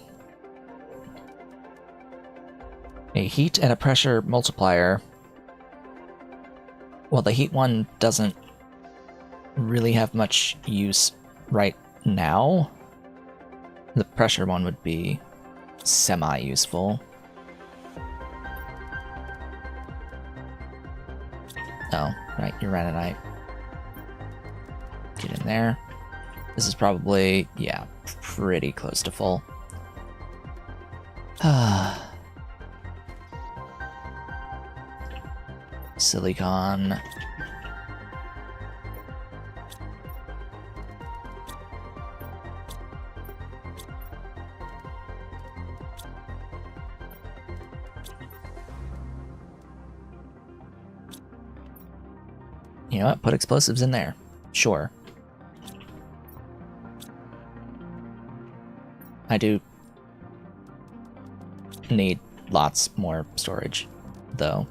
A heat and a pressure multiplier. Well, the heat one doesn't really have much use right now. The pressure one would be semi-useful. Oh, right, uraninite. Get in there. This is probably, yeah, pretty close to full. Silicon. You know what? Put explosives in there. Sure. I do need lots more storage, though.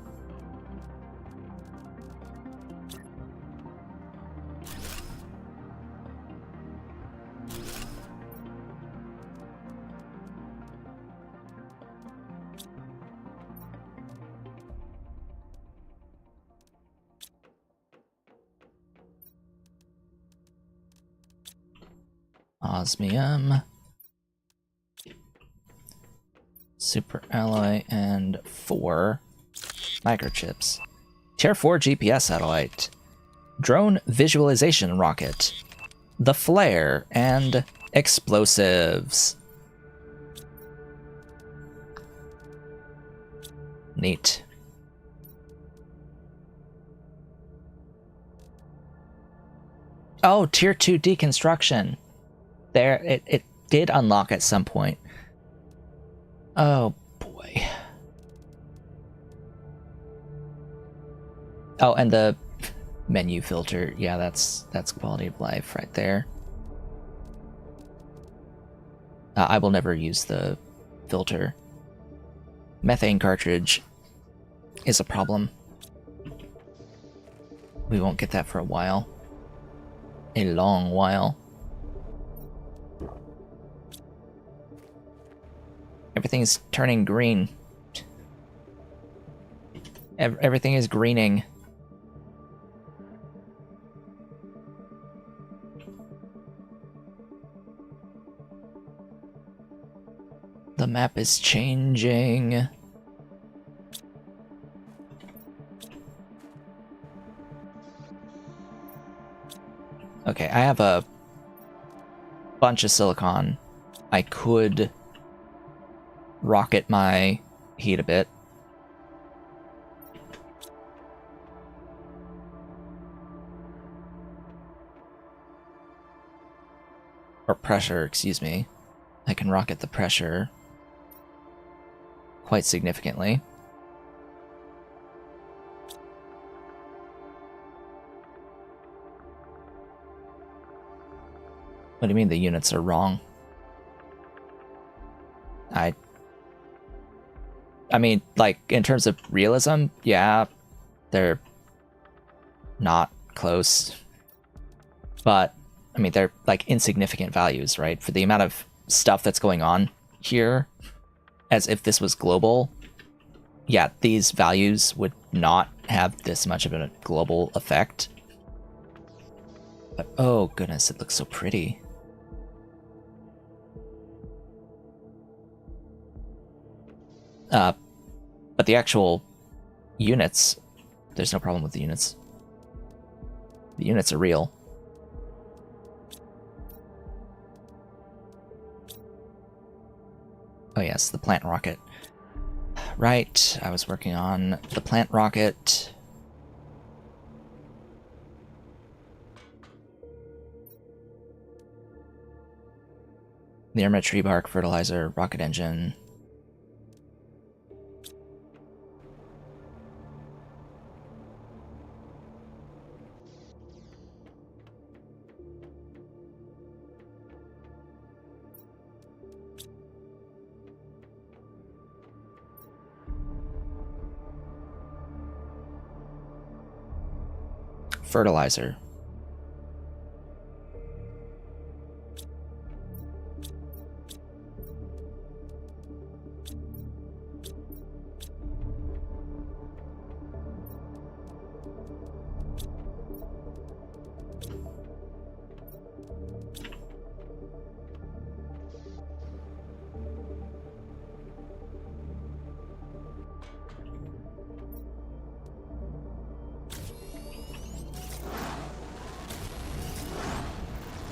Osmium. Super alloy and 4 microchips. Tier 4 GPS satellite. Drone visualization rocket. The flare and explosives. Neat. Oh, tier 2 deconstruction. There, it did unlock at some point. Oh boy. Oh, and the menu filter. Yeah, that's quality of life right there. I will never use the filter. Methane cartridge is a problem. We won't get that for a while. A long while. Everything's turning green. Everything is greening. The map is changing. Okay, I have a bunch of silicon. I could rocket my heat a bit. Or pressure, excuse me. I can rocket the pressure quite significantly. What do you mean the units are wrong? I mean, like, in terms of realism, yeah, they're not close. But, I mean, they're, like, insignificant values, right? For the amount of stuff that's going on here, as if this was global, yeah, these values would not have this much of a global effect. But, oh goodness, it looks so pretty. But the actual units, there's no problem with the units. The units are real. Oh yes, the plant rocket. Right, I was working on the plant rocket. The airmet tree bark, fertilizer, rocket engine. Fertilizer.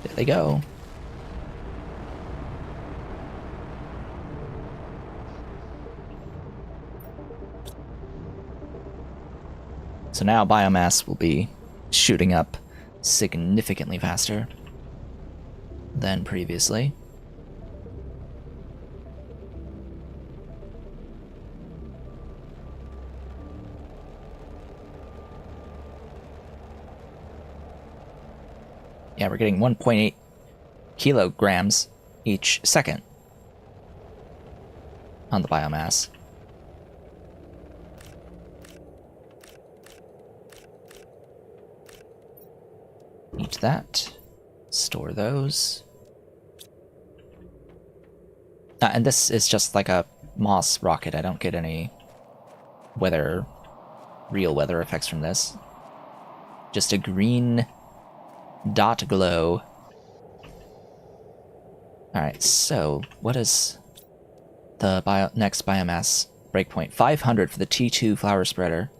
There they go. So now biomass will be shooting up significantly faster than previously. Yeah, we're getting 1.8 kilograms each second on the biomass. Eat that. Store those. And this is just like a moss rocket. I don't get any real weather effects from this. Just a green dot glow. Alright, so what is the next biomass breakpoint? 500 for the T2 flower spreader.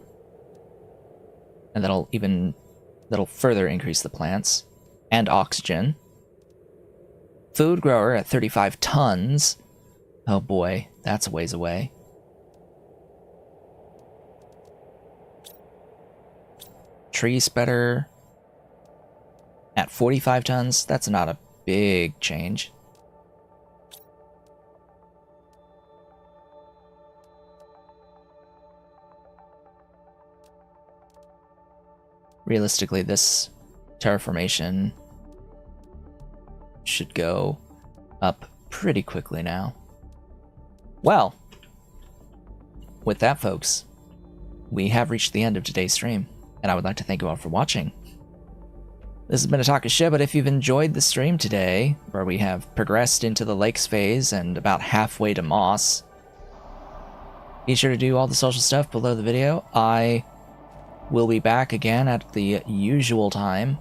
And that'll further increase the plants. And oxygen. Food grower at 35 tons. Oh boy, that's a ways away. Tree spreader at 45 tons. That's not a big change. Realistically, this terraformation should go up pretty quickly now. Well, with that, folks, we have reached the end of today's stream, and I would like to thank you all for watching. This has been a Talk of Shit, but if you've enjoyed the stream today, where we have progressed into the lakes phase and about halfway to Moss, be sure to do all the social stuff below the video. I will be back again at the usual time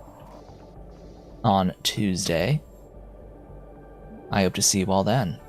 on Tuesday. I hope to see you all then.